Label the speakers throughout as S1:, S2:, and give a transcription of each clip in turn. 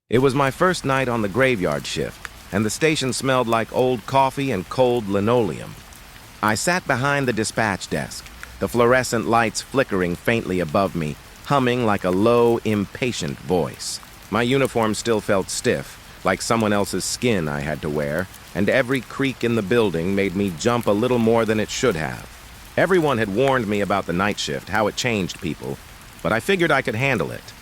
S1: It was my first night on the graveyard shift, and the station smelled like old coffee and cold linoleum. I sat behind the dispatch desk, the fluorescent lights flickering faintly above me, humming like a low, impatient voice. My uniform still felt stiff, like someone else's skin I had to wear, and every creak in the building made me jump a little more than it should have. Everyone had warned me about the night shift, how it changed people, but I figured I could handle it.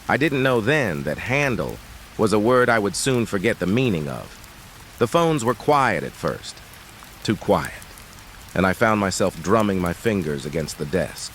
S1: I didn't know then that handle was a word I would soon forget the meaning of. The phones were quiet at first, too quiet, and I found myself drumming my fingers against the desk,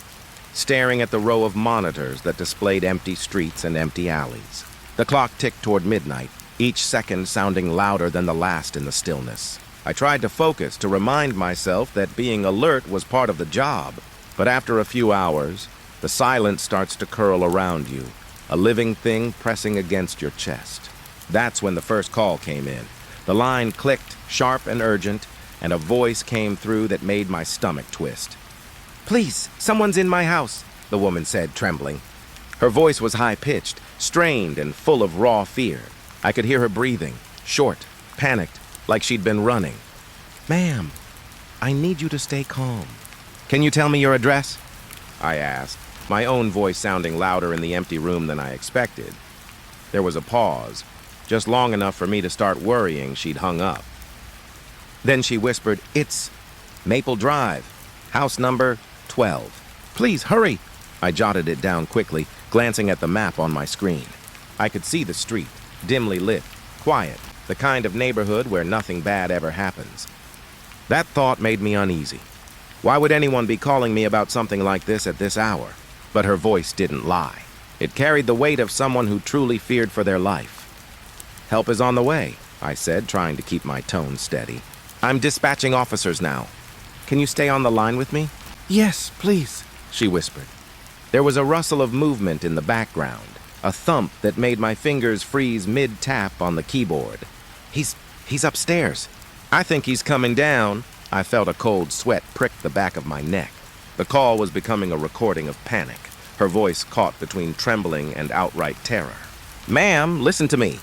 S1: staring at the row of monitors that displayed empty streets and empty alleys. The clock ticked toward midnight, each second sounding louder than the last in the stillness. I tried to focus, to remind myself that being alert was part of the job, but after a few hours, the silence starts to curl around you, a living thing pressing against your chest. That's when the first call came in. The line clicked, sharp and urgent, and a voice came through that made my stomach twist. "Please, someone's in my house," the woman said, trembling. Her voice was high-pitched, strained, and full of raw fear. I could hear her breathing, short, panicked, like she'd been running. "Ma'am, I need you to stay calm. Can you tell me your address?" I asked, my own voice sounding louder in the empty room than I expected. There was a pause, just long enough for me to start worrying she'd hung up. Then she whispered, "It's Maple Drive, house number 12. Please, hurry!" I jotted it down quickly, glancing at the map on my screen. I could see the street, dimly lit, quiet, the kind of neighborhood where nothing bad ever happens. That thought made me uneasy. Why would anyone be calling me about something like this at this hour? But her voice didn't lie. It carried the weight of someone who truly feared for their life. "Help is on the way," I said, trying to keep my tone steady. "I'm dispatching officers now. Can you stay on the line with me?" "Yes, please," she whispered. There was a rustle of movement in the background, a thump that made my fingers freeze mid-tap on the keyboard. He's upstairs. I think he's coming down." I felt a cold sweat prick the back of my neck. The call was becoming a recording of panic, her voice caught between trembling and outright terror. "Ma'am, listen to me.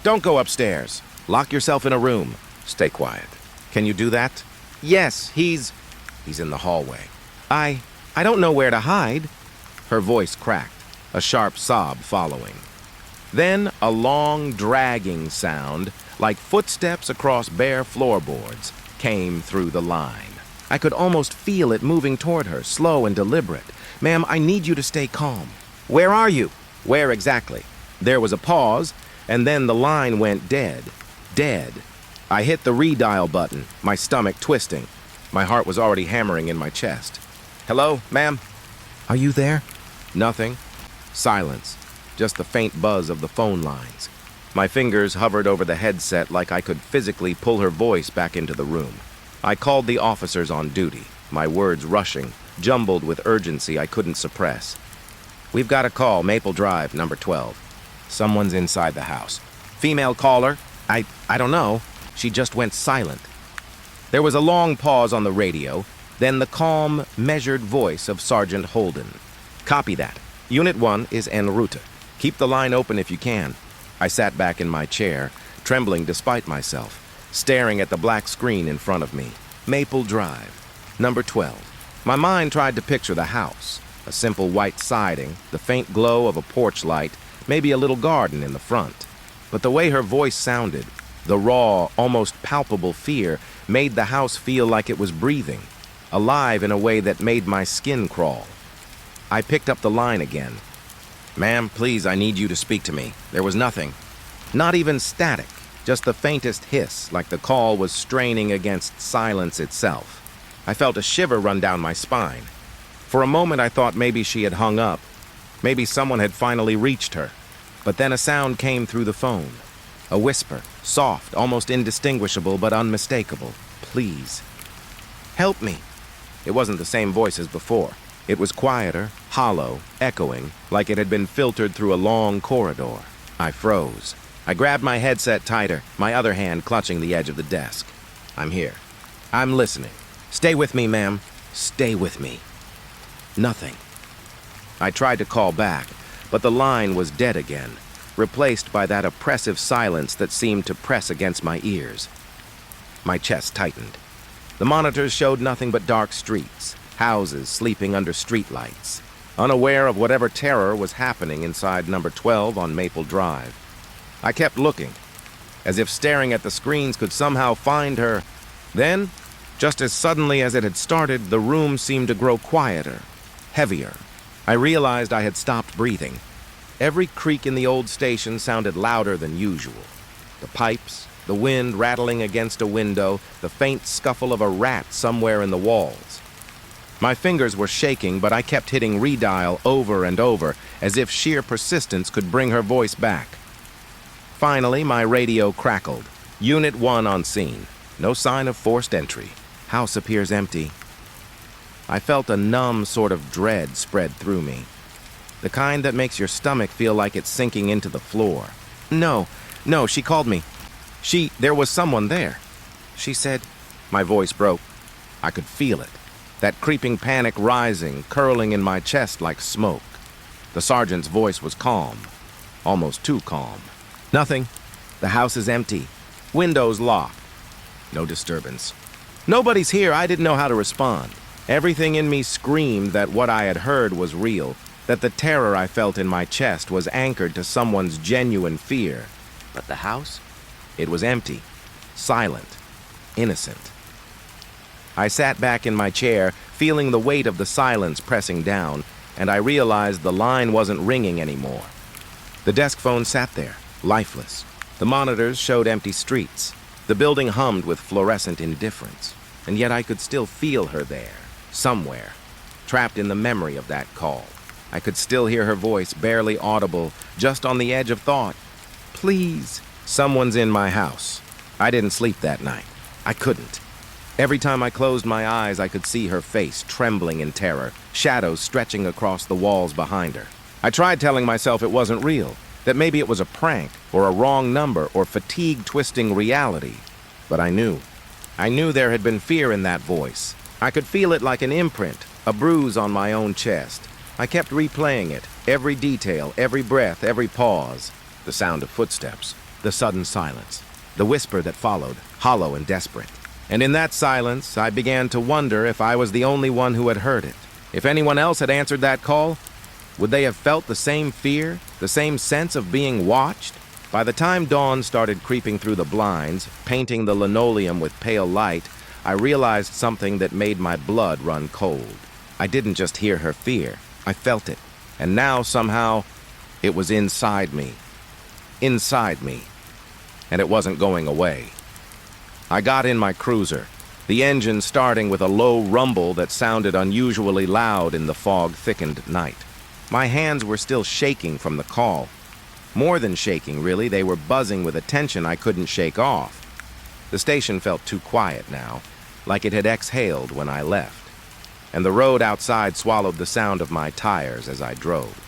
S1: Don't go upstairs. Lock yourself in a room. Stay quiet. Can you do that?" "Yes, he's in the hallway." I don't know where to hide." Her voice cracked, a sharp sob following. Then a long, dragging sound, like footsteps across bare floorboards, came through the line. I could almost feel it moving toward her, slow and deliberate. "Ma'am, I need you to stay calm." "Where are you?" "Where exactly?" There was a pause, and then the line went dead. Dead. I hit the redial button, my stomach twisting. My heart was already hammering in my chest. "Hello, ma'am?" "Are you there?" Nothing. Silence. Just the faint buzz of the phone lines. My fingers hovered over the headset like I could physically pull her voice back into the room. I called the officers on duty, my words rushing, jumbled with urgency I couldn't suppress. "We've got a call, Maple Drive, number 12. Someone's inside the house. Female caller? I don't know. She just went silent." There was a long pause on the radio, then the calm, measured voice of Sergeant Holden. "Copy that. Unit 1 is en route. Keep the line open if you can." I sat back in my chair, trembling despite myself, staring at the black screen in front of me. Maple Drive, number 12. My mind tried to picture the house, a simple white siding, the faint glow of a porch light, maybe a little garden in the front. But the way her voice sounded, the raw, almost palpable fear, made the house feel like it was breathing, alive in a way that made my skin crawl. I picked up the line again. "Ma'am, please, I need you to speak to me." There was nothing. Not even static, just the faintest hiss, like the call was straining against silence itself. I felt a shiver run down my spine. For a moment I thought maybe she had hung up. Maybe someone had finally reached her. But then a sound came through the phone. A whisper, soft, almost indistinguishable but unmistakable. "Please. Help me." It wasn't the same voice as before. It was quieter, hollow, echoing, like it had been filtered through a long corridor. I froze. I grabbed my headset tighter, my other hand clutching the edge of the desk. "I'm here. I'm listening. Stay with me, ma'am. Stay with me." Nothing. I tried to call back, but the line was dead again. replaced by that oppressive silence that seemed to press against my ears. My chest tightened. The monitors showed nothing but dark streets, houses sleeping under streetlights, unaware of whatever terror was happening inside number 12 on Maple Drive. I kept looking, as if staring at the screens could somehow find her. Then, just as suddenly as it had started, the room seemed to grow quieter, heavier. I realized I had stopped breathing. Every creak in the old station sounded louder than usual. The pipes, the wind rattling against a window, the faint scuffle of a rat somewhere in the walls. My fingers were shaking, but I kept hitting redial over and over, as if sheer persistence could bring her voice back. Finally, my radio crackled. Unit 1 on scene. No sign of forced entry. House appears empty. I felt a numb sort of dread spread through me. The kind that makes your stomach feel like it's sinking into the floor. No, she called me. There was someone there. She said, my voice broke. I could feel it. That creeping panic rising, curling in my chest like smoke. The sergeant's voice was calm. Almost too calm. Nothing. The house is empty. Windows locked. No disturbance. Nobody's here. I didn't know how to respond. Everything in me screamed that what I had heard was real, that the terror I felt in my chest was anchored to someone's genuine fear. But the house? It was empty, silent, innocent. I sat back in my chair, feeling the weight of the silence pressing down, and I realized the line wasn't ringing anymore. The desk phone sat there, lifeless. The monitors showed empty streets. The building hummed with fluorescent indifference, and yet I could still feel her there, somewhere, trapped in the memory of that call. I could still hear her voice, barely audible, just on the edge of thought. Please. Someone's in my house. I didn't sleep that night. I couldn't. Every time I closed my eyes, I could see her face, trembling in terror, shadows stretching across the walls behind her. I tried telling myself it wasn't real, that maybe it was a prank, or a wrong number, or fatigue-twisting reality. But I knew. I knew there had been fear in that voice. I could feel it like an imprint, a bruise on my own chest. I kept replaying it, every detail, every breath, every pause. The sound of footsteps, the sudden silence, the whisper that followed, hollow and desperate. And in that silence, I began to wonder if I was the only one who had heard it. If anyone else had answered that call, would they have felt the same fear, the same sense of being watched? By the time dawn started creeping through the blinds, painting the linoleum with pale light, I realized something that made my blood run cold. I didn't just hear her fear, I felt it. And now, somehow, it was inside me. Inside me. And it wasn't going away. I got in my cruiser, the engine starting with a low rumble that sounded unusually loud in the fog-thickened night. My hands were still shaking from the call. More than shaking, really, they were buzzing with a tension I couldn't shake off. The station felt too quiet now, like it had exhaled when I left. And the road outside swallowed the sound of my tires as I drove.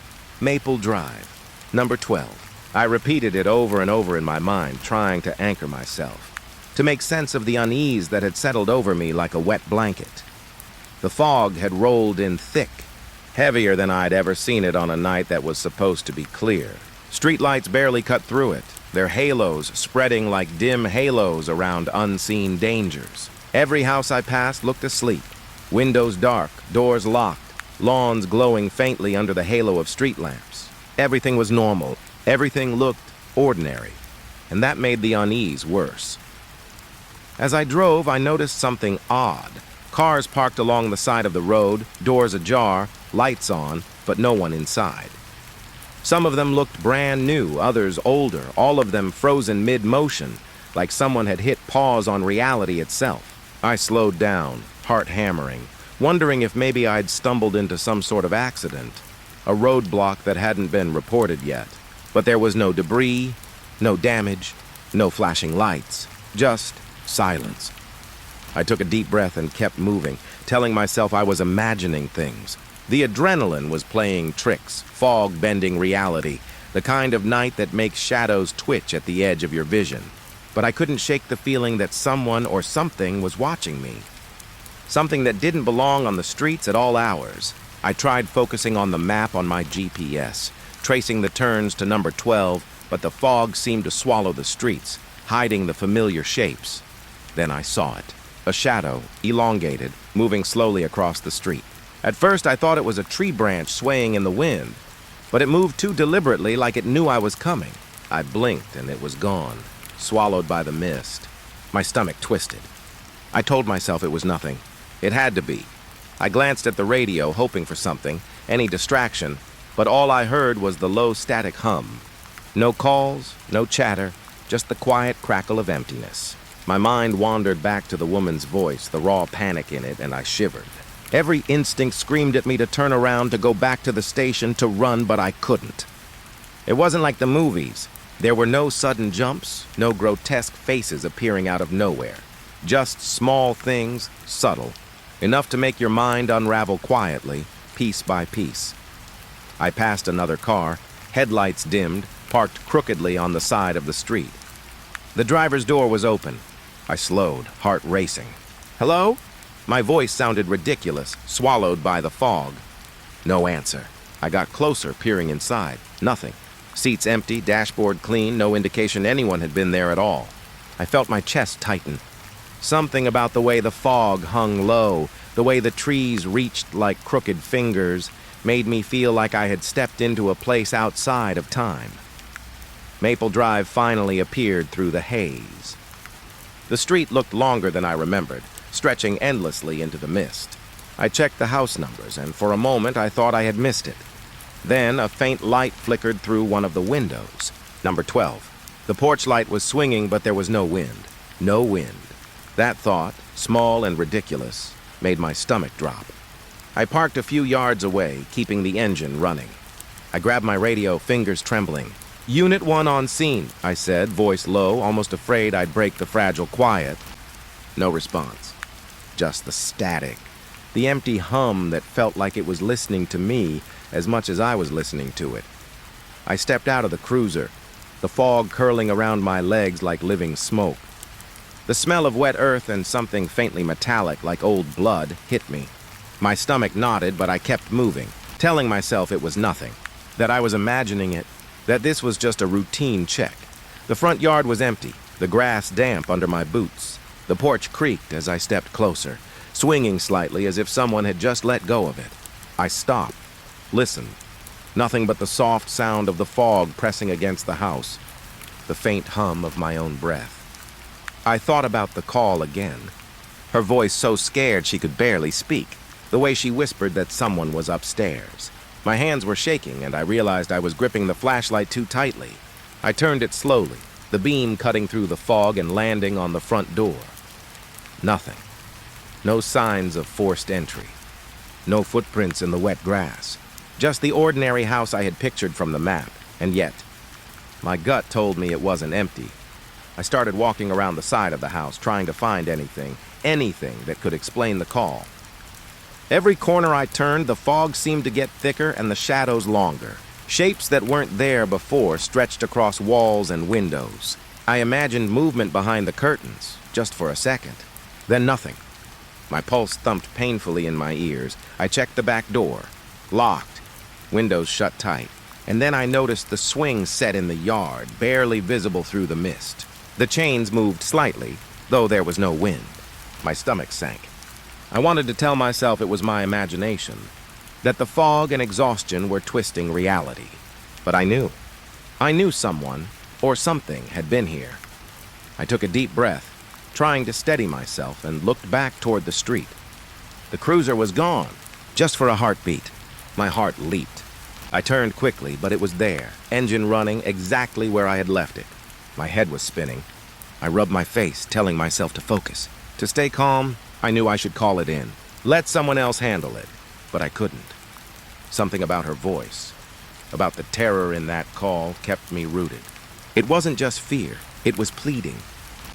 S1: Maple Drive, number 12. I repeated it over and over in my mind, trying to anchor myself, to make sense of the unease that had settled over me like a wet blanket. The fog had rolled in thick, heavier than I'd ever seen it on a night that was supposed to be clear. Streetlights barely cut through it, their halos spreading like dim halos around unseen dangers. Every house I passed looked asleep, windows dark, doors locked, lawns glowing faintly under the halo of street lamps. Everything was normal, everything looked ordinary, and that made the unease worse. As I drove, I noticed something odd. Cars parked along the side of the road, doors ajar, lights on, but no one inside. Some of them looked brand new, others older, all of them frozen mid-motion, like someone had hit pause on reality itself. I slowed down, heart hammering, wondering if maybe I'd stumbled into some sort of accident, a roadblock that hadn't been reported yet. But there was no debris, no damage, no flashing lights, just silence. I took a deep breath and kept moving, telling myself I was imagining things. The adrenaline was playing tricks, fog-bending reality, the kind of night that makes shadows twitch at the edge of your vision. But I couldn't shake the feeling that someone or something was watching me. Something that didn't belong on the streets at all hours. I tried focusing on the map on my GPS, tracing the turns to number 12, but the fog seemed to swallow the streets, hiding the familiar shapes. Then I saw it. A shadow, elongated, moving slowly across the street. At first, I thought it was a tree branch swaying in the wind, but it moved too deliberately, like it knew I was coming. I blinked and it was gone, swallowed by the mist. My stomach twisted. I told myself it was nothing. It had to be. I glanced at the radio, hoping for something, any distraction, but all I heard was the low static hum. No calls, no chatter, just the quiet crackle of emptiness. My mind wandered back to the woman's voice, the raw panic in it, and I shivered. Every instinct screamed at me to turn around, to go back to the station, to run, but I couldn't. It wasn't like the movies. There were no sudden jumps, no grotesque faces appearing out of nowhere. Just small things, subtle, enough to make your mind unravel quietly, piece by piece. I passed another car, headlights dimmed, parked crookedly on the side of the street. The driver's door was open. I slowed, heart racing. "Hello?" My voice sounded ridiculous, swallowed by the fog. No answer. I got closer, peering inside. Nothing. Seats empty, dashboard clean, no indication anyone had been there at all. I felt my chest tighten. Something about the way the fog hung low, the way the trees reached like crooked fingers, made me feel like I had stepped into a place outside of time. Maple Drive finally appeared through the haze. The street looked longer than I remembered, stretching endlessly into the mist. I checked the house numbers, and for a moment I thought I had missed it. Then a faint light flickered through one of the windows. Number 12. The porch light was swinging, but there was no wind. No wind. That thought, small and ridiculous, made my stomach drop. I parked a few yards away, keeping the engine running. I grabbed my radio, fingers trembling. "Unit 1 on scene," I said, voice low, almost afraid I'd break the fragile quiet. No response. Just the static. The empty hum that felt like it was listening to me as much as I was listening to it. I stepped out of the cruiser, the fog curling around my legs like living smoke. The smell of wet earth and something faintly metallic like old blood hit me. My stomach knotted, but I kept moving, telling myself it was nothing, that I was imagining it, that this was just a routine check. The front yard was empty, the grass damp under my boots. The porch creaked as I stepped closer, swinging slightly as if someone had just let go of it. I stopped, listened. Nothing but the soft sound of the fog pressing against the house, the faint hum of my own breath. I thought about the call again. Her voice so scared she could barely speak, the way she whispered that someone was upstairs. My hands were shaking, and I realized I was gripping the flashlight too tightly. I turned it slowly, the beam cutting through the fog and landing on the front door. Nothing. No signs of forced entry. No footprints in the wet grass. Just the ordinary house I had pictured from the map, and yet, my gut told me it wasn't empty. I started walking around the side of the house, trying to find anything that could explain the call. Every corner I turned, the fog seemed to get thicker and the shadows longer. Shapes that weren't there before stretched across walls and windows. I imagined movement behind the curtains, just for a second. Then nothing. My pulse thumped painfully in my ears. I checked the back door. Locked. Windows shut tight. And then I noticed the swing set in the yard, barely visible through the mist. The chains moved slightly, though there was no wind. My stomach sank. I wanted to tell myself it was my imagination, that the fog and exhaustion were twisting reality. But I knew. I knew someone, or something, had been here. I took a deep breath, trying to steady myself, and looked back toward the street. The cruiser was gone, just for a heartbeat. My heart leaped. I turned quickly, but it was there, engine running exactly where I had left it. My head was spinning. I rubbed my face, telling myself to focus. To stay calm, I knew I should call it in. Let someone else handle it. But I couldn't. Something about her voice, about the terror in that call, kept me rooted. It wasn't just fear, it was pleading.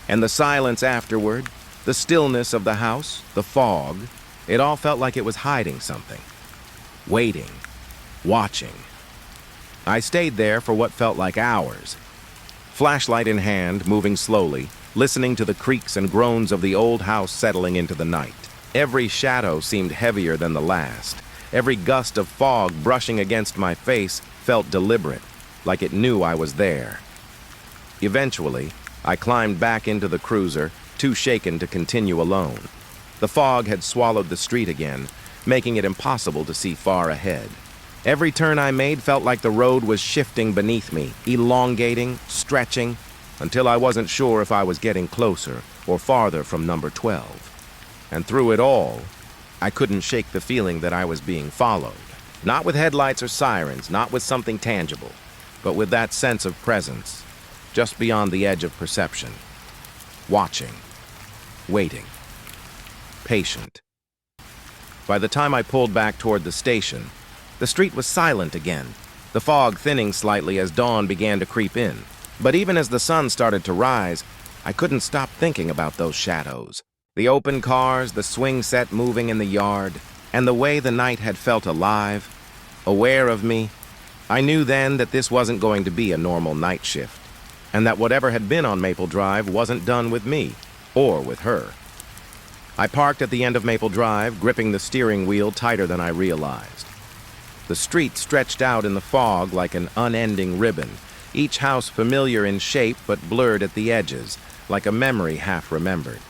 S1: And the silence afterward, the stillness of the house, the fog, it all felt like it was hiding something. Waiting. Watching. I stayed there for what felt like hours. Flashlight in hand, moving slowly, listening to the creaks and groans of the old house settling into the night. Every shadow seemed heavier than the last. Every gust of fog brushing against my face felt deliberate. like it knew I was there. Eventually, I climbed back into the cruiser, too shaken to continue alone. The fog had swallowed the street again, making it impossible to see far ahead. Every turn I made felt like the road was shifting beneath me, elongating, stretching, until I wasn't sure if I was getting closer or farther from number 12. And through it all, I couldn't shake the feeling that I was being followed. Not with headlights or sirens, not with something tangible, but with that sense of presence, just beyond the edge of perception. Watching. Waiting. Patient. By the time I pulled back toward the station, the street was silent again, the fog thinning slightly as dawn began to creep in. But even as the sun started to rise, I couldn't stop thinking about those shadows. The open cars, the swing set moving in the yard, and the way the night had felt alive, aware of me. I knew then that this wasn't going to be a normal night shift, and that whatever had been on Maple Drive wasn't done with me, or with her. I parked at the end of Maple Drive, gripping the steering wheel tighter than I realized. The street stretched out in the fog like an unending ribbon, each house familiar in shape but blurred at the edges, like a memory half remembered.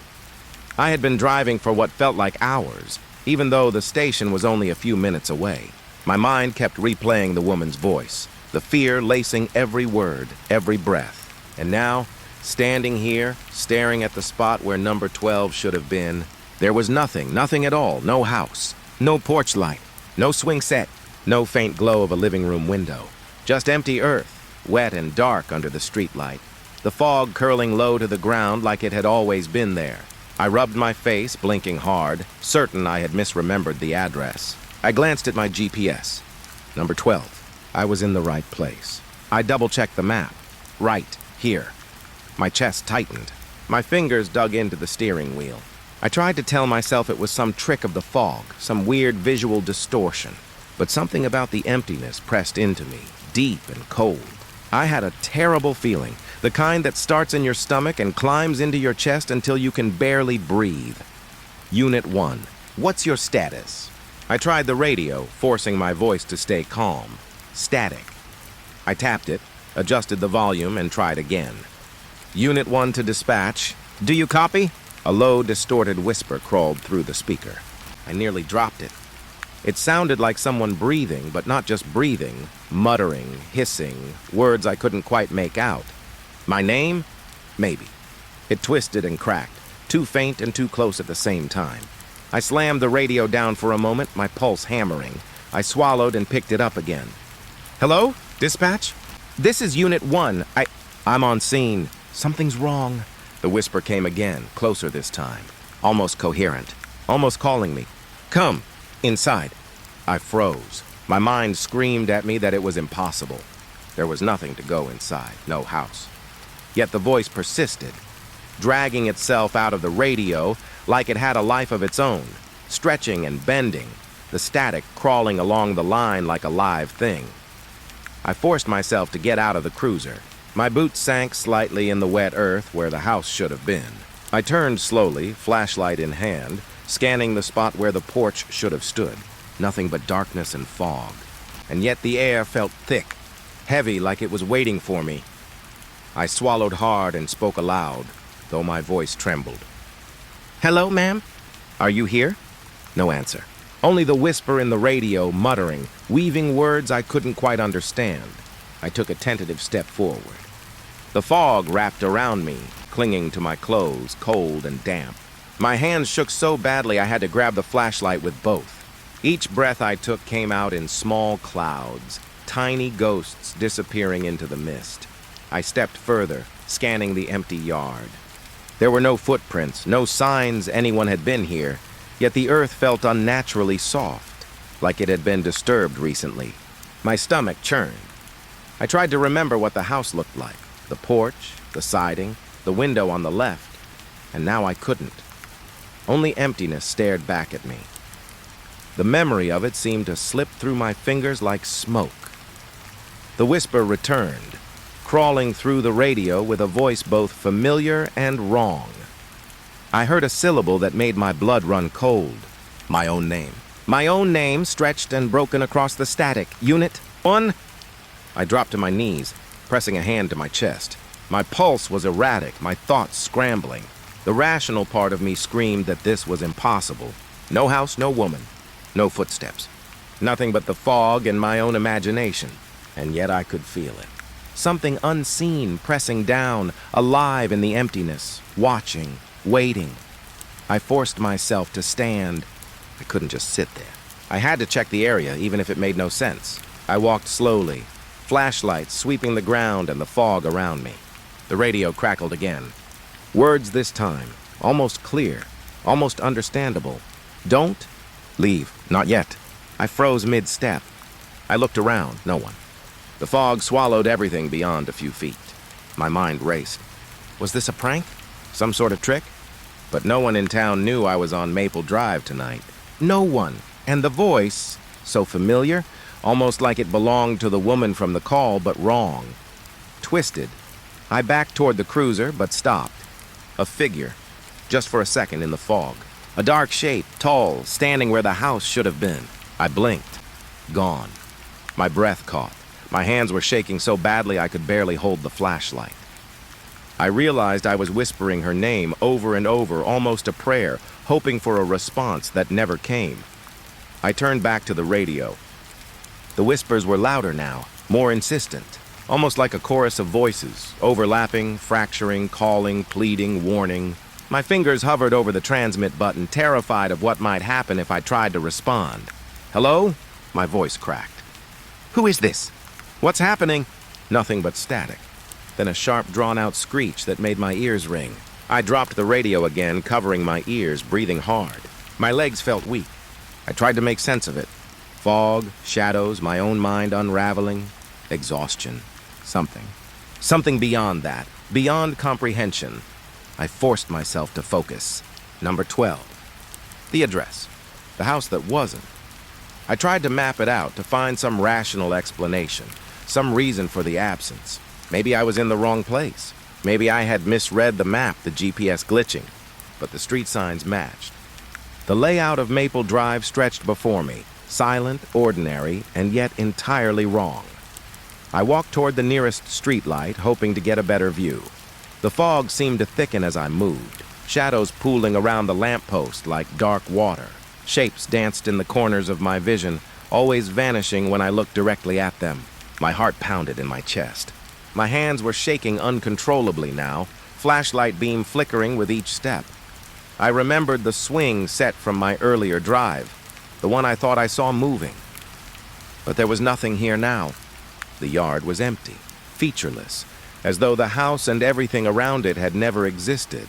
S1: I had been driving for what felt like hours, even though the station was only a few minutes away. My mind kept replaying the woman's voice, the fear lacing every word, every breath. And now, standing here, staring at the spot where number 12 should have been, there was nothing at all, no house, no porch light, no swing set, no faint glow of a living room window. Just empty earth, wet and dark under the streetlight, the fog curling low to the ground like it had always been there. I rubbed my face, blinking hard, certain I had misremembered the address. I glanced at my GPS. Number 12. I was in the right place. I double-checked the map. Right, here. My chest tightened. My fingers dug into the steering wheel. I tried to tell myself it was some trick of the fog, some weird visual distortion. But something about the emptiness pressed into me, deep and cold. I had a terrible feeling, the kind that starts in your stomach and climbs into your chest until you can barely breathe. Unit 1. What's your status? I tried the radio, forcing my voice to stay calm. Static. I tapped it, adjusted the volume, and tried again. Unit 1 to dispatch. Do you copy? A low, distorted whisper crawled through the speaker. I nearly dropped it. It sounded like someone breathing, but not just breathing, muttering, hissing, words I couldn't quite make out. My name? Maybe. It twisted and cracked, too faint and too close at the same time. I slammed the radio down for a moment, my pulse hammering. I swallowed and picked it up again. Hello? Dispatch? This is Unit 1. I'm on scene. Something's wrong. The whisper came again, closer this time. Almost coherent. Almost calling me. Come. Inside. I froze. My mind screamed at me that it was impossible. There was nothing to go inside, no house. Yet the voice persisted, dragging itself out of the radio like it had a life of its own, stretching and bending, the static crawling along the line like a live thing. I forced myself to get out of the cruiser. My boots sank slightly in the wet earth where the house should have been. I turned slowly, flashlight in hand, scanning the spot where the porch should have stood. Nothing but darkness and fog. And yet the air felt thick, heavy like it was waiting for me. I swallowed hard and spoke aloud, though my voice trembled. Hello, ma'am? Are you here? No answer. Only the whisper in the radio, muttering, weaving words I couldn't quite understand. I took a tentative step forward. The fog wrapped around me, clinging to my clothes, cold and damp. My hands shook so badly I had to grab the flashlight with both. Each breath I took came out in small clouds, tiny ghosts disappearing into the mist. I stepped further, scanning the empty yard. There were no footprints, no signs anyone had been here, yet the earth felt unnaturally soft, like it had been disturbed recently. My stomach churned. I tried to remember what the house looked like, the porch, the siding, the window on the left, and now I couldn't. Only emptiness stared back at me. The memory of it seemed to slip through my fingers like smoke. The whisper returned, crawling through the radio with a voice both familiar and wrong. I heard a syllable that made my blood run cold. My own name. My own name stretched and broken across the static. Unit 1? I dropped to my knees, pressing a hand to my chest. My pulse was erratic, my thoughts scrambling. The rational part of me screamed that this was impossible. No house, no woman, no footsteps. Nothing but the fog and my own imagination. And yet I could feel it. Something unseen pressing down, alive in the emptiness, watching, waiting. I forced myself to stand. I couldn't just sit there. I had to check the area, even if it made no sense. I walked slowly, flashlights sweeping the ground and the fog around me. The radio crackled again. Words this time, almost clear, almost understandable. Don't leave, not yet. I froze mid-step. I looked around, no one. The fog swallowed everything beyond a few feet. My mind raced. Was this a prank? Some sort of trick? But no one in town knew I was on Maple Drive tonight. No one. And the voice, so familiar, almost like it belonged to the woman from the call, but wrong. Twisted. I backed toward the cruiser, but stopped. A figure, just for a second in the fog. A dark shape, tall, standing where the house should have been. I blinked. Gone. My breath caught. My hands were shaking so badly I could barely hold the flashlight. I realized I was whispering her name over and over, almost a prayer, hoping for a response that never came. I turned back to the radio. The whispers were louder now, more insistent, almost like a chorus of voices, overlapping, fracturing, calling, pleading, warning. My fingers hovered over the transmit button, terrified of what might happen if I tried to respond. Hello? My voice cracked. Who is this? What's happening? Nothing but static. Then a sharp, drawn-out screech that made my ears ring. I dropped the radio again, covering my ears, breathing hard. My legs felt weak. I tried to make sense of it. Fog, shadows, my own mind unraveling, exhaustion, something. Something beyond that, beyond comprehension. I forced myself to focus. Number 12. The address. The house that wasn't. I tried to map it out, to find some rational explanation, some reason for the absence. Maybe I was in the wrong place. Maybe I had misread the map, the GPS glitching. But the street signs matched. The layout of Maple Drive stretched before me, silent, ordinary, and yet entirely wrong. I walked toward the nearest streetlight, hoping to get a better view. The fog seemed to thicken as I moved, shadows pooling around the lamppost like dark water. Shapes danced in the corners of my vision, always vanishing when I looked directly at them. My heart pounded in my chest. My hands were shaking uncontrollably now, flashlight beam flickering with each step. I remembered the swing set from my earlier drive, the one I thought I saw moving. But there was nothing here now. The yard was empty, featureless, as though the house and everything around it had never existed.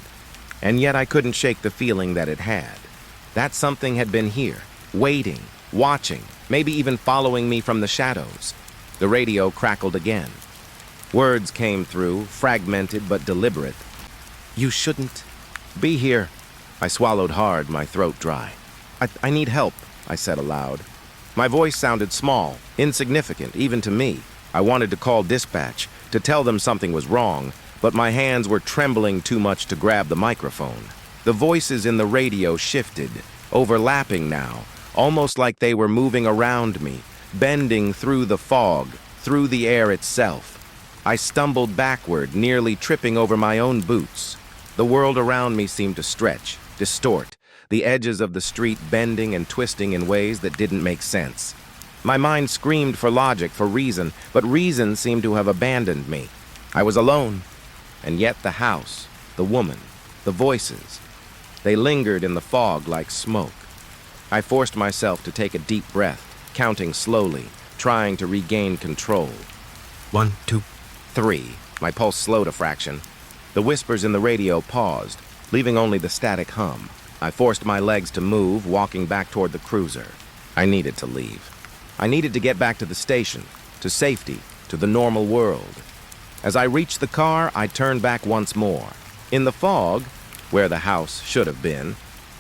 S1: And yet I couldn't shake the feeling that it had. That something had been here, waiting, watching, maybe even following me from the shadows. The radio crackled again. Words came through, fragmented but deliberate. You shouldn't be here. I swallowed hard, my throat dry. I need help, I said aloud. My voice sounded small, insignificant, even to me. I wanted to call dispatch, to tell them something was wrong, but my hands were trembling too much to grab the microphone. The voices in the radio shifted, overlapping now, almost like they were moving around me, bending through the fog, through the air itself. I stumbled backward, nearly tripping over my own boots. The world around me seemed to stretch, distort, the edges of the street bending and twisting in ways that didn't make sense. My mind screamed for logic, for reason, but reason seemed to have abandoned me. I was alone, and yet the house, the woman, the voices, they lingered in the fog like smoke. I forced myself to take a deep breath, counting slowly, trying to regain control. 1, 2, 3. My pulse slowed a fraction. The whispers in the radio paused, leaving only the static hum. I forced my legs to move, walking back toward the cruiser. I needed to leave. I needed to get back to the station, to safety, to the normal world. As I reached the car, I turned back once more. In the fog, where the house should have been,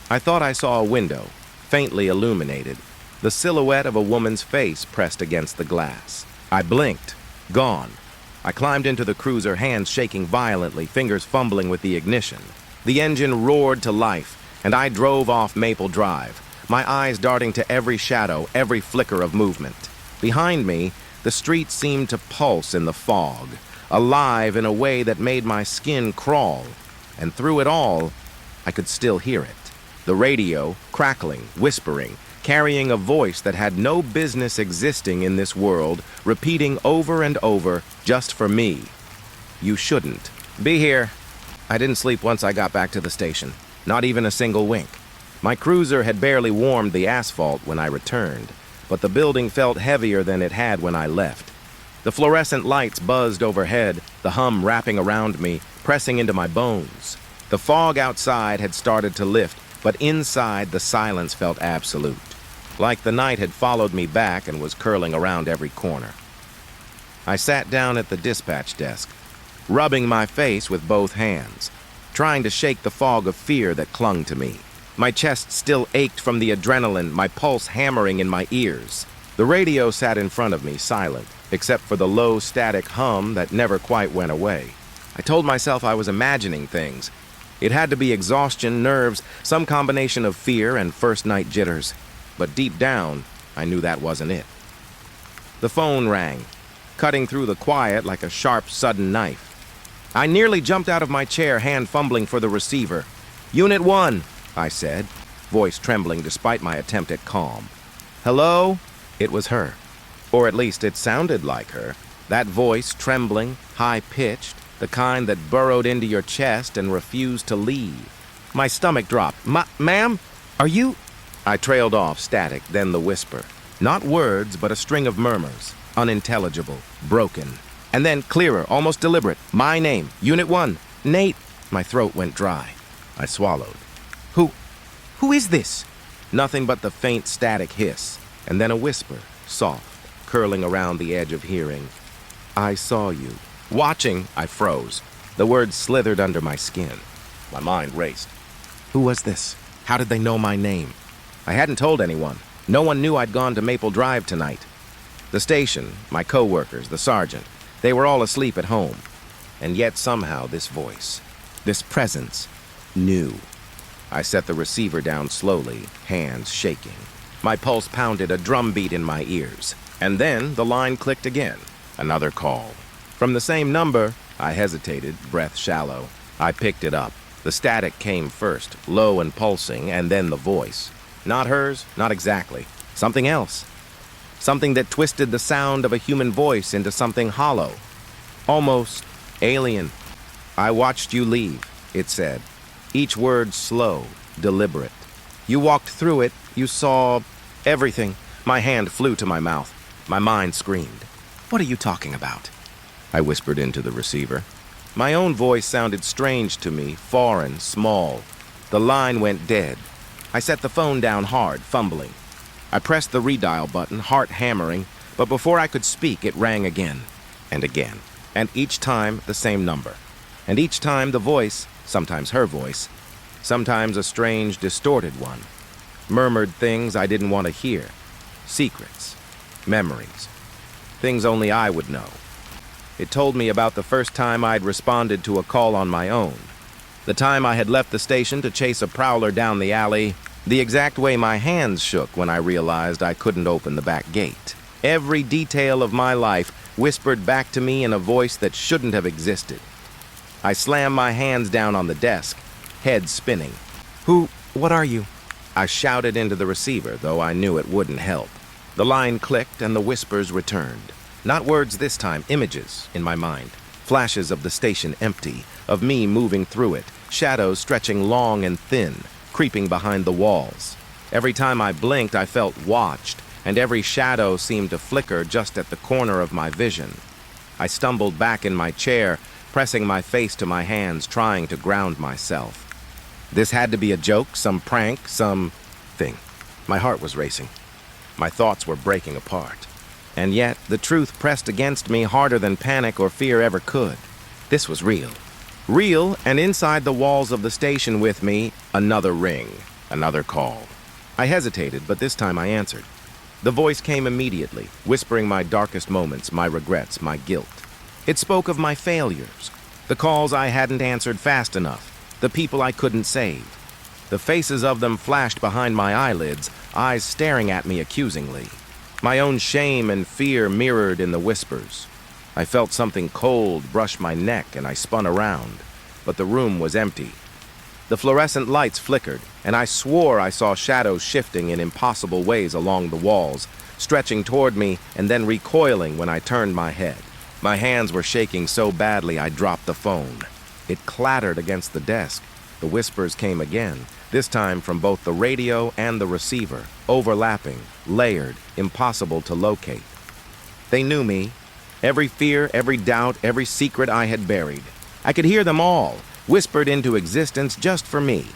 S1: I thought I saw a window, faintly illuminated, the silhouette of a woman's face pressed against the glass. I blinked. Gone. I climbed into the cruiser, hands shaking violently, fingers fumbling with the ignition. The engine roared to life, and I drove off Maple Drive, my eyes darting to every shadow, every flicker of movement. Behind me, The streets seemed to pulse in the fog, alive in a way that made my skin crawl. And through it all, I could still hear it. The radio, crackling, whispering, carrying a voice that had no business existing in this world, repeating over and over, just for me. You shouldn't be here. I didn't sleep once I got back to the station, not even a single wink. My cruiser had barely warmed the asphalt when I returned, but the building felt heavier than it had when I left. The fluorescent lights buzzed overhead, the hum wrapping around me, pressing into my bones. The fog outside had started to lift, but inside the silence felt absolute, like the night had followed me back and was curling around every corner. I sat down at the dispatch desk, rubbing my face with both hands, trying to shake the fog of fear that clung to me. My chest still ached from the adrenaline, my pulse hammering in my ears. The radio sat in front of me, silent, except for the low static hum that never quite went away. I told myself I was imagining things. It had to be exhaustion, nerves, some combination of fear and first-night jitters. But deep down, I knew that wasn't it. The phone rang, cutting through the quiet like a sharp, sudden knife. I nearly jumped out of my chair, hand fumbling for the receiver. "Unit 1, I said, voice trembling despite my attempt at calm. "Hello?" It was her. Or at least it sounded like her. That voice, trembling, high-pitched, the kind that burrowed into your chest and refused to leave. My stomach dropped. Ma'am? Are you? I trailed off, static, then the whisper. Not words, but a string of murmurs. Unintelligible, broken. And then clearer, almost deliberate. My name, Unit 1, Nate. My throat went dry. I swallowed. Who is this? Nothing but the faint static hiss, and then a whisper, soft, curling around the edge of hearing. I saw you. Watching, I froze. The words slithered under my skin. My mind raced. Who was this? How did they know my name? I hadn't told anyone. No one knew I'd gone to Maple Drive tonight. The station, my co-workers, the sergeant, they were all asleep at home. And yet somehow this voice, this presence, knew. I set the receiver down slowly, hands shaking. My pulse pounded a drumbeat in my ears. And then the line clicked again. Another call. From the same number, I hesitated, breath shallow. I picked it up. The static came first, low and pulsing, and then the voice. Not hers, not exactly. Something else. Something that twisted the sound of a human voice into something hollow. Almost alien. I watched you leave, it said. Each word slow, deliberate. You walked through it, you saw everything. My hand flew to my mouth. My mind screamed. What are you talking about? I whispered into the receiver. My own voice sounded strange to me, foreign, small. The line went dead. I set the phone down hard, fumbling. I pressed the redial button, heart hammering, but before I could speak, it rang again, and again, and each time the same number. And each time the voice, sometimes her voice, sometimes a strange, distorted one, murmured things I didn't want to hear. Secrets, memories, things only I would know. It told me about the first time I'd responded to a call on my own, the time I had left the station to chase a prowler down the alley, the exact way my hands shook when I realized I couldn't open the back gate. Every detail of my life whispered back to me in a voice that shouldn't have existed. I slammed my hands down on the desk, head spinning. What are you? I shouted into the receiver, though I knew it wouldn't help. The line clicked and the whispers returned. Not words this time, images in my mind. Flashes of the station empty, of me moving through it, shadows stretching long and thin, creeping behind the walls. Every time I blinked, I felt watched, and every shadow seemed to flicker just at the corner of my vision. I stumbled back in my chair, pressing my face to my hands, trying to ground myself. This had to be a joke, some prank, some thing. My heart was racing. My thoughts were breaking apart. And yet, the truth pressed against me harder than panic or fear ever could. This was real. Real, and inside the walls of the station with me, another ring, another call. I hesitated, but this time I answered. The voice came immediately, whispering my darkest moments, my regrets, my guilt. It spoke of my failures, the calls I hadn't answered fast enough, the people I couldn't save. The faces of them flashed behind my eyelids, eyes staring at me accusingly. My own shame and fear mirrored in the whispers. I felt something cold brush my neck and I spun around, but the room was empty. The fluorescent lights flickered, and I swore I saw shadows shifting in impossible ways along the walls, stretching toward me and then recoiling when I turned my head. My hands were shaking so badly I dropped the phone. It clattered against the desk. The whispers came again, this time from both the radio and the receiver, overlapping, layered, impossible to locate. They knew me. Every fear, every doubt, every secret I had buried. I could hear them all, whispered into existence just for me.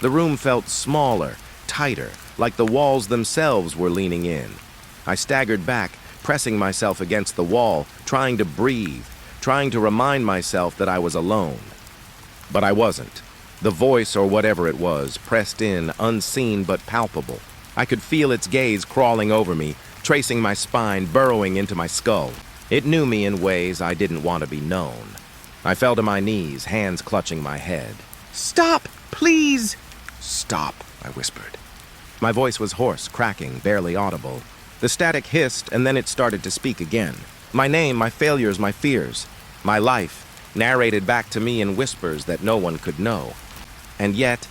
S1: The room felt smaller, tighter, like the walls themselves were leaning in. I staggered back, pressing myself against the wall, trying to breathe, trying to remind myself that I was alone. But I wasn't. The voice, or whatever it was, pressed in, unseen but palpable. I could feel its gaze crawling over me, tracing my spine, burrowing into my skull. It knew me in ways I didn't want to be known. I fell to my knees, hands clutching my head. "Stop, please!" "Stop," I whispered. My voice was hoarse, cracking, barely audible. The static hissed, and then it started to speak again. My name, my failures, my fears, my life, narrated back to me in whispers that no one could know. And yet,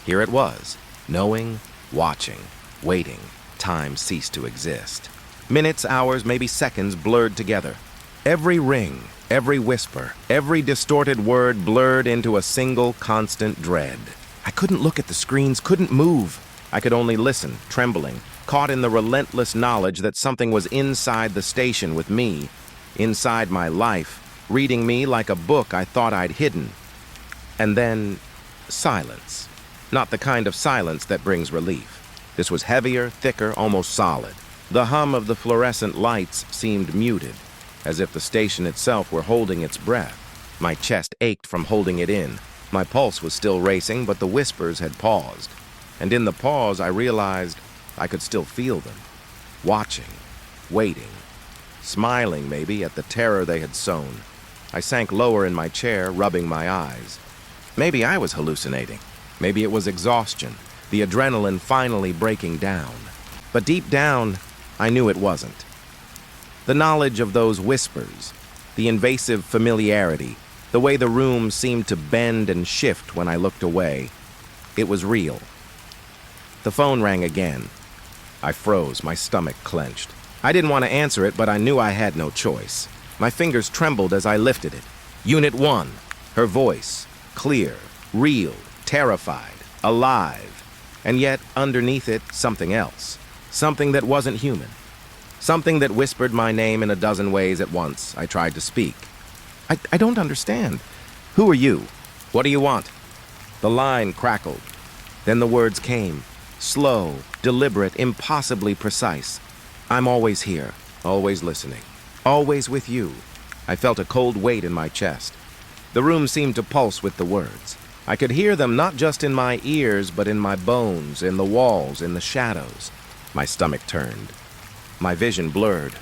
S1: here it was, knowing, watching, waiting. Time ceased to exist. Minutes, hours, maybe seconds blurred together. Every ring, every whisper, every distorted word blurred into a single constant dread. I couldn't look at the screens, couldn't move. I could only listen, trembling, caught in the relentless knowledge that something was inside the station with me, inside my life, reading me like a book I thought I'd hidden. And then, silence. Not the kind of silence that brings relief. This was heavier, thicker, almost solid. The hum of the fluorescent lights seemed muted, as if the station itself were holding its breath. My chest ached from holding it in. My pulse was still racing, but the whispers had paused. And in the pause, I realized I could still feel them. Watching, waiting, smiling maybe at the terror they had sown. I sank lower in my chair, rubbing my eyes. Maybe I was hallucinating. Maybe it was exhaustion, the adrenaline finally breaking down. But deep down, I knew it wasn't. The knowledge of those whispers, the invasive familiarity, the way the room seemed to bend and shift when I looked away, it was real. The phone rang again. I froze, my stomach clenched. I didn't want to answer it, but I knew I had no choice. My fingers trembled as I lifted it. Unit 1, her voice, clear, real, terrified, alive, and yet underneath it, something else. Something that wasn't human. Something that whispered my name in a dozen ways at once. I tried to speak. I don't understand. Who are you? What do you want? The line crackled. Then the words came. Slow, deliberate, impossibly precise. I'm always here, always listening, always with you. I felt a cold weight in my chest. The room seemed to pulse with the words. I could hear them not just in my ears, but in my bones, in the walls, in the shadows. My stomach turned. My vision blurred.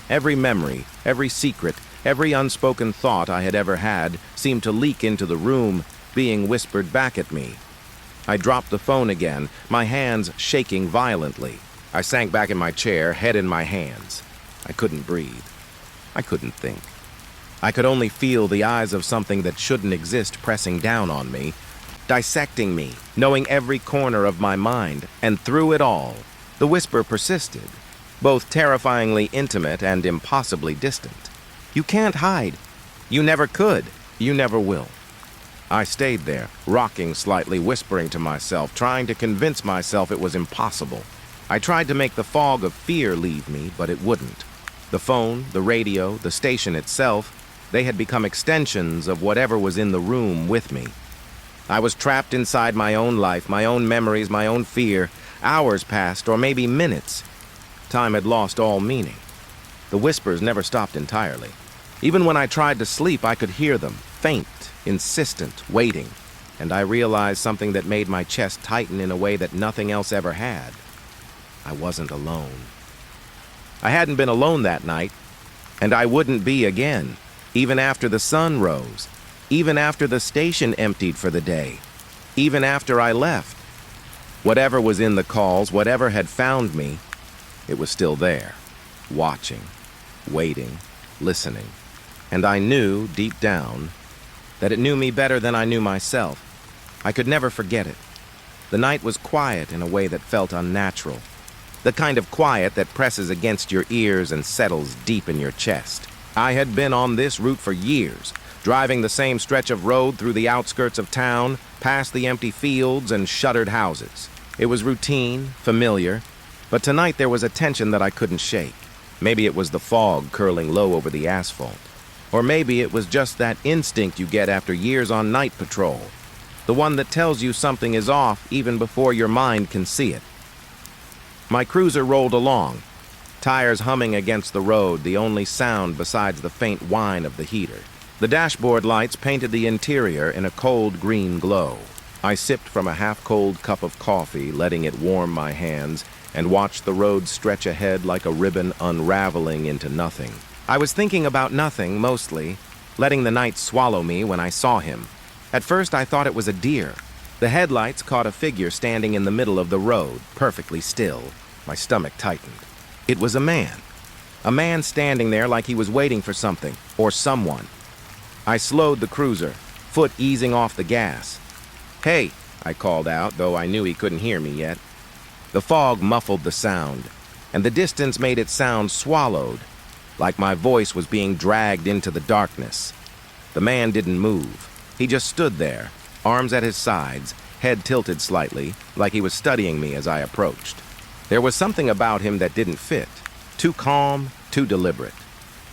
S1: Every memory, every secret, every unspoken thought I had ever had seemed to leak into the room, being whispered back at me. I dropped the phone again, my hands shaking violently. I sank back in my chair, head in my hands. I couldn't breathe. I couldn't think. I could only feel the eyes of something that shouldn't exist pressing down on me, dissecting me, knowing every corner of my mind, and through it all, the whisper persisted, both terrifyingly intimate and impossibly distant. You can't hide. You never could. You never will. I stayed there, rocking slightly, whispering to myself, trying to convince myself it was impossible. I tried to make the fog of fear leave me, but it wouldn't. The phone, the radio, the station itself, they had become extensions of whatever was in the room with me. I was trapped inside my own life, my own memories, my own fear. Hours passed, or maybe minutes. Time had lost all meaning. The whispers never stopped entirely. Even when I tried to sleep, I could hear them, faint, insistent, waiting. And I realized something that made my chest tighten in a way that nothing else ever had. I wasn't alone. I hadn't been alone that night, and I wouldn't be again, even after the sun rose, even after the station emptied for the day, even after I left. Whatever was in the calls, whatever had found me, it was still there. watching, waiting, listening. And I knew, deep down, that it knew me better than I knew myself. I could never forget it. The night was quiet in a way that felt unnatural. The kind of quiet that presses against your ears and settles deep in your chest. I had been on this route for years, driving the same stretch of road through the outskirts of town, past the empty fields and shuttered houses. It was routine, familiar, but tonight there was a tension that I couldn't shake. Maybe it was the fog curling low over the asphalt. Or maybe it was just that instinct you get after years on night patrol. The one that tells you something is off even before your mind can see it. My cruiser rolled along, tires humming against the road, the only sound besides the faint whine of the heater. The dashboard lights painted the interior in a cold green glow. I sipped from a half-cold cup of coffee, letting it warm my hands, and watched the road stretch ahead like a ribbon unraveling into nothing. I was thinking about nothing, mostly, letting the night swallow me when I saw him. At first I thought it was a deer. The headlights caught a figure standing in the middle of the road, perfectly still. My stomach tightened. It was a man. A man standing there like he was waiting for something, or someone. I slowed the cruiser, foot easing off the gas. "Hey," I called out, though I knew he couldn't hear me yet. The fog muffled the sound, and the distance made it sound swallowed, like my voice was being dragged into the darkness. The man didn't move. He just stood there, arms at his sides, head tilted slightly, like he was studying me as I approached. There was something about him that didn't fit. Too calm, too deliberate.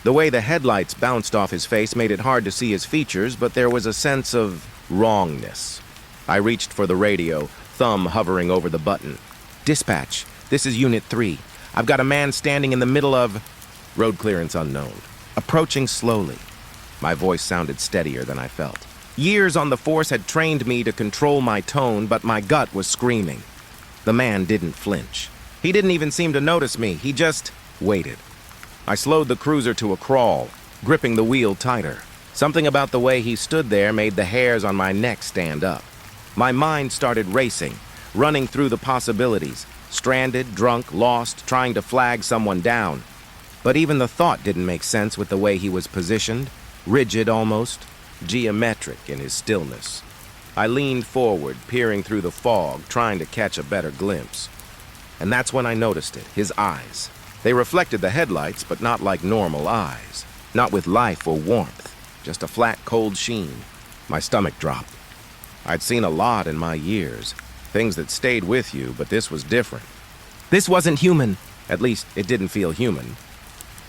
S1: The way the headlights bounced off his face made it hard to see his features, but there was a sense of wrongness. I reached for the radio, thumb hovering over the button. "Dispatch, this is Unit 3. I've got a man standing in the middle of..." Road clearance unknown. "Approaching slowly." My voice sounded steadier than I felt. Years on the force had trained me to control my tone, but my gut was screaming. The man didn't flinch. He didn't even seem to notice me. He just waited. I slowed the cruiser to a crawl, gripping the wheel tighter. Something about the way he stood there made the hairs on my neck stand up. My mind started racing, running through the possibilities. Stranded, drunk, lost, trying to flag someone down. But even the thought didn't make sense with the way he was positioned, rigid almost, geometric in his stillness. I leaned forward, peering through the fog, trying to catch a better glimpse. And that's when I noticed it, his eyes. They reflected the headlights, but not like normal eyes. Not with life or warmth, just a flat, cold sheen. My stomach dropped. I'd seen a lot in my years, things that stayed with you, but this was different. This wasn't human. At least, it didn't feel human.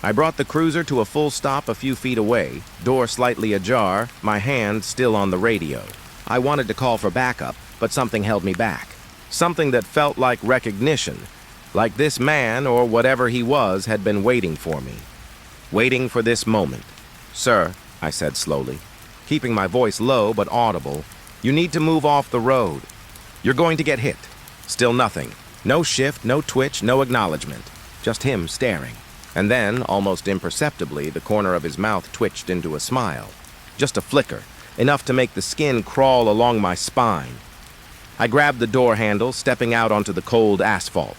S1: I brought the cruiser to a full stop a few feet away, door slightly ajar, my hand still on the radio. I wanted to call for backup, but something held me back. Something that felt like recognition, like this man, or whatever he was, had been waiting for me. Waiting for this moment. "Sir," I said slowly, keeping my voice low but audible, "you need to move off the road. You're going to get hit." Still nothing. No shift, no twitch, no acknowledgement. Just him staring. And then, almost imperceptibly, the corner of his mouth twitched into a smile. Just a flicker, enough to make the skin crawl along my spine. I grabbed the door handle, stepping out onto the cold asphalt.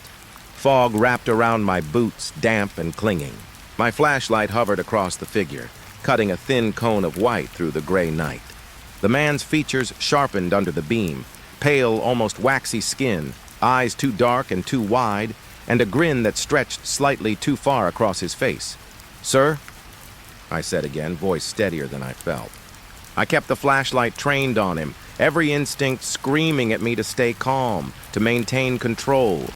S1: Fog wrapped around my boots, damp and clinging. My flashlight hovered across the figure, cutting a thin cone of white through the gray night. The man's features sharpened under the beam, pale, almost waxy skin, eyes too dark and too wide, and a grin that stretched slightly too far across his face. "Sir?" I said again, voice steadier than I felt. I kept the flashlight trained on him, every instinct screaming at me to stay calm, to maintain control.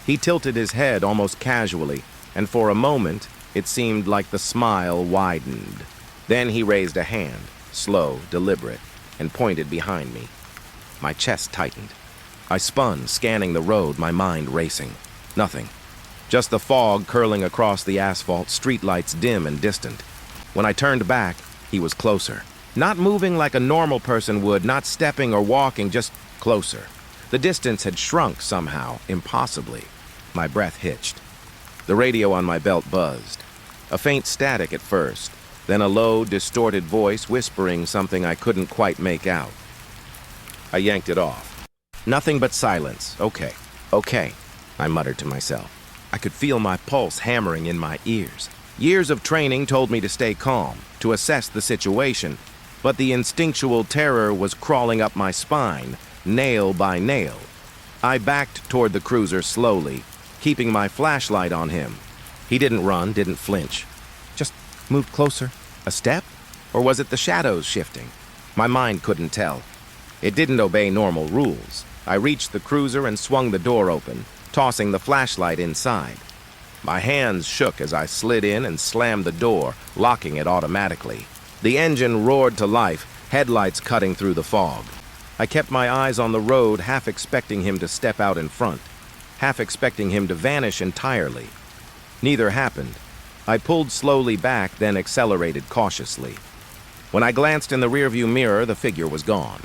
S1: He tilted his head almost casually, and for a moment, it seemed like the smile widened. Then he raised a hand, slow, deliberate, and pointed behind me. My chest tightened. I spun, scanning the road, my mind racing. Nothing. Just the fog curling across the asphalt, streetlights dim and distant. When I turned back, he was closer. Not moving like a normal person would, not stepping or walking, just closer. The distance had shrunk somehow, impossibly. My breath hitched. The radio on my belt buzzed. A faint static at first, then a low, distorted voice whispering something I couldn't quite make out. I yanked it off. Nothing but silence. Okay, I muttered to myself. I could feel my pulse hammering in my ears. Years of training told me to stay calm, to assess the situation, but the instinctual terror was crawling up my spine, nail by nail. I backed toward the cruiser slowly, keeping my flashlight on him. He didn't run, didn't flinch. Just moved closer. A step? Or was it the shadows shifting? My mind couldn't tell. It didn't obey normal rules. I reached the cruiser and swung the door open, tossing the flashlight inside. My hands shook as I slid in and slammed the door, locking it automatically. The engine roared to life, headlights cutting through the fog. I kept my eyes on the road, half expecting him to step out in front, half expecting him to vanish entirely. Neither happened. I pulled slowly back, then accelerated cautiously. When I glanced in the rearview mirror, the figure was gone.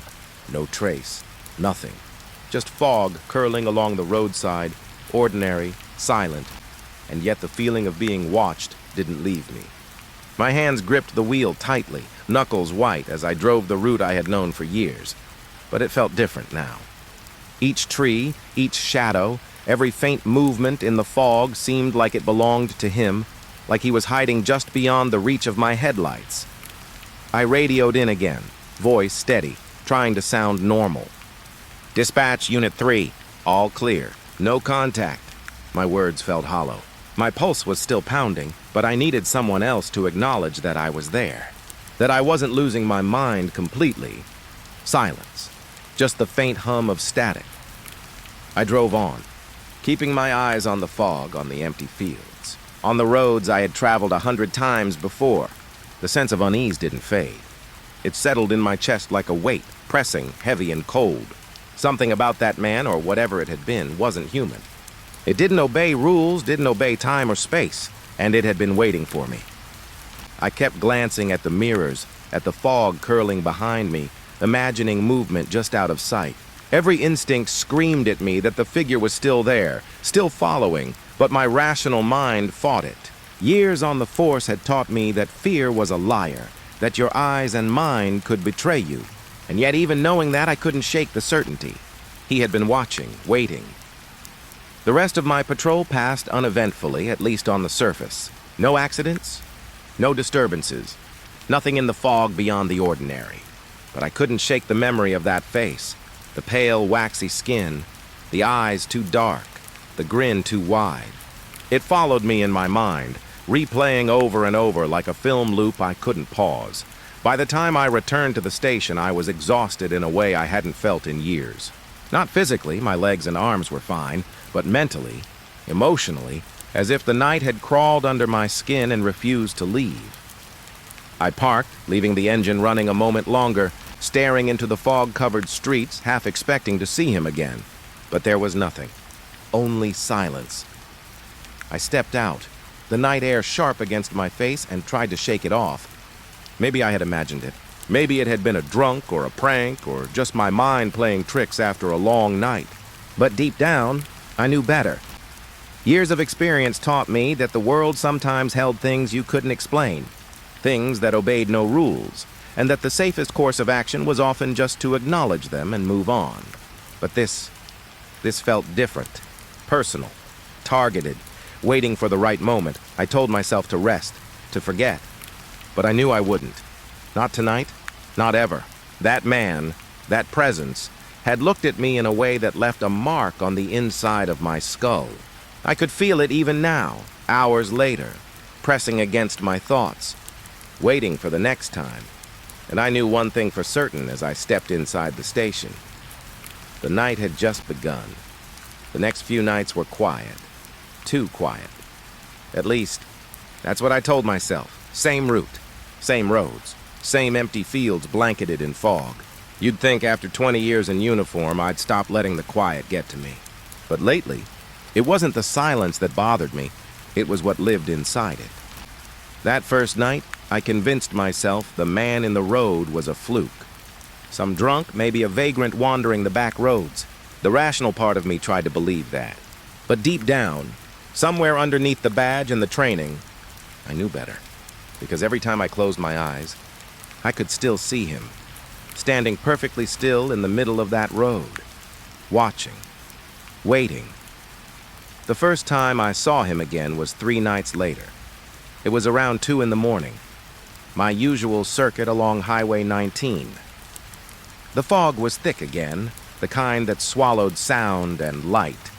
S1: No trace. Nothing. Just fog curling along the roadside, ordinary, silent, and yet the feeling of being watched didn't leave me. My hands gripped the wheel tightly, knuckles white as I drove the route I had known for years. But it felt different now. Each tree, each shadow, every faint movement in the fog seemed like it belonged to him, like he was hiding just beyond the reach of my headlights. I radioed in again, voice steady, trying to sound normal. "Dispatch Unit 3, all clear, no contact." My words felt hollow. My pulse was still pounding, but I needed someone else to acknowledge that I was there, that I wasn't losing my mind completely. Silence, just the faint hum of static. I drove on, keeping my eyes on the fog, on the empty fields, on the roads I had traveled 100 times before. The sense of unease didn't fade. It settled in my chest like a weight, pressing, heavy and cold. Something about that man, or whatever it had been, wasn't human. It didn't obey rules, didn't obey time or space, and it had been waiting for me. I kept glancing at the mirrors, at the fog curling behind me, imagining movement just out of sight. Every instinct screamed at me that the figure was still there, still following, but my rational mind fought it. Years on the force had taught me that fear was a liar, that your eyes and mind could betray you. And yet even knowing that, I couldn't shake the certainty. He had been watching, waiting. The rest of my patrol passed uneventfully, at least on the surface. No accidents, no disturbances, nothing in the fog beyond the ordinary. But I couldn't shake the memory of that face, the pale, waxy skin, the eyes too dark, the grin too wide. It followed me in my mind, replaying over and over like a film loop I couldn't pause. By the time I returned to the station, I was exhausted in a way I hadn't felt in years. Not physically, my legs and arms were fine, but mentally, emotionally, as if the night had crawled under my skin and refused to leave. I parked, leaving the engine running a moment longer, staring into the fog-covered streets, half expecting to see him again. But there was nothing. Only silence. I stepped out, the night air sharp against my face, and tried to shake it off. Maybe I had imagined it. Maybe it had been a drunk or a prank or just my mind playing tricks after a long night. But deep down, I knew better. Years of experience taught me that the world sometimes held things you couldn't explain, things that obeyed no rules, and that the safest course of action was often just to acknowledge them and move on. But this felt different, personal, targeted, waiting for the right moment. I told myself to rest, to forget. But I knew I wouldn't. Not tonight, not ever. That man, that presence, had looked at me in a way that left a mark on the inside of my skull. I could feel it even now, hours later, pressing against my thoughts, waiting for the next time. And I knew one thing for certain as I stepped inside the station. The night had just begun. The next few nights were quiet. Too quiet. At least, that's what I told myself. Same route, same roads, same empty fields blanketed in fog. You'd think after 20 years in uniform, I'd stop letting the quiet get to me. But lately, it wasn't the silence that bothered me. It was what lived inside it. That first night, I convinced myself the man in the road was a fluke. Some drunk, maybe a vagrant wandering the back roads. The rational part of me tried to believe that. But deep down, somewhere underneath the badge and the training, I knew better. Because every time I closed my eyes, I could still see him, standing perfectly still in the middle of that road, watching, waiting. The first time I saw him again was 3 nights later. It was around 2 in the morning. My usual circuit along Highway 19. The fog was thick again, the kind that swallowed sound and light.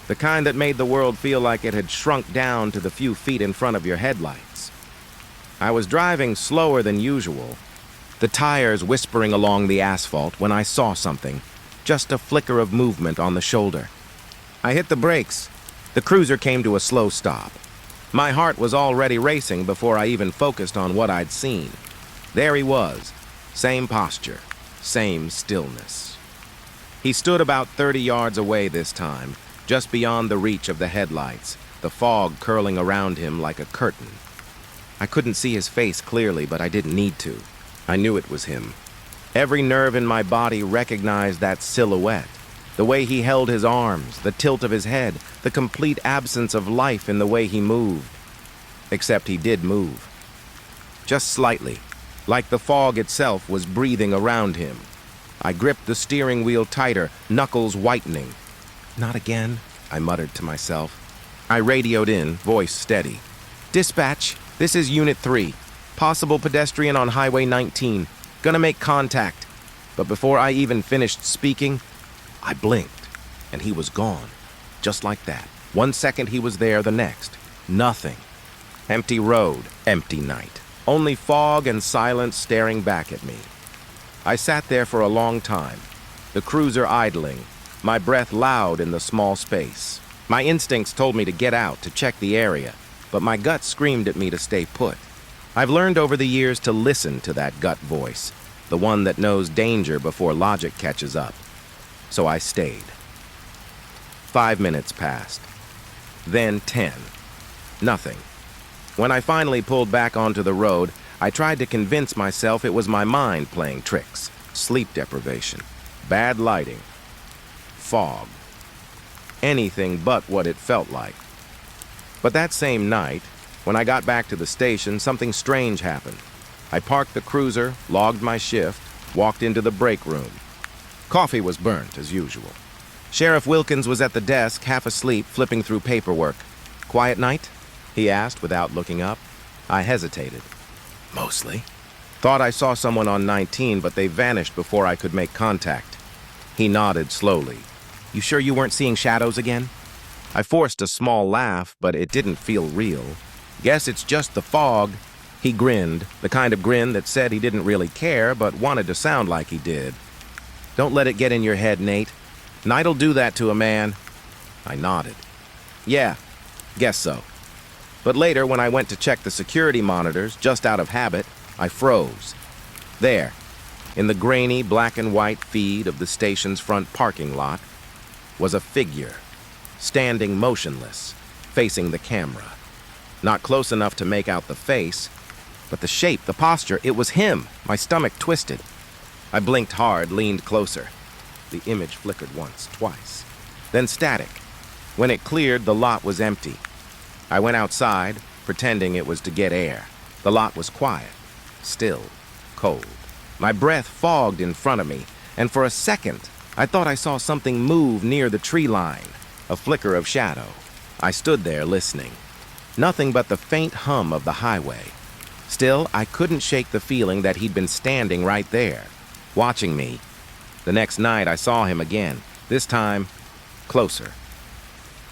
S1: The kind that made the world feel like it had shrunk down to the few feet in front of your headlights. I was driving slower than usual, the tires whispering along the asphalt when I saw something, just a flicker of movement on the shoulder. I hit the brakes. The cruiser came to a slow stop. My heart was already racing before I even focused on what I'd seen. There he was, same posture, same stillness. He stood about 30 yards away this time, just beyond the reach of the headlights, the fog curling around him like a curtain. I couldn't see his face clearly, but I didn't need to. I knew it was him. Every nerve in my body recognized that silhouette. The way he held his arms, the tilt of his head, the complete absence of life in the way he moved. Except he did move. Just slightly, like the fog itself was breathing around him. I gripped the steering wheel tighter, knuckles whitening. "Not again," I muttered to myself. I radioed in, voice steady. "Dispatch, this is Unit 3. Possible pedestrian on Highway 19. Gonna make contact." But before I even finished speaking, I blinked, and he was gone. Just like that. 1 second he was there, the next. Nothing. Empty road, empty night. Only fog and silence staring back at me. I sat there for a long time, the cruiser idling, my breath loud in the small space. My instincts told me to get out, to check the area, but my gut screamed at me to stay put. I've learned over the years to listen to that gut voice, the one that knows danger before logic catches up. So I stayed. 5 minutes passed. Then 10. Nothing. When I finally pulled back onto the road, I tried to convince myself it was my mind playing tricks. Sleep deprivation. Bad lighting. Fog. Anything but what it felt like. But that same night, when I got back to the station, something strange happened. I parked the cruiser, logged my shift, walked into the break room. Coffee was burnt, as usual. Sheriff Wilkins was at the desk, half asleep, flipping through paperwork. "Quiet night?" he asked without looking up. I hesitated. "Mostly." Thought I saw someone on 19, but they vanished before I could make contact. He nodded slowly. "You sure you weren't seeing shadows again?" I forced a small laugh, but it didn't feel real. "Guess it's just the fog." He grinned, the kind of grin that said he didn't really care, but wanted to sound like he did. "Don't let it get in your head, Nate. Night'll do that to a man." I nodded. "Yeah, guess so." But later, when I went to check the security monitors, just out of habit, I froze. There, in the grainy black and white feed of the station's front parking lot, was a figure, standing motionless, facing the camera. Not close enough to make out the face, but the shape, the posture, it was him. My stomach twisted. I blinked hard, leaned closer. The image flickered once, twice. Then static. When it cleared, the lot was empty. I went outside, pretending it was to get air. The lot was quiet, still, cold. My breath fogged in front of me, and for a second, I thought I saw something move near the tree line, a flicker of shadow. I stood there listening. Nothing but the faint hum of the highway. Still, I couldn't shake the feeling that he'd been standing right there, watching me. The next night, I saw him again, this time, closer.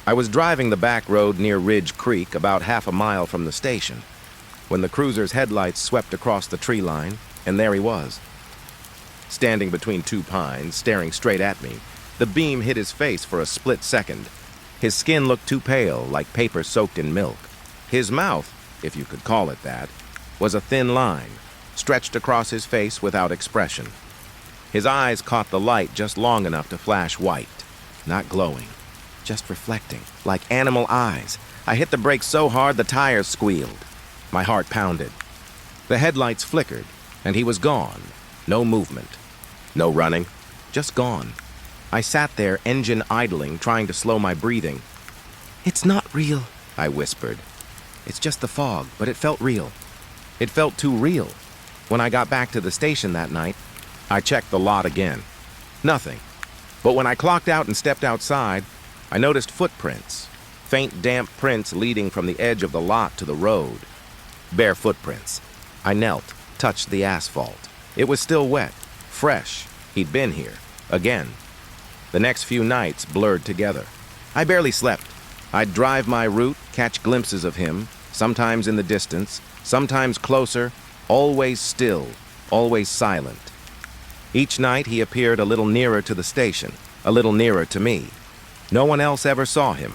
S1: I was driving the back road near Ridge Creek, about half a mile from the station, when the cruiser's headlights swept across the tree line, and there he was. Standing between 2 pines, staring straight at me, the beam hit his face for a split second. His skin looked too pale, like paper soaked in milk. His mouth, if you could call it that, was a thin line, stretched across his face without expression. His eyes caught the light just long enough to flash white, not glowing, just reflecting, like animal eyes. I hit the brakes so hard the tires squealed. My heart pounded. The headlights flickered, and he was gone. No movement. No running. Just gone. I sat there, engine idling, trying to slow my breathing. "It's not real," I whispered. "It's just the fog, but it felt real." It felt too real. When I got back to the station that night, I checked the lot again. Nothing. But when I clocked out and stepped outside, I noticed footprints. faint damp prints leading from the edge of the lot to the road. Bare footprints. I knelt, touched the asphalt. It was still wet, fresh. He'd been here, again. The next few nights blurred together. I barely slept. I'd drive my route, catch glimpses of him, sometimes in the distance, sometimes closer, always still, always silent. Each night he appeared a little nearer to the station, a little nearer to me. No one else ever saw him.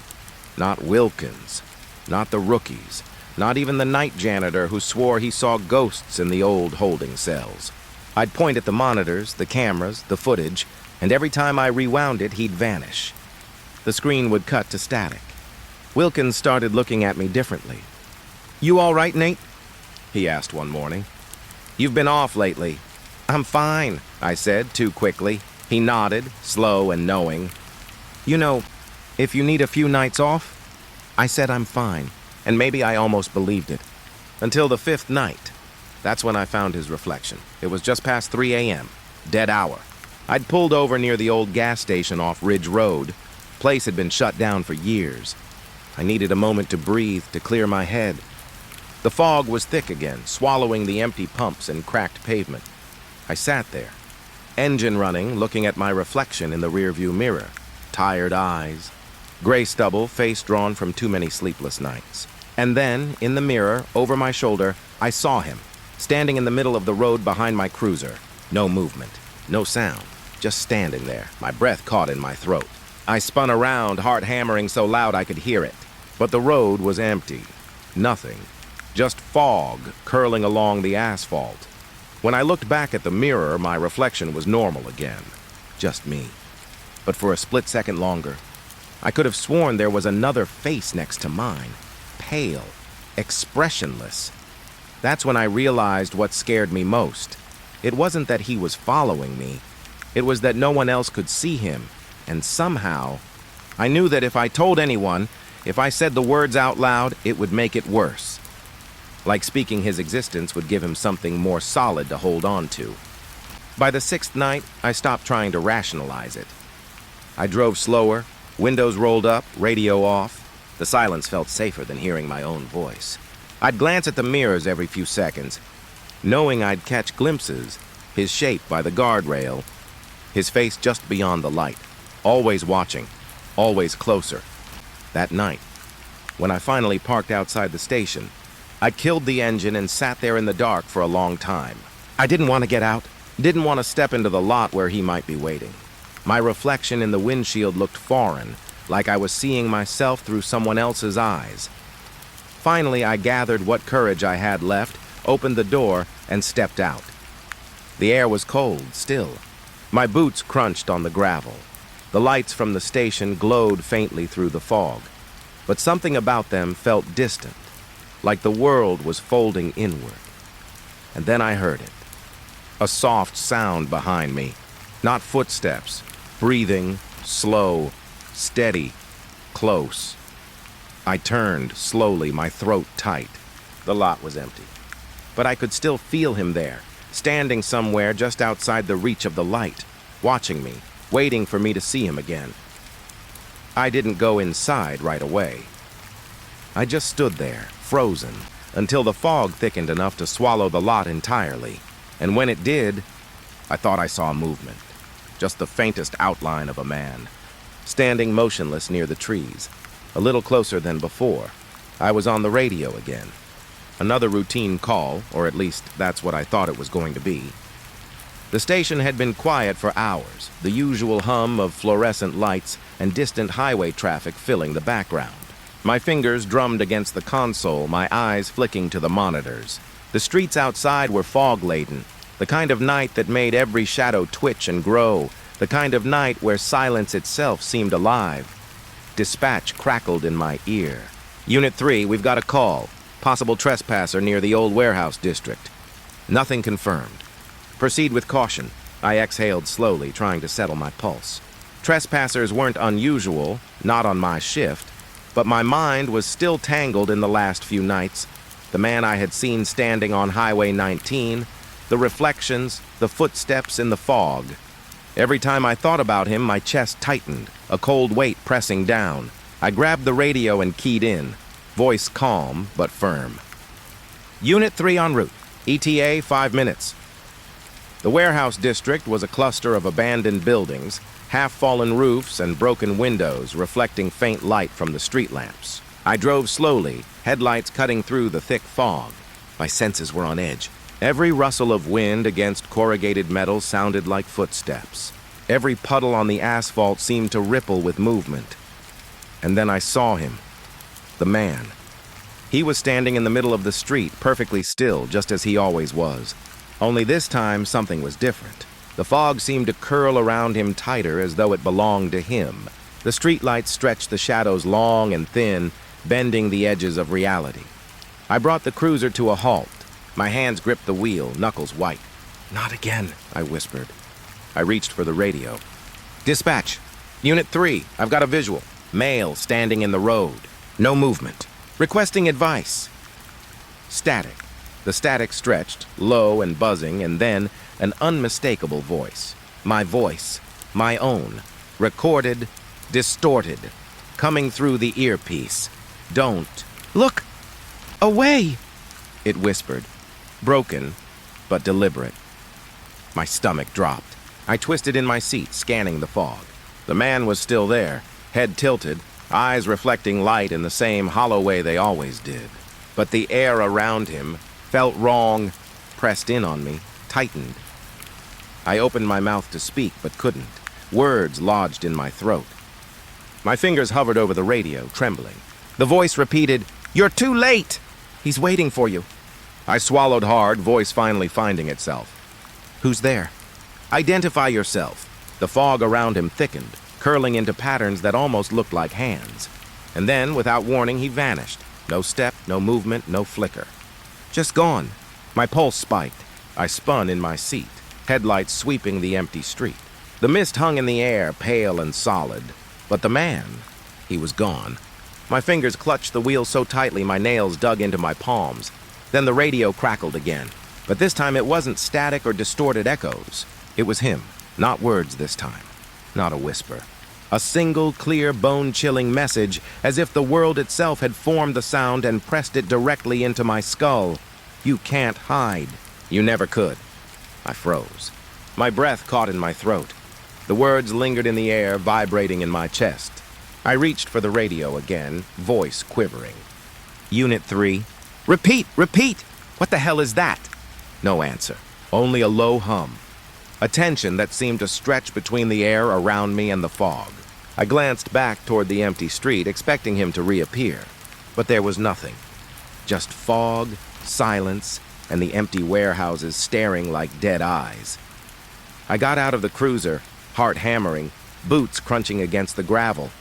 S1: Not Wilkins, not the rookies, not even the night janitor who swore he saw ghosts in the old holding cells. I'd point at the monitors, the cameras, the footage, and every time I rewound it, he'd vanish. The screen would cut to static. Wilkins started looking at me differently. "You all right, Nate?" he asked one morning. "You've been off lately." "I'm fine," I said, too quickly. He nodded, slow and knowing. "You know, if you need a few nights off." I said I'm fine, and maybe I almost believed it. Until the 5th night. That's when I found his reflection. It was just past 3 a.m., dead hour. I'd pulled over near the old gas station off Ridge Road. Place had been shut down for years. I needed a moment to breathe, to clear my head. The fog was thick again, swallowing the empty pumps and cracked pavement. I sat there, engine running, looking at my reflection in the rearview mirror. Tired eyes, gray stubble, face drawn from too many sleepless nights. And then, in the mirror, over my shoulder, I saw him, standing in the middle of the road behind my cruiser. No movement, no sound, just standing there, my breath caught in my throat. I spun around, heart hammering so loud I could hear it. But the road was empty. Nothing. Just fog curling along the asphalt. When I looked back at the mirror, my reflection was normal again. Just me. But for a split second longer, I could have sworn there was another face next to mine. Pale. Expressionless. That's when I realized what scared me most. It wasn't that he was following me. It was that no one else could see him. And somehow, I knew that if I told anyone, if I said the words out loud, it would make it worse. Like speaking his existence would give him something more solid to hold on to. By the 6th night, I stopped trying to rationalize it. I drove slower, windows rolled up, radio off. The silence felt safer than hearing my own voice. I'd glance at the mirrors every few seconds, knowing I'd catch glimpses, his shape by the guardrail, his face just beyond the light, always watching, always closer. That night, when I finally parked outside the station, I killed the engine and sat there in the dark for a long time. I didn't want to get out, didn't want to step into the lot where he might be waiting. My reflection in the windshield looked foreign, like I was seeing myself through someone else's eyes. Finally, I gathered what courage I had left, opened the door, and stepped out. The air was cold, still. My boots crunched on the gravel. The lights from the station glowed faintly through the fog, but something about them felt distant, like the world was folding inward. And then I heard it. A soft sound behind me. Not footsteps. Breathing, slow, steady, close. I turned slowly, my throat tight. The lot was empty. But I could still feel him there, standing somewhere just outside the reach of the light, watching me, waiting for me to see him again. I didn't go inside right away. I just stood there, frozen, until the fog thickened enough to swallow the lot entirely. And when it did, I thought I saw movement. Just the faintest outline of a man, standing motionless near the trees, a little closer than before. I was on the radio again. Another routine call, or at least that's what I thought it was going to be. The station had been quiet for hours, the usual hum of fluorescent lights and distant highway traffic filling the background. My fingers drummed against the console, my eyes flicking to the monitors. The streets outside were fog-laden, the kind of night that made every shadow twitch and grow, the kind of night where silence itself seemed alive. Dispatch crackled in my ear. Unit 3, we've got a call. Possible trespasser near the old warehouse district. Nothing confirmed. Proceed with caution. I exhaled slowly, trying to settle my pulse. Trespassers weren't unusual, not on my shift, but my mind was still tangled in the last few nights. The man I had seen standing on Highway 19, the reflections, the footsteps in the fog. Every time I thought about him, my chest tightened, a cold weight pressing down. I grabbed the radio and keyed in, voice calm but firm. Unit 3 en route. ETA 5 minutes. The warehouse district was a cluster of abandoned buildings, half-fallen roofs and broken windows reflecting faint light from the street lamps. I drove slowly, headlights cutting through the thick fog. My senses were on edge. Every rustle of wind against corrugated metal sounded like footsteps. Every puddle on the asphalt seemed to ripple with movement. And then I saw him. The man. He was standing in the middle of the street, perfectly still, just as he always was. Only this time, something was different. The fog seemed to curl around him tighter as though it belonged to him. The streetlights stretched the shadows long and thin, bending the edges of reality. I brought the cruiser to a halt. My hands gripped the wheel, knuckles white. "Not again," I whispered. I reached for the radio. "Dispatch. Unit 3, I've got a visual. Male standing in the road. No movement. Requesting advice." Static. The static stretched, low and buzzing, and then an unmistakable voice. My voice. My own. Recorded, distorted. Coming through the earpiece. "Don't. Look! Away!" it whispered. Broken, but deliberate. My stomach dropped. I twisted in my seat, scanning the fog. The man was still there, head tilted, eyes reflecting light in the same hollow way they always did. But the air around him felt wrong, pressed in on me, tightened. I opened my mouth to speak, but couldn't. Words lodged in my throat. My fingers hovered over the radio, trembling. The voice repeated, "You're too late! He's waiting for you." I swallowed hard, voice finally finding itself. "Who's there?" "Identify yourself." The fog around him thickened, curling into patterns that almost looked like hands. And then, without warning, he vanished. No step, no movement, no flicker. Just gone. My pulse spiked. I spun in my seat, headlights sweeping the empty street. The mist hung in the air, pale and solid. But the man, he was gone. My fingers clutched the wheel so tightly my nails dug into my palms. Then the radio crackled again. But this time it wasn't static or distorted echoes. It was him, not words this time, not a whisper. A single, clear, bone-chilling message, as if the world itself had formed the sound and pressed it directly into my skull. "You can't hide. You never could." I froze. My breath caught in my throat. The words lingered in the air, vibrating in my chest. I reached for the radio again, voice quivering. "Unit 3. Repeat! Repeat! What the hell is that?" No answer. Only a low hum. A tension that seemed to stretch between the air around me and the fog. I glanced back toward the empty street, expecting him to reappear. But there was nothing. Just fog, silence, and the empty warehouses staring like dead eyes. I got out of the cruiser, heart hammering, boots crunching against the gravel.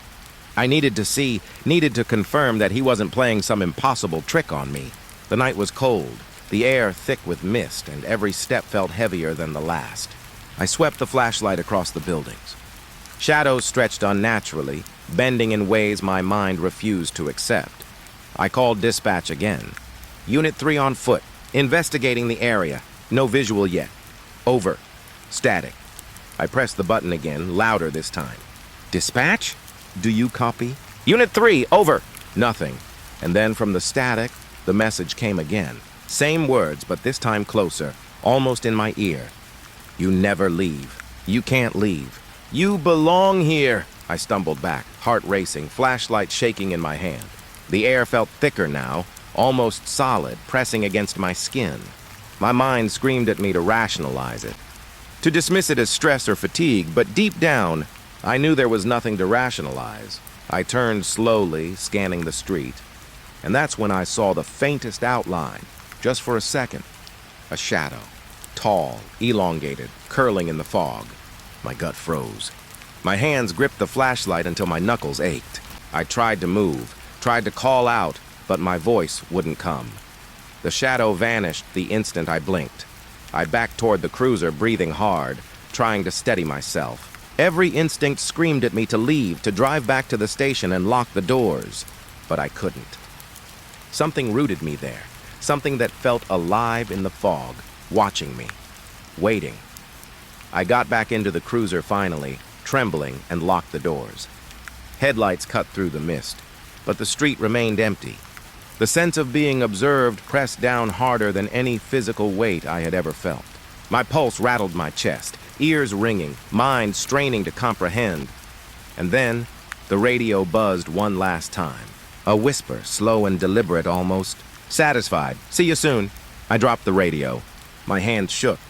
S1: I needed to confirm that he wasn't playing some impossible trick on me. The night was cold, the air thick with mist, and every step felt heavier than the last. I swept the flashlight across the buildings. Shadows stretched unnaturally, bending in ways my mind refused to accept. I called dispatch again. "Unit 3 on foot, investigating the area. No visual yet. Over. Static." I pressed the button again, louder this time. "Dispatch? Do you copy?" "Unit 3, over." Nothing. And then from the static, the message came again. Same words, but this time closer, almost in my ear. "You never leave. You can't leave. You belong here." I stumbled back, heart racing, flashlight shaking in my hand. The air felt thicker now, almost solid, pressing against my skin. My mind screamed at me to rationalize it, to dismiss it as stress or fatigue, but deep down, I knew there was nothing to rationalize. I turned slowly, scanning the street, and that's when I saw the faintest outline, just for a second. A shadow, tall, elongated, curling in the fog. My gut froze. My hands gripped the flashlight until my knuckles ached. I tried to move, tried to call out, but my voice wouldn't come. The shadow vanished the instant I blinked. I backed toward the cruiser, breathing hard, trying to steady myself. Every instinct screamed at me to leave, to drive back to the station and lock the doors. But I couldn't. Something rooted me there. Something that felt alive in the fog, watching me, waiting. I got back into the cruiser finally, trembling, and locked the doors. Headlights cut through the mist, but the street remained empty. The sense of being observed pressed down harder than any physical weight I had ever felt. My pulse rattled my chest, ears ringing, mind straining to comprehend. And then, the radio buzzed one last time. A whisper, slow and deliberate almost. Satisfied. See you soon. I dropped the radio. My hands shook.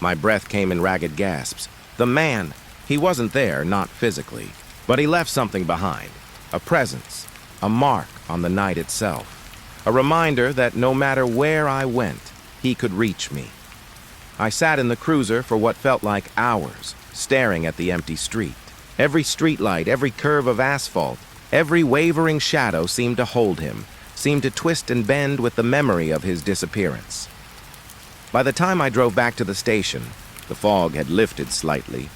S1: My breath came in ragged gasps. The man, he wasn't there, not physically, but he left something behind. A presence, a mark on the night itself. A reminder that no matter where I went, he could reach me. I sat in the cruiser for what felt like hours, staring at the empty street. Every streetlight, every curve of asphalt, every wavering shadow seemed to hold him, seemed to twist and bend with the memory of his disappearance. By the time I drove back to the station, the fog had lifted slightly,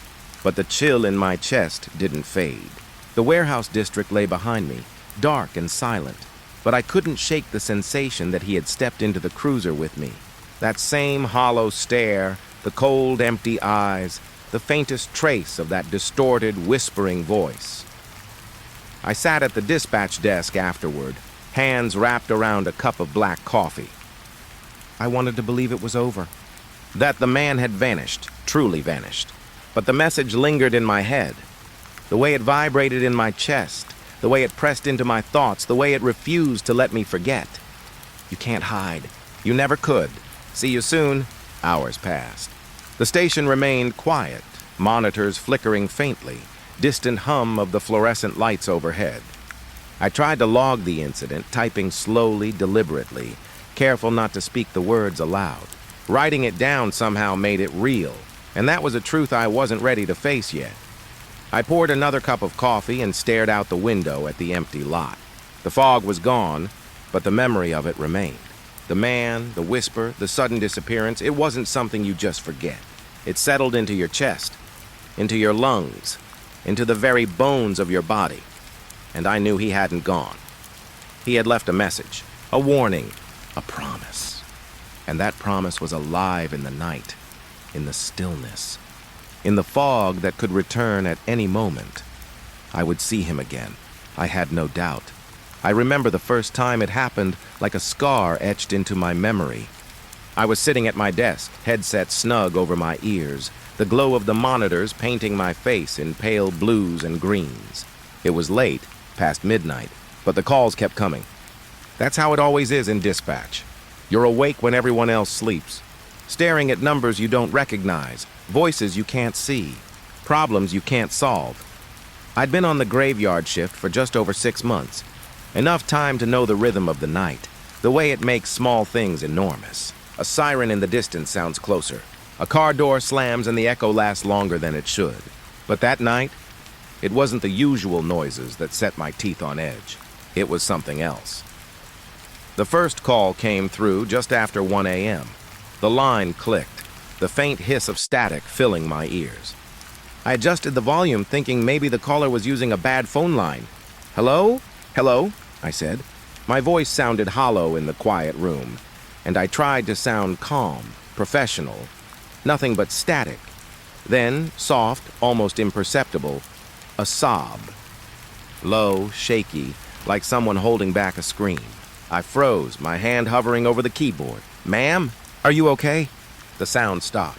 S1: but the chill in my chest didn't fade. The warehouse district lay behind me, dark and silent, but I couldn't shake the sensation that he had stepped into the cruiser with me. That same hollow stare, the cold, empty eyes, the faintest trace of that distorted, whispering voice. I sat at the dispatch desk afterward, hands wrapped around a cup of black coffee. I wanted to believe it was over, that the man had vanished, truly vanished. But the message lingered in my head, the way it vibrated in my chest, the way it pressed into my thoughts, the way it refused to let me forget. You can't hide. You never could. See you soon. Hours passed. The station remained quiet, monitors flickering faintly, distant hum of the fluorescent lights overhead. I tried to log the incident, typing slowly, deliberately, careful not to speak the words aloud. Writing it down somehow made it real, and that was a truth I wasn't ready to face yet. I poured another cup of coffee and stared out the window at the empty lot. The fog was gone, but the memory of it remained. The man, the whisper, the sudden disappearance, it wasn't something you just forget. It settled into your chest, into your lungs, into the very bones of your body. And I knew he hadn't gone. He had left a message, a warning, a promise. And that promise was alive in the night, in the stillness, in the fog that could return at any moment. I would see him again. I had no doubt. I remember the first time it happened like a scar etched into my memory. I was sitting at my desk, headset snug over my ears, the glow of the monitors painting my face in pale blues and greens. It was late, past midnight, but the calls kept coming. That's how it always is in dispatch. You're awake when everyone else sleeps, staring at numbers you don't recognize, voices you can't see, problems you can't solve. I'd been on the graveyard shift for just over 6 months, enough time to know the rhythm of the night, the way it makes small things enormous. A siren in the distance sounds closer. A car door slams and the echo lasts longer than it should. But that night, it wasn't the usual noises that set my teeth on edge. It was something else. The first call came through just after 1 a.m. The line clicked, the faint hiss of static filling my ears. I adjusted the volume, thinking maybe the caller was using a bad phone line. "Hello? Hello?" I said. My voice sounded hollow in the quiet room, and I tried to sound calm, professional. Nothing but static. Then, soft, almost imperceptible, a sob. Low, shaky, like someone holding back a scream. I froze, my hand hovering over the keyboard. "Ma'am, are you okay?" The sound stopped.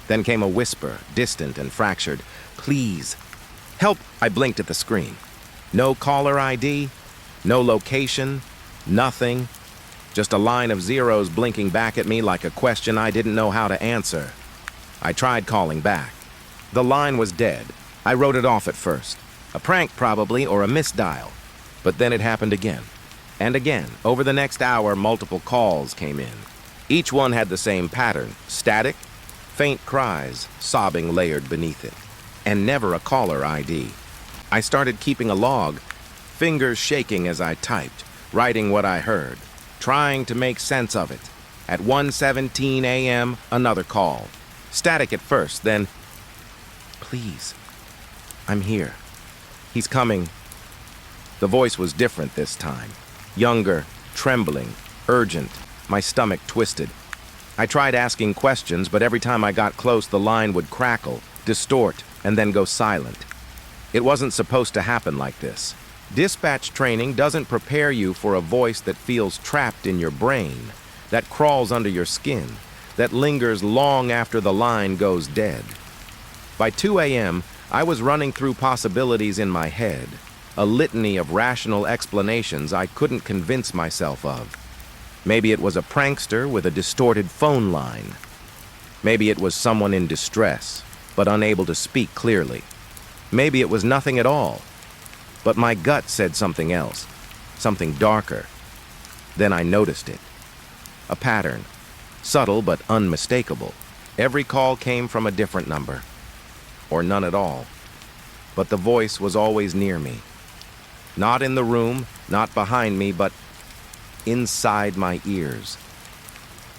S1: Then came a whisper, distant and fractured. "Please, help." I blinked at the screen. No caller ID, no location, nothing. Just a line of zeros blinking back at me like a question I didn't know how to answer. I tried calling back. The line was dead. I wrote it off at first. A prank probably, or a misdial. But then it happened again. And again, over the next hour, multiple calls came in. Each one had the same pattern: static, faint cries, sobbing layered beneath it. And never a caller ID. I started keeping a log, fingers shaking as I typed, writing what I heard, trying to make sense of it. At 1:17 a.m., another call. Static at first, then, "Please, I'm here. He's coming." The voice was different this time. Younger, trembling, urgent, my stomach twisted. I tried asking questions, but every time I got close, the line would crackle, distort, and then go silent. It wasn't supposed to happen like this. Dispatch training doesn't prepare you for a voice that feels trapped in your brain, that crawls under your skin, that lingers long after the line goes dead. By 2 a.m., I was running through possibilities in my head, a litany of rational explanations I couldn't convince myself of. Maybe it was a prankster with a distorted phone line. Maybe it was someone in distress, but unable to speak clearly. Maybe it was nothing at all. But my gut said something else, something darker. Then I noticed it. A pattern, subtle but unmistakable. Every call came from a different number, or none at all. But the voice was always near me. Not in the room, not behind me, but inside my ears.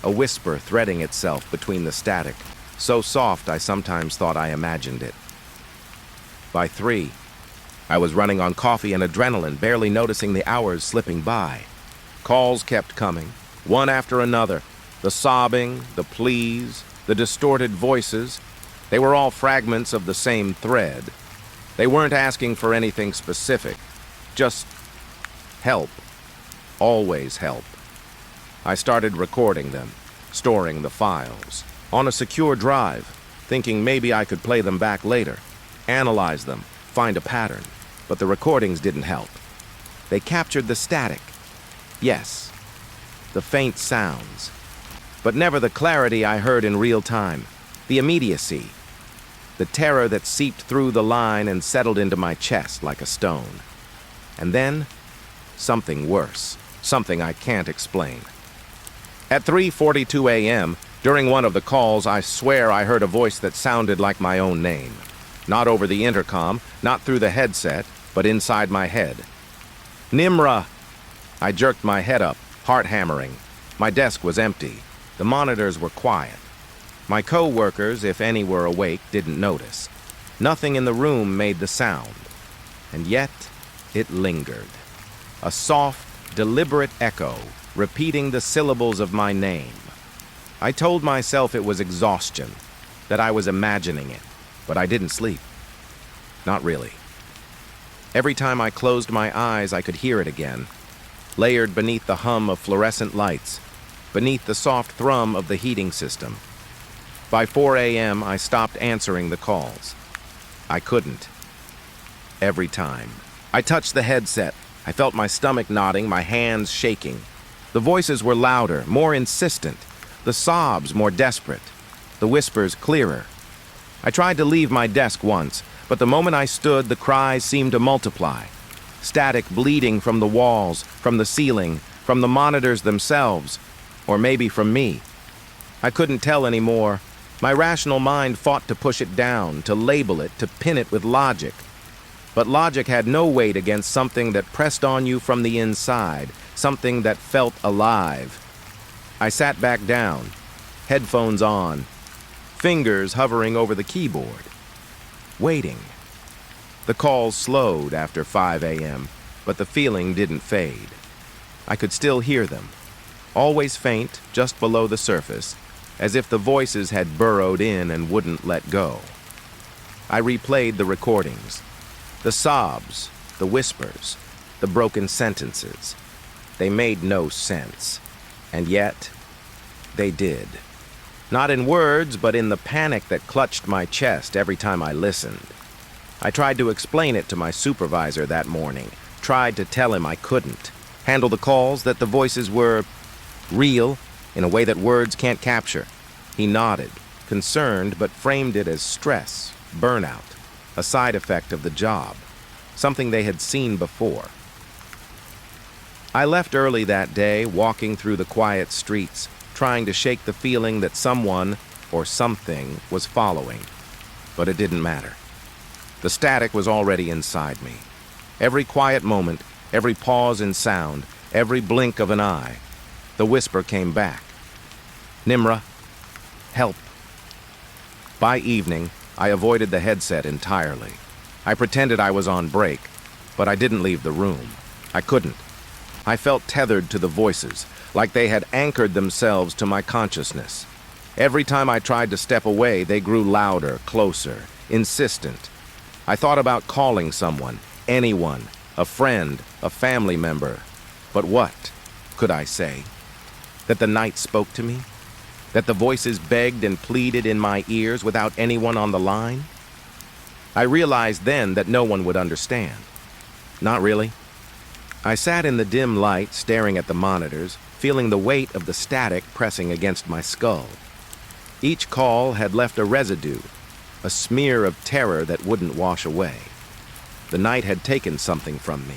S1: A whisper threading itself between the static, so soft I sometimes thought I imagined it. By 3, I was running on coffee and adrenaline, barely noticing the hours slipping by. Calls kept coming, one after another. The sobbing, the pleas, the distorted voices, they were all fragments of the same thread. They weren't asking for anything specific, just help. Always help. I started recording them, storing the files, on a secure drive, thinking maybe I could play them back later, analyze them, find a pattern. But the recordings didn't help. They captured the static. Yes, the faint sounds. But never the clarity I heard in real time, the immediacy, the terror that seeped through the line and settled into my chest like a stone. And then, something worse, something I can't explain. At 3:42 a.m., during one of the calls, I swear I heard a voice that sounded like my own name. Not over the intercom, not through the headset, but inside my head. Nimra! I jerked my head up, heart hammering. My desk was empty. The monitors were quiet. My co-workers, if any were awake, didn't notice. Nothing in the room made the sound. And yet, it lingered. A soft, deliberate echo, repeating the syllables of my name. I told myself it was exhaustion, that I was imagining it, but I didn't sleep. Not really. Every time I closed my eyes, I could hear it again, layered beneath the hum of fluorescent lights, beneath the soft thrum of the heating system. By 4 a.m., I stopped answering the calls. I couldn't. Every time. I touched the headset. I felt my stomach knotting, my hands shaking. The voices were louder, more insistent, the sobs more desperate, the whispers clearer. I tried to leave my desk once, but the moment I stood, the cries seemed to multiply. Static bleeding from the walls, from the ceiling, from the monitors themselves, or maybe from me. I couldn't tell anymore. My rational mind fought to push it down, to label it, to pin it with logic. But logic had no weight against something that pressed on you from the inside, something that felt alive. I sat back down, headphones on, fingers hovering over the keyboard, waiting. The calls slowed after 5 a.m., but the feeling didn't fade. I could still hear them, always faint, just below the surface, as if the voices had burrowed in and wouldn't let go. I replayed the recordings, the sobs, the whispers, the broken sentences. They made no sense, and yet they did. Not in words, but in the panic that clutched my chest every time I listened. I tried to explain it to my supervisor that morning, tried to tell him I couldn't, handle the calls, that the voices were real in a way that words can't capture. He nodded, concerned, but framed it as stress, burnout, a side effect of the job, something they had seen before. I left early that day, walking through the quiet streets, trying to shake the feeling that someone or something was following. But it didn't matter. The static was already inside me. Every quiet moment, every pause in sound, every blink of an eye, the whisper came back. Nimra, help. By evening, I avoided the headset entirely. I pretended I was on break, but I didn't leave the room. I couldn't. I felt tethered to the voices, like they had anchored themselves to my consciousness. Every time I tried to step away, they grew louder, closer, insistent. I thought about calling someone, anyone, a friend, a family member. But what could I say? That the night spoke to me? That the voices begged and pleaded in my ears without anyone on the line? I realized then that no one would understand. Not really. I sat in the dim light, staring at the monitors, feeling the weight of the static pressing against my skull. Each call had left a residue, a smear of terror that wouldn't wash away. The night had taken something from me,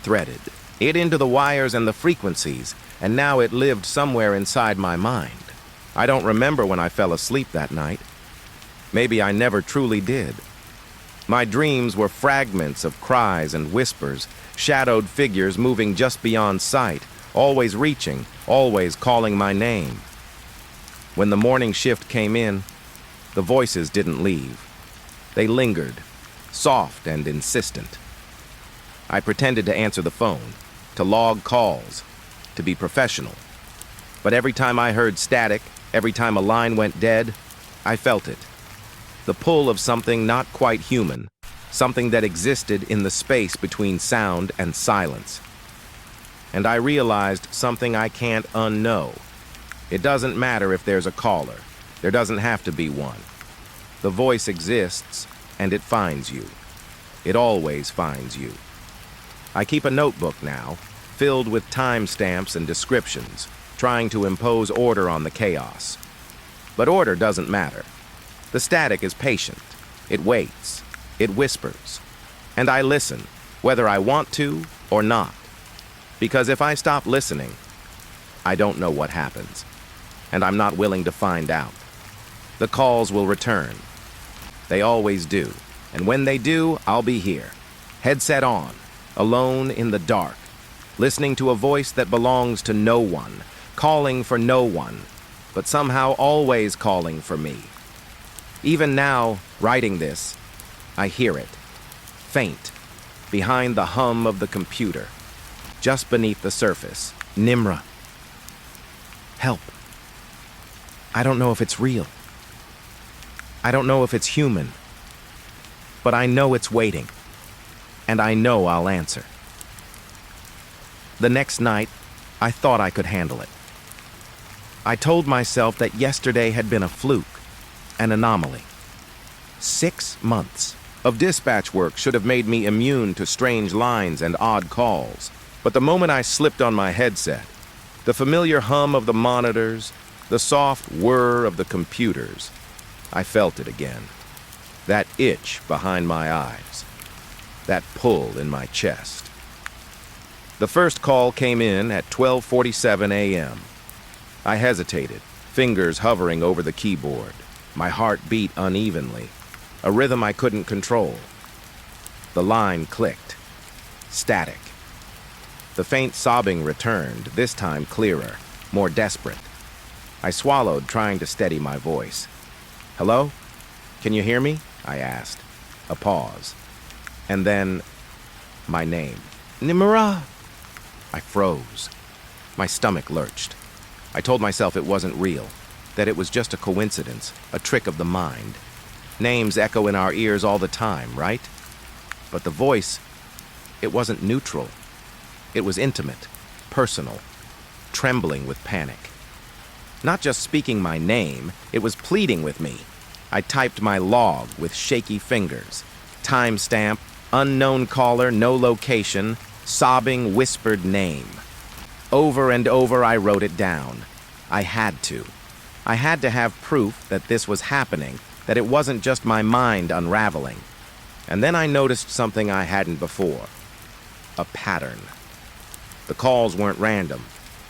S1: threaded it into the wires and the frequencies, and now it lived somewhere inside my mind. I don't remember when I fell asleep that night. Maybe I never truly did. My dreams were fragments of cries and whispers, shadowed figures moving just beyond sight, always reaching, always calling my name. When the morning shift came in, the voices didn't leave. They lingered, soft and insistent. I pretended to answer the phone, to log calls, to be professional. But every time I heard static, every time a line went dead, I felt it. The pull of something not quite human, something that existed in the space between sound and silence. And I realized something I can't unknow. It doesn't matter if there's a caller. There doesn't have to be one. The voice exists, and it finds you. It always finds you. I keep a notebook now, filled with timestamps and descriptions, trying to impose order on the chaos. But order doesn't matter. The static is patient. It waits. It whispers. And I listen, whether I want to or not. Because if I stop listening, I don't know what happens. And I'm not willing to find out. The calls will return. They always do. And when they do, I'll be here. Headset on, alone in the dark, listening to a voice that belongs to no one, calling for no one, but somehow always calling for me. Even now, writing this, I hear it, faint, behind the hum of the computer, just beneath the surface. Nimra. Help. I don't know if it's real. I don't know if it's human. But I know it's waiting. And I know I'll answer. The next night, I thought I could handle it. I told myself that yesterday had been a fluke, an anomaly. 6 months of dispatch work should have made me immune to strange lines and odd calls. But the moment I slipped on my headset, the familiar hum of the monitors, the soft whir of the computers, I felt it again. That itch behind my eyes, that pull in my chest. The first call came in at 12:47 a.m. I hesitated, fingers hovering over the keyboard. My heart beat unevenly, a rhythm I couldn't control. The line clicked. Static. The faint sobbing returned, this time clearer, more desperate. I swallowed, trying to steady my voice. Hello? Can you hear me? I asked. A pause. And then, my name. Nimra! I froze. My stomach lurched. I told myself it wasn't real, that it was just a coincidence, a trick of the mind. Names echo in our ears all the time, right? But the voice, it wasn't neutral. It was intimate, personal, trembling with panic. Not just speaking my name, it was pleading with me. I typed my log with shaky fingers. Timestamp, unknown caller, no location, sobbing, whispered name. Over and over I wrote it down. I had to. I had to have proof that this was happening, that it wasn't just my mind unraveling. And then I noticed something I hadn't before. A pattern. The calls weren't random.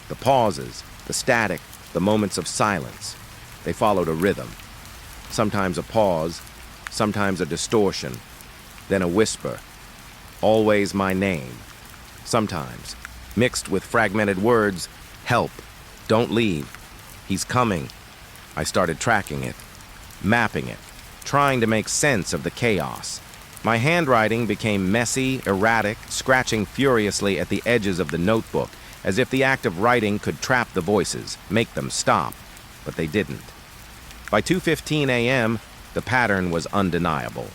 S1: The pauses, the static, the moments of silence. They followed a rhythm. Sometimes a pause, sometimes a distortion, then a whisper. Always my name. Sometimes, mixed with fragmented words, help, don't leave, he's coming. I started tracking it, mapping it, trying to make sense of the chaos. My handwriting became messy, erratic, scratching furiously at the edges of the notebook, as if the act of writing could trap the voices, make them stop. But they didn't. By 2:15 a.m., the pattern was undeniable.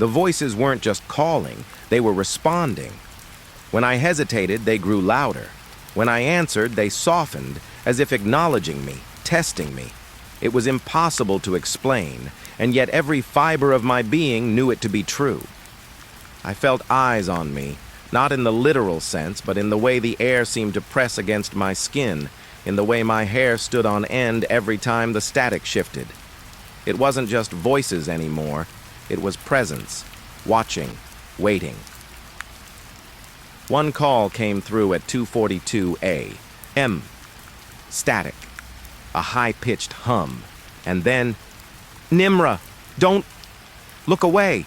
S1: The voices weren't just calling, they were responding. When I hesitated, they grew louder. When I answered, they softened, as if acknowledging me, testing me. It was impossible to explain, and yet every fiber of my being knew it to be true. I felt eyes on me, not in the literal sense, but in the way the air seemed to press against my skin, in the way my hair stood on end every time the static shifted. It wasn't just voices anymore, it was presence, watching, waiting. One call came through at 2:42 a.m. Static. A high-pitched hum. And then, "Nimra, don't look away."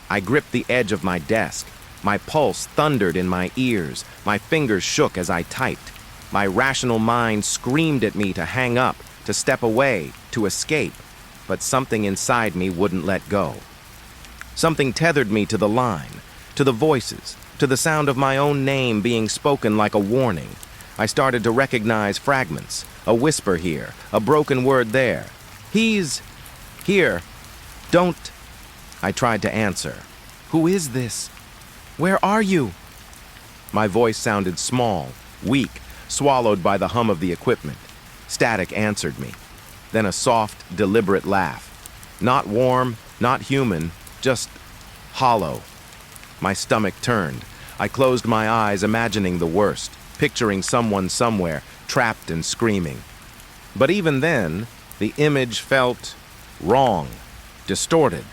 S1: I gripped the edge of my desk. My pulse thundered in my ears. My fingers shook as I typed. My rational mind screamed at me to hang up, to step away, to escape. But something inside me wouldn't let go. Something tethered me to the line, to the voices, to the sound of my own name being spoken like a warning. I started to recognize fragments, a whisper here, a broken word there. "He's here. Don't..." I tried to answer. "Who is this? Where are you?" My voice sounded small, weak, swallowed by the hum of the equipment. Static answered me. Then a soft, deliberate laugh. Not warm, not human, just hollow. My stomach turned. I closed my eyes, imagining the worst, picturing someone somewhere, trapped and screaming. But even then, the image felt wrong, distorted,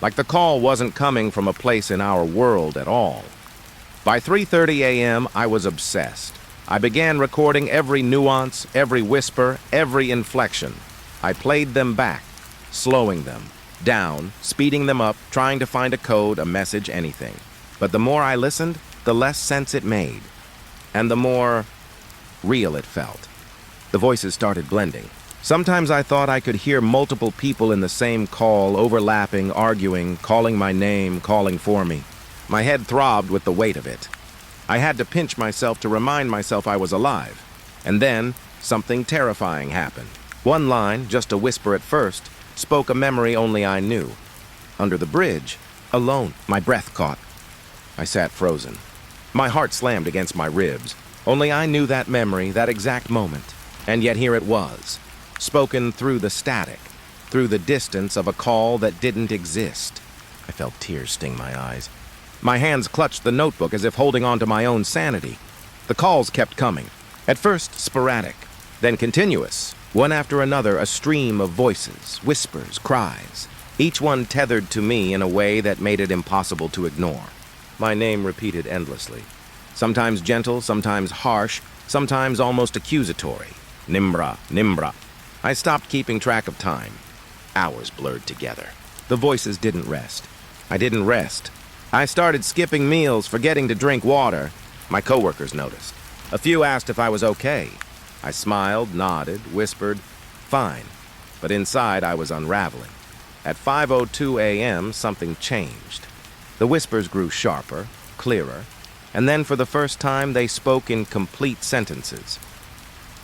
S1: like the call wasn't coming from a place in our world at all. By 3:30 a.m., I was obsessed. I began recording every nuance, every whisper, every inflection. I played them back, slowing them down, speeding them up, trying to find a code, a message, anything. But the more I listened, the less sense it made, and the more real it felt. The voices started blending. Sometimes I thought I could hear multiple people in the same call, overlapping, arguing, calling my name, calling for me. My head throbbed with the weight of it. I had to pinch myself to remind myself I was alive. And then, something terrifying happened. One line, just a whisper at first, spoke a memory only I knew. Under the bridge, alone, my breath caught. I sat frozen. My heart slammed against my ribs. Only I knew that memory, that exact moment. And yet here it was, spoken through the static, through the distance of a call that didn't exist. I felt tears sting my eyes. My hands clutched the notebook as if holding on to my own sanity. The calls kept coming. At first, sporadic, then continuous. One after another, a stream of voices, whispers, cries, each one tethered to me in a way that made it impossible to ignore. My name repeated endlessly. Sometimes gentle, sometimes harsh, sometimes almost accusatory. Nimra, Nimra. I stopped keeping track of time. Hours blurred together. The voices didn't rest. I didn't rest. I started skipping meals, forgetting to drink water. My coworkers noticed. A few asked if I was okay. I smiled, nodded, whispered, "Fine." But inside I was unraveling. At 5:02 a.m., something changed. The whispers grew sharper, clearer, and then for the first time they spoke in complete sentences.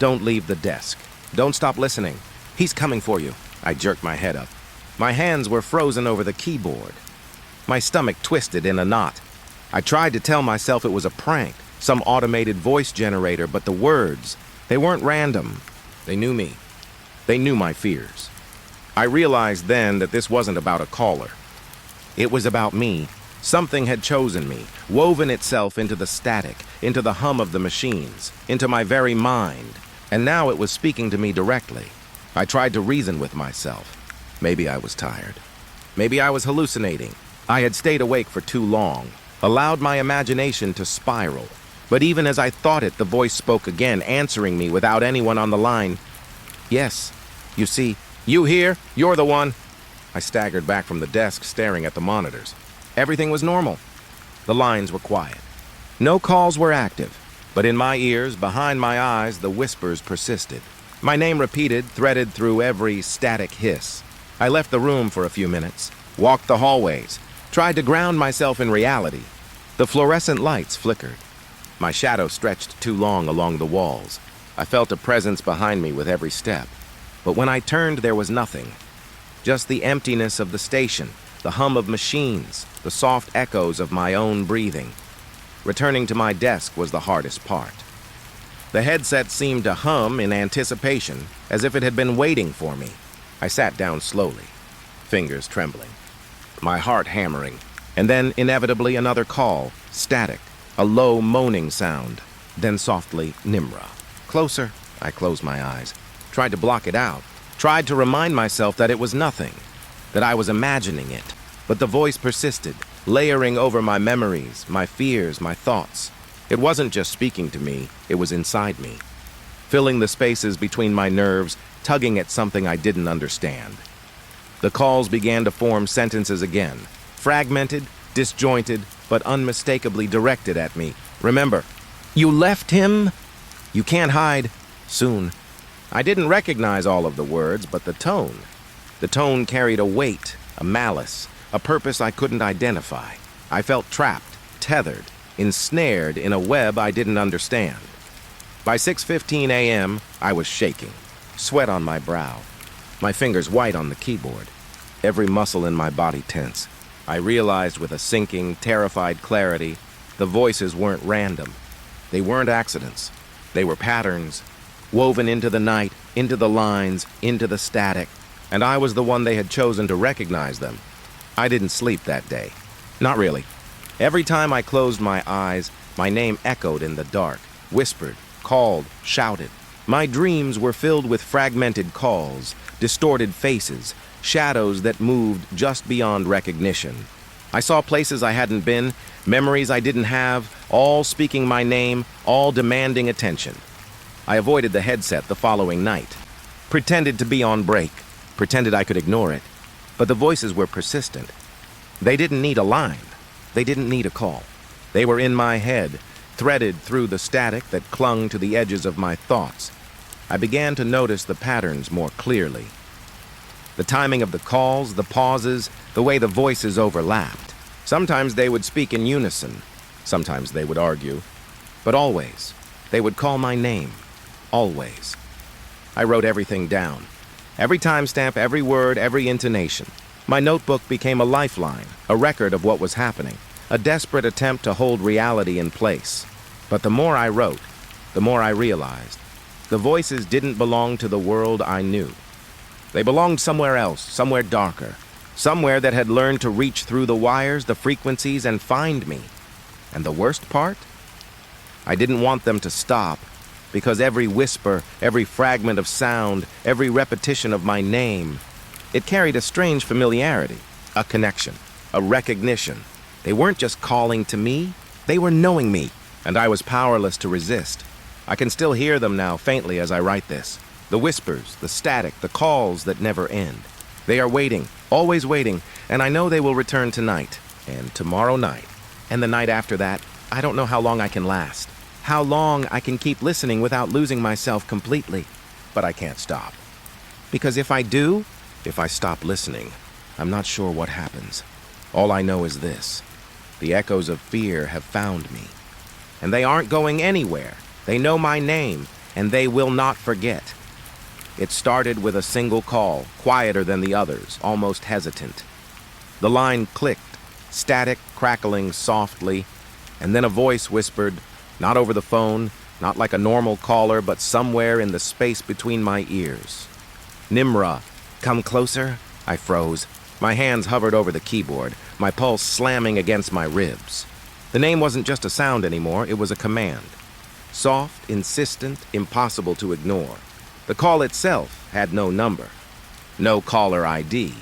S1: "Don't leave the desk. Don't stop listening. He's coming for you." I jerked my head up. My hands were frozen over the keyboard. My stomach twisted in a knot. I tried to tell myself it was a prank, some automated voice generator, but the words, they weren't random. They knew me. They knew my fears. I realized then that this wasn't about a caller. It was about me. Something had chosen me, woven itself into the static, into the hum of the machines, into my very mind, and now it was speaking to me directly. I tried to reason with myself. Maybe I was tired. Maybe I was hallucinating. I had stayed awake for too long, allowed my imagination to spiral. But even as I thought it, the voice spoke again, answering me without anyone on the line. "Yes, you see, you here? You're the one." I staggered back from the desk, staring at the monitors. Everything was normal. The lines were quiet. No calls were active, but in my ears, behind my eyes, the whispers persisted. My name repeated, threaded through every static hiss. I left the room for a few minutes, walked the hallways, tried to ground myself in reality. The fluorescent lights flickered. My shadow stretched too long along the walls. I felt a presence behind me with every step. But when I turned, there was nothing. Just the emptiness of the station, the hum of machines, the soft echoes of my own breathing. Returning to my desk was the hardest part. The headset seemed to hum in anticipation, as if it had been waiting for me. I sat down slowly, fingers trembling, my heart hammering, and then inevitably another call, static, a low moaning sound, then softly, Nimra. Closer. I closed my eyes, tried to block it out, tried to remind myself that it was nothing, that I was imagining it, but the voice persisted, layering over my memories, my fears, my thoughts. It wasn't just speaking to me, it was inside me, filling the spaces between my nerves, tugging at something I didn't understand. The calls began to form sentences again, fragmented, disjointed, but unmistakably directed at me. Remember, you left him? You can't hide. Soon. I didn't recognize all of the words, but the tone. The tone carried a weight, a malice, a purpose I couldn't identify. I felt trapped, tethered, ensnared in a web I didn't understand. By 6:15 a.m., I was shaking, sweat on my brow, my fingers white on the keyboard, every muscle in my body tense. I realized with a sinking, terrified clarity, the voices weren't random. They weren't accidents. They were patterns, woven into the night, into the lines, into the static, and I was the one they had chosen to recognize them. I didn't sleep that day. Not really. Every time I closed my eyes, my name echoed in the dark, whispered, called, shouted. My dreams were filled with fragmented calls, distorted faces, shadows that moved just beyond recognition. I saw places I hadn't been, memories I didn't have, all speaking my name, all demanding attention. I avoided the headset the following night, pretended to be on break, pretended I could ignore it, but the voices were persistent. They didn't need a line. They didn't need a call. They were in my head, threaded through the static that clung to the edges of my thoughts. I began to notice the patterns more clearly. The timing of the calls, the pauses, the way the voices overlapped. Sometimes they would speak in unison. Sometimes they would argue. But always, they would call my name. Always. I wrote everything down. Every timestamp, every word, every intonation. My notebook became a lifeline, a record of what was happening, a desperate attempt to hold reality in place. But the more I wrote, the more I realized. The voices didn't belong to the world I knew. They belonged somewhere else, somewhere darker, somewhere that had learned to reach through the wires, the frequencies, and find me. And the worst part? I didn't want them to stop, because every whisper, every fragment of sound, every repetition of my name, it carried a strange familiarity, a connection, a recognition. They weren't just calling to me, they were knowing me, and I was powerless to resist. I can still hear them now faintly as I write this. The whispers, the static, the calls that never end. They are waiting, always waiting, and I know they will return tonight, and tomorrow night, and the night after that. I don't know how long I can last, how long I can keep listening without losing myself completely, but I can't stop. Because if I do, if I stop listening, I'm not sure what happens. All I know is this: the echoes of fear have found me, and they aren't going anywhere. They know my name, and they will not forget. It started with a single call, quieter than the others, almost hesitant. The line clicked, static, crackling softly, and then a voice whispered, not over the phone, not like a normal caller, but somewhere in the space between my ears. Nimra, come closer? I froze. My hands hovered over the keyboard, my pulse slamming against my ribs. The name wasn't just a sound anymore, it was a command. Soft, insistent, impossible to ignore. The call itself had no number, no caller ID,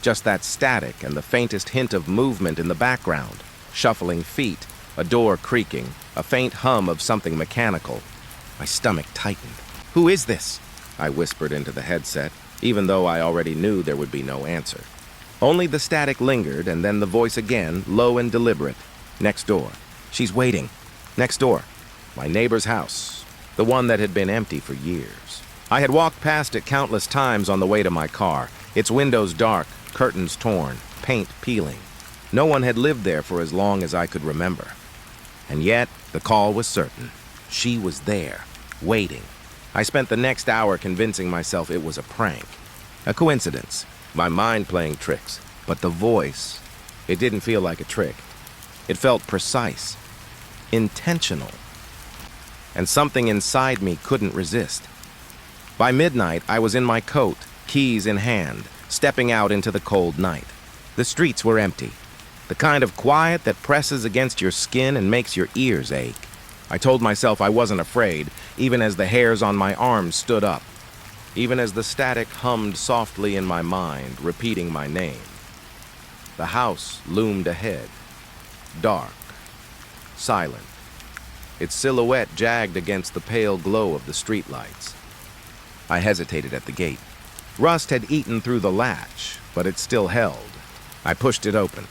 S1: just that static and the faintest hint of movement in the background, shuffling feet, a door creaking, a faint hum of something mechanical. My stomach tightened. "Who is this?" I whispered into the headset, even though I already knew there would be no answer. Only the static lingered, and then the voice again, low and deliberate. "Next door. She's waiting. Next door. My neighbor's house, the one that had been empty for years." I had walked past it countless times on the way to my car, its windows dark, curtains torn, paint peeling. No one had lived there for as long as I could remember. And yet, the call was certain. She was there, waiting. I spent the next hour convincing myself it was a prank, a coincidence, my mind playing tricks. But the voice, it didn't feel like a trick. It felt precise, intentional, and something inside me couldn't resist. By midnight, I was in my coat, keys in hand, stepping out into the cold night. The streets were empty, the kind of quiet that presses against your skin and makes your ears ache. I told myself I wasn't afraid, even as the hairs on my arms stood up, even as the static hummed softly in my mind, repeating my name. The house loomed ahead, dark, silent, its silhouette jagged against the pale glow of the streetlights. I hesitated at the gate. Rust had eaten through the latch, but it still held. I pushed it open.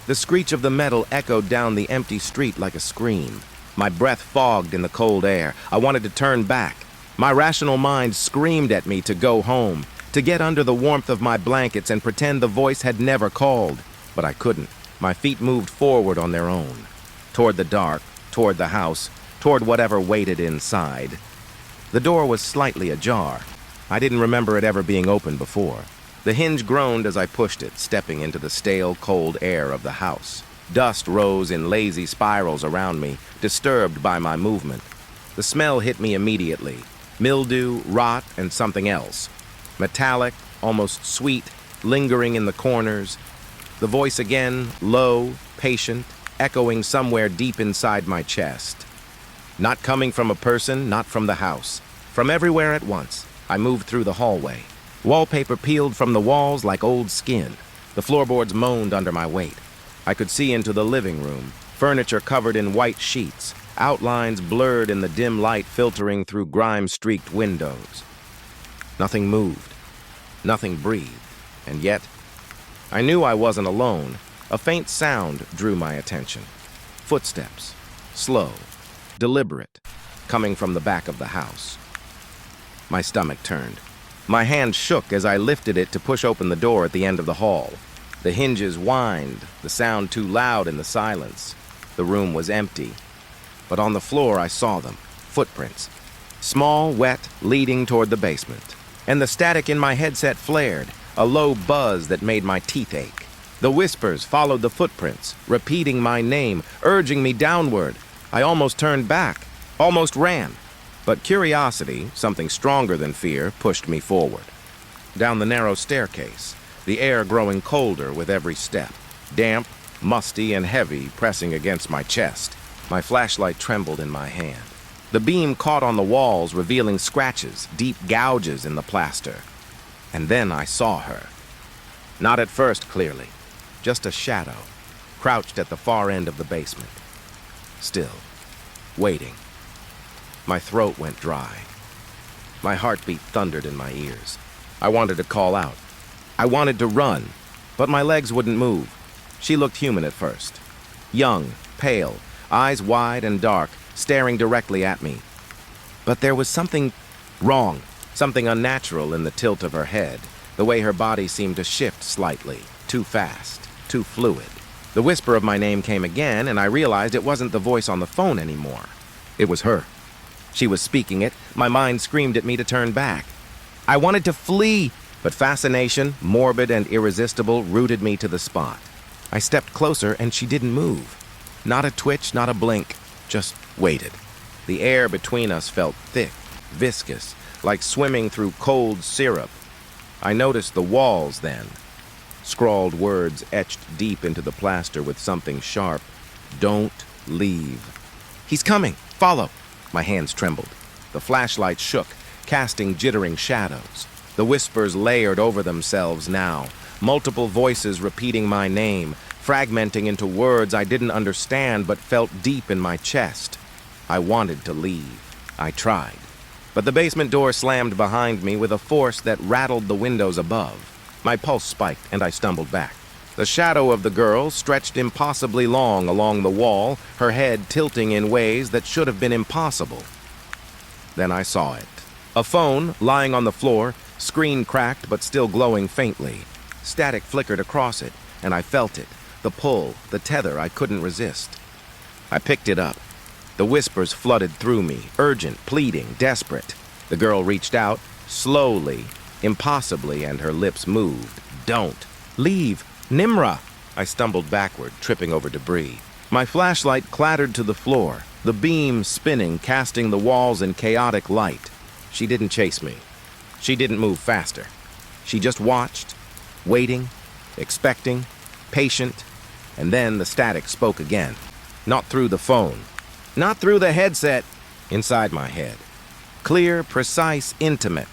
S1: The screech of the metal echoed down the empty street like a scream. My breath fogged in the cold air. I wanted to turn back. My rational mind screamed at me to go home, to get under the warmth of my blankets and pretend the voice had never called. But I couldn't. My feet moved forward on their own, toward the dark, toward the house, toward whatever waited inside. The door was slightly ajar. I didn't remember it ever being opened before. The hinge groaned as I pushed it, stepping into the stale, cold air of the house. Dust rose in lazy spirals around me, disturbed by my movement. The smell hit me immediately. Mildew, rot, and something else. Metallic, almost sweet, lingering in the corners. The voice again, low, patient, echoing somewhere deep inside my chest. Not coming from a person, not from the house. From everywhere at once, I moved through the hallway. Wallpaper peeled from the walls like old skin. The floorboards moaned under my weight. I could see into the living room, furniture covered in white sheets, outlines blurred in the dim light filtering through grime-streaked windows. Nothing moved. Nothing breathed. And yet, I knew I wasn't alone. A faint sound drew my attention. Footsteps, slow, deliberate, coming from the back of the house. My stomach turned. My hand shook as I lifted it to push open the door at the end of the hall. The hinges whined, the sound too loud in the silence. The room was empty. But on the floor I saw them, footprints. Small, wet, leading toward the basement. And the static in my headset flared, a low buzz that made my teeth ache. The whispers followed the footprints, repeating my name, urging me downward. I almost turned back, almost ran. But curiosity, something stronger than fear, pushed me forward. Down the narrow staircase, the air growing colder with every step. Damp, musty, and heavy, pressing against my chest. My flashlight trembled in my hand. The beam caught on the walls, revealing scratches, deep gouges in the plaster. And then I saw her. Not at first clearly, just a shadow, crouched at the far end of the basement. Still, waiting. My throat went dry. My heartbeat thundered in my ears. I wanted to call out. I wanted to run, but my legs wouldn't move. She looked human at first. Young, pale, eyes wide and dark, staring directly at me. But there was something wrong, something unnatural in the tilt of her head, the way her body seemed to shift slightly, too fast, too fluid. The whisper of my name came again, and I realized it wasn't the voice on the phone anymore. It was her. She was speaking it. My mind screamed at me to turn back. I wanted to flee, but fascination, morbid and irresistible, rooted me to the spot. I stepped closer, and she didn't move. Not a twitch, not a blink, just waited. The air between us felt thick, viscous, like swimming through cold syrup. I noticed the walls then. Scrawled words etched deep into the plaster with something sharp. Don't leave. He's coming. Follow. My hands trembled. The flashlight shook, casting jittering shadows. The whispers layered over themselves now, multiple voices repeating my name, fragmenting into words I didn't understand but felt deep in my chest. I wanted to leave. I tried. But the basement door slammed behind me with a force that rattled the windows above. My pulse spiked and I stumbled back. The shadow of the girl stretched impossibly long along the wall, her head tilting in ways that should have been impossible. Then I saw it. A phone lying on the floor, screen cracked but still glowing faintly. Static flickered across it, and I felt it. The pull, the tether I couldn't resist. I picked it up. The whispers flooded through me, urgent, pleading, desperate. The girl reached out, slowly, impossibly, and her lips moved. Don't. Leave. Nimra! I stumbled backward, tripping over debris. My flashlight clattered to the floor, the beam spinning, casting the walls in chaotic light. She didn't chase me. She didn't move faster. She just watched, waiting, expecting, patient, and then the static spoke again. Not through the phone. Not through the headset. Inside my head. Clear, precise, intimate.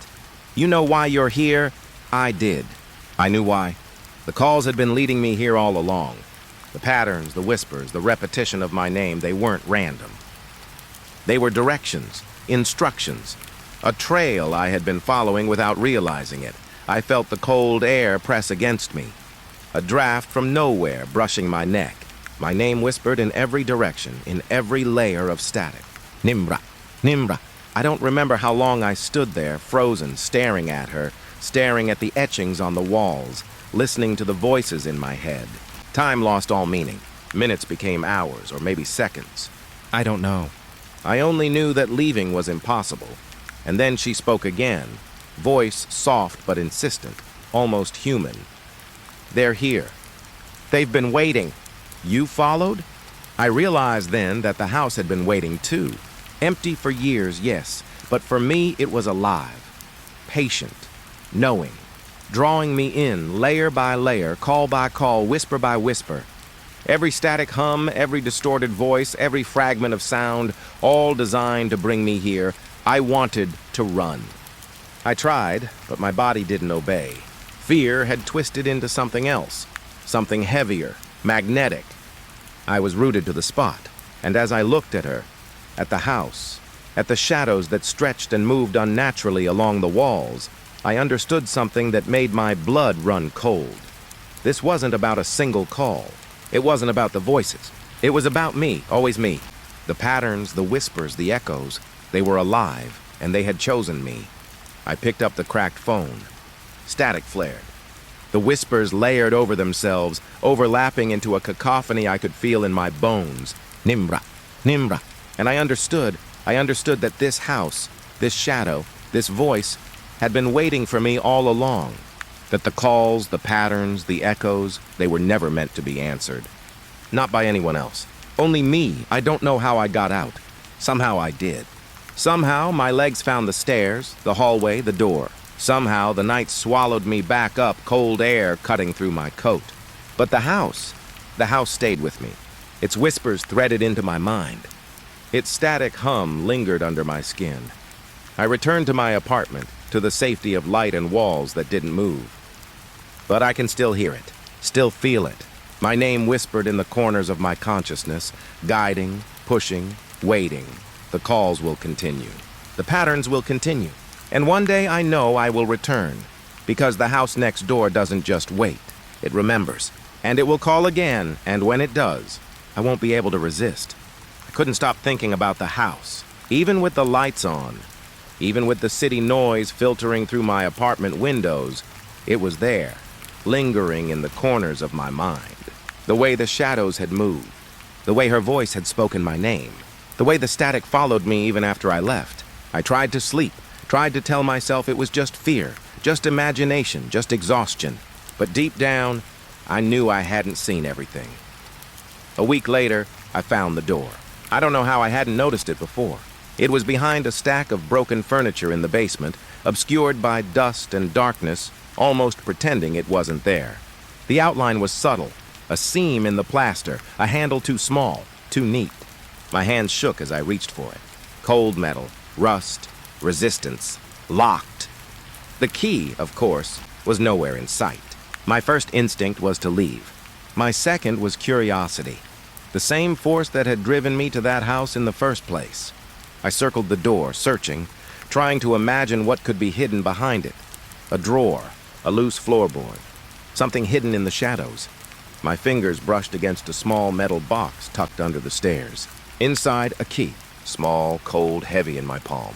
S1: You know why you're here? I did. I knew why. The calls had been leading me here all along. The patterns, the whispers, the repetition of my name, they weren't random. They were directions, instructions, a trail I had been following without realizing it. I felt the cold air press against me. A draft from nowhere brushing my neck. My name whispered in every direction, in every layer of static. Nimra, Nimra. I don't remember how long I stood there, frozen, staring at her, staring at the etchings on the walls, listening to the voices in my head. Time lost all meaning. Minutes became hours, or maybe seconds. I don't know. I only knew that leaving was impossible. And then she spoke again, voice soft but insistent, almost human. They're here. They've been waiting. You followed? I realized then that the house had been waiting too. Empty for years, yes, but for me it was alive. Patient, knowing, drawing me in layer by layer, call by call, whisper by whisper. Every static hum, every distorted voice, every fragment of sound, all designed to bring me here. I wanted to run. I tried, but my body didn't obey. Fear had twisted into something else, something heavier, magnetic. I was rooted to the spot, and as I looked at her, at the house, at the shadows that stretched and moved unnaturally along the walls, I understood something that made my blood run cold. This wasn't about a single call. It wasn't about the voices. It was about me, always me. The patterns, the whispers, the echoes, they were alive, and they had chosen me. I picked up the cracked phone. Static flared. The whispers layered over themselves, overlapping into a cacophony I could feel in my bones. Nimra, Nimra. And I understood that this house, this shadow, this voice had been waiting for me all along. That the calls, the patterns, the echoes, they were never meant to be answered. Not by anyone else. Only me. I don't know how I got out. Somehow I did. Somehow my legs found the stairs, the hallway, the door. Somehow the night swallowed me back up, cold air cutting through my coat. But the house stayed with me. Its whispers threaded into my mind. Its static hum lingered under my skin. I returned to my apartment, to the safety of light and walls that didn't move. But I can still hear it, still feel it. My name whispered in the corners of my consciousness, guiding, pushing, waiting. The calls will continue. The patterns will continue. And one day I know I will return, because the house next door doesn't just wait. It remembers. And it will call again, and when it does, I won't be able to resist. I couldn't stop thinking about the house, even with the lights on, even with the city noise filtering through my apartment windows. It was there, lingering in the corners of my mind. The way the shadows had moved, the way her voice had spoken my name, the way the static followed me even after I left. I tried to sleep, tried to tell myself it was just fear, just imagination, just exhaustion. But deep down, I knew I hadn't seen everything. A week later, I found the door. I don't know how I hadn't noticed it before. It was behind a stack of broken furniture in the basement, obscured by dust and darkness, almost pretending it wasn't there. The outline was subtle, a seam in the plaster, a handle too small, too neat. My hands shook as I reached for it. Cold metal, rust, resistance, locked. The key, of course, was nowhere in sight. My first instinct was to leave. My second was curiosity, the same force that had driven me to that house in the first place. I circled the door, searching, trying to imagine what could be hidden behind it. A drawer, a loose floorboard, something hidden in the shadows. My fingers brushed against a small metal box tucked under the stairs. Inside, a key, small, cold, heavy in my palm.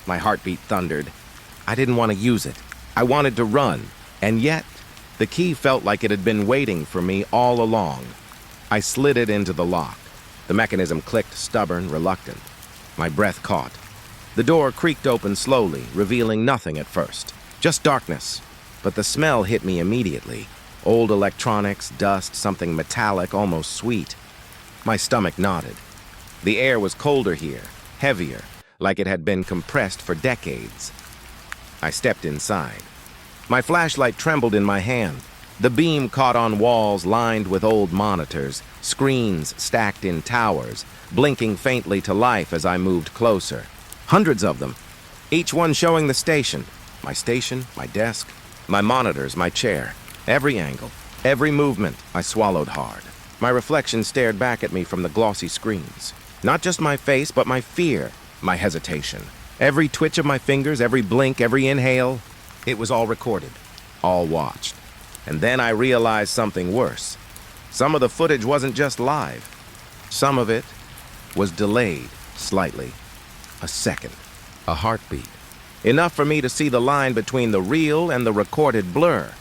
S1: My heartbeat thundered. I didn't want to use it. I wanted to run, and yet the key felt like it had been waiting for me all along. I slid it into the lock. The mechanism clicked, stubborn, reluctant. My breath caught. The door creaked open slowly, revealing nothing at first. Just darkness. But the smell hit me immediately. Old electronics, dust, something metallic, almost sweet. My stomach nodded. The air was colder here, heavier, like it had been compressed for decades. I stepped inside. My flashlight trembled in my hand. The beam caught on walls lined with old monitors, screens stacked in towers, blinking faintly to life as I moved closer. Hundreds of them, each one showing the station, my desk, my monitors, my chair. Every angle, every movement, I swallowed hard. My reflection stared back at me from the glossy screens. Not just my face, but my fear, my hesitation. Every twitch of my fingers, every blink, every inhale, it was all recorded, all watched. And then I realized something worse. Some of the footage wasn't just live. Some of it was delayed slightly. A second, a heartbeat. Enough for me to see the line between the real and the recorded blur.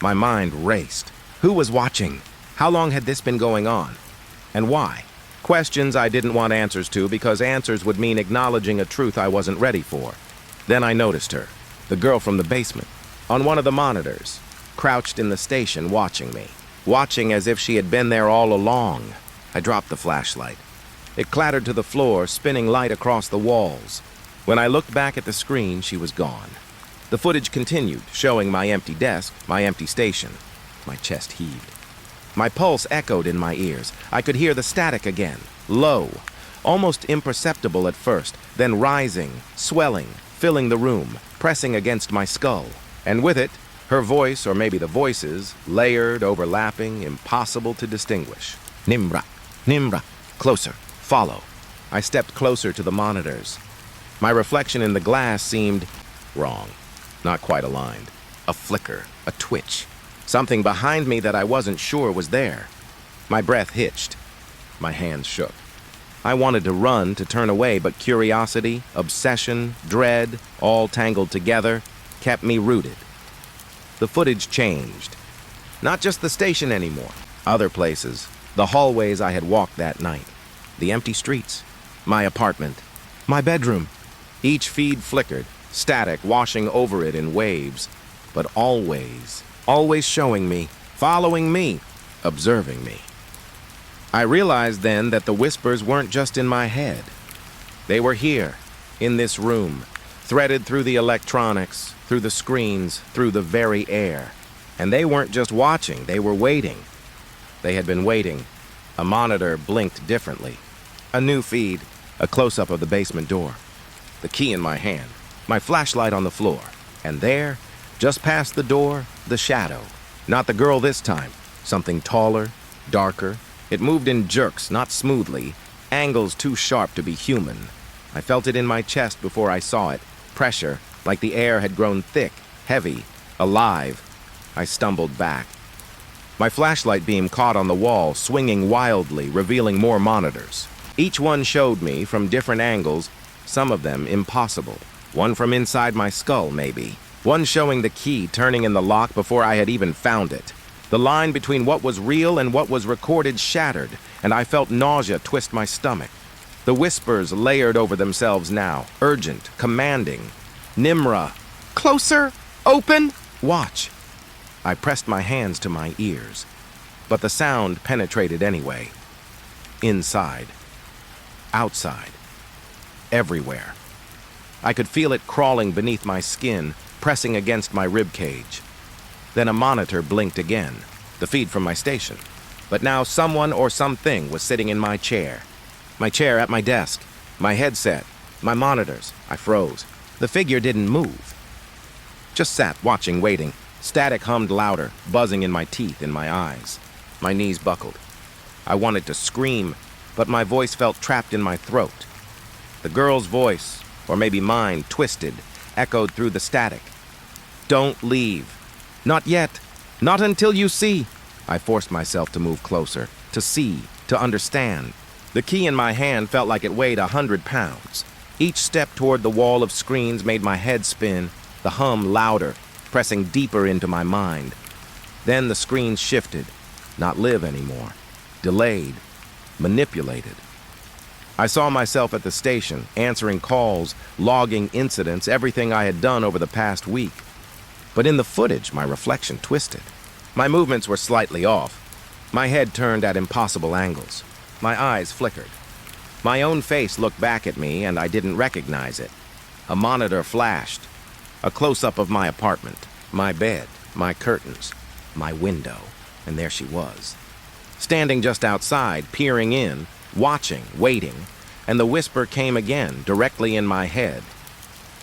S1: My mind raced. Who was watching? How long had this been going on? And why? Questions I didn't want answers to because answers would mean acknowledging a truth I wasn't ready for. Then I noticed her, the girl from the basement, on one of the monitors, crouched in the station watching me, watching as if she had been there all along. I dropped the flashlight. It clattered to the floor, spinning light across the walls. When I looked back at the screen, she was gone. The footage continued, showing my empty desk, my empty station. My chest heaved. My pulse echoed in my ears. I could hear the static again, low, almost imperceptible at first, then rising, swelling, filling the room, pressing against my skull. And with it, her voice, or maybe the voices, layered, overlapping, impossible to distinguish. Nimra, Nimra, closer, follow. I stepped closer to the monitors. My reflection in the glass seemed wrong. Not quite aligned. A flicker, a twitch. Something behind me that I wasn't sure was there. My breath hitched. My hands shook. I wanted to run, to turn away, but curiosity, obsession, dread, all tangled together, kept me rooted. The footage changed. Not just the station anymore. Other places. The hallways I had walked that night. The empty streets. My apartment. My bedroom. Each feed flickered, static washing over it in waves, but always showing me, following me, observing me. I realized then that the whispers weren't just in my head. They were here, in this room, threaded through the electronics, through the screens, through the very air. And they weren't just watching, they were waiting. They had been waiting. A monitor blinked differently. A new feed, a close-up of the basement door. The key in my hand, my flashlight on the floor. And there, just past the door, the shadow. Not the girl this time. Something taller, darker. It moved in jerks, not smoothly. Angles too sharp to be human. I felt it in my chest before I saw it. Pressure, like the air had grown thick, heavy, alive. I stumbled back. My flashlight beam caught on the wall, swinging wildly, revealing more monitors. Each one showed me, from different angles, some of them impossible. One from inside my skull, maybe. One showing the key turning in the lock before I had even found it. The line between what was real and what was recorded shattered, and I felt nausea twist my stomach. The whispers layered over themselves now, urgent, commanding. Nimra, closer, open, watch. I pressed my hands to my ears, but the sound penetrated anyway. Inside, outside, everywhere. I could feel it crawling beneath my skin, pressing against my rib cage. Then a monitor blinked again, the feed from my station. But now someone or something was sitting in my chair. My chair at my desk, my headset, my monitors. I froze. The figure didn't move. Just sat, watching, waiting. Static hummed louder, buzzing in my teeth, in my eyes. My knees buckled. I wanted to scream, but my voice felt trapped in my throat. The girl's voice, or maybe mine, twisted, echoed through the static. Don't leave. Not yet. Not until you see. I forced myself to move closer, to see, to understand. The key in my hand felt like it weighed 100 pounds. Each step toward the wall of screens made my head spin, the hum louder, pressing deeper into my mind. Then the screens shifted, not live anymore, delayed, manipulated. I saw myself at the station, answering calls, logging incidents, everything I had done over the past week. But in the footage, my reflection twisted. My movements were slightly off. My head turned at impossible angles. My eyes flickered. My own face looked back at me, and I didn't recognize it. A monitor flashed. A close-up of my apartment, my bed, my curtains, my window, and there she was. Standing just outside, peering in, watching, waiting, and the whisper came again, directly in my head.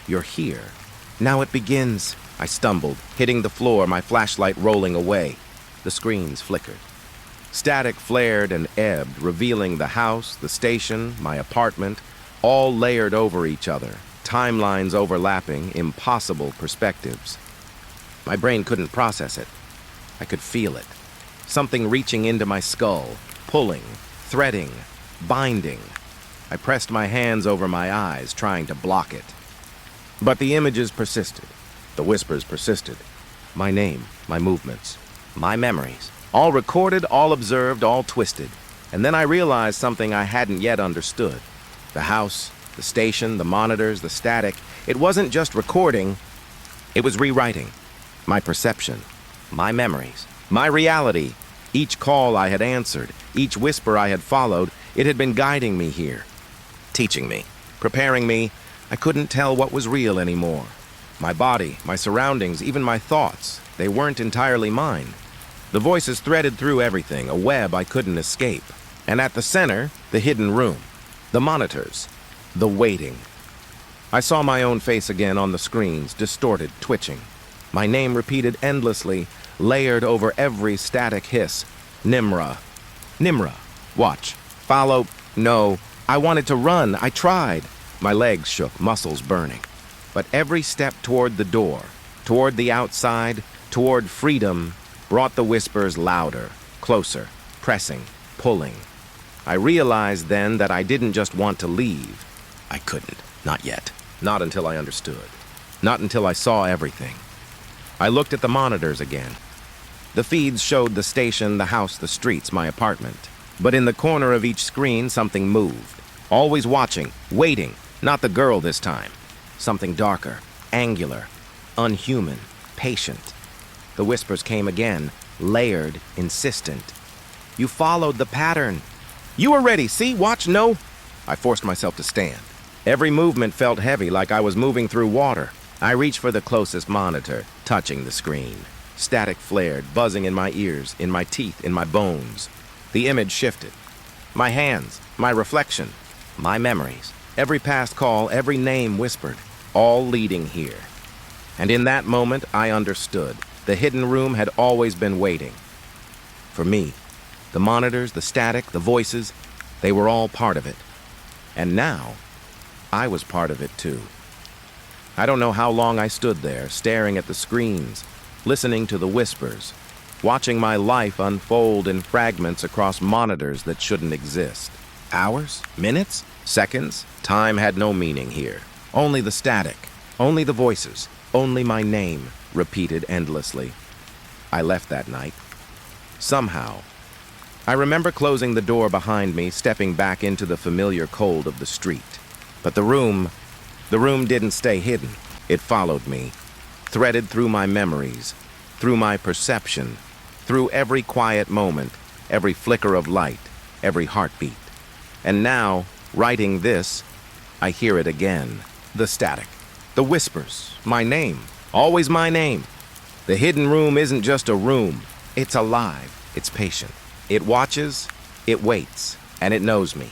S1: "You're here. Now it begins." I stumbled, hitting the floor, my flashlight rolling away. The screens flickered. Static flared and ebbed, revealing the house, the station, my apartment, all layered over each other, timelines overlapping, impossible perspectives. My brain couldn't process it. I could feel it. Something reaching into my skull, pulling, threading, binding. I pressed my hands over my eyes, trying to block it. But the images persisted. The whispers persisted. My name, my movements, my memories. All recorded, all observed, all twisted. And then I realized something I hadn't yet understood. The house, the station, the monitors, the static. It wasn't just recording. It was rewriting. My perception, my memories, my reality. Each call I had answered, each whisper I had followed, it had been guiding me here. Teaching me, preparing me. I couldn't tell what was real anymore. My body, my surroundings, even my thoughts, they weren't entirely mine. The voices threaded through everything, a web I couldn't escape. And at the center, the hidden room, the monitors, the waiting. I saw my own face again on the screens, distorted, twitching. My name repeated endlessly, layered over every static hiss. Nimra. Nimra. Watch. Follow. No. I wanted to run. I tried. My legs shook, muscles burning. But every step toward the door, toward the outside, toward freedom, brought the whispers louder, closer, pressing, pulling. I realized then that I didn't just want to leave. I couldn't. Not yet. Not until I understood. Not until I saw everything. I looked at the monitors again. The feeds showed the station, the house, the streets, my apartment. But in the corner of each screen, something moved. Always watching, waiting. Not the girl this time. Something darker, angular, unhuman, patient. The whispers came again, layered, insistent. You followed the pattern. You were ready. See, watch, no. I forced myself to stand. Every movement felt heavy, like I was moving through water. I reached for the closest monitor, touching the screen. Static flared, buzzing in my ears, in my teeth, in my bones. The image shifted. My hands, my reflection, my memories. Every past call, every name whispered, all leading here. And in that moment, I understood. The hidden room had always been waiting. For me, the monitors, the static, the voices, they were all part of it. And now, I was part of it too. I don't know how long I stood there, staring at the screens, listening to the whispers, watching my life unfold in fragments across monitors that shouldn't exist. Hours? Minutes? Seconds? Time had no meaning here. Only the static, only the voices, only my name, repeated endlessly. I left that night. Somehow. I remember closing the door behind me, stepping back into the familiar cold of the street. But the room didn't stay hidden. It followed me, threaded through my memories, through my perception, through every quiet moment, every flicker of light, every heartbeat. And now, writing this, I hear it again. The static, the whispers, my name, always my name. The hidden room isn't just a room. It's alive. It's patient. It watches, it waits, and it knows me.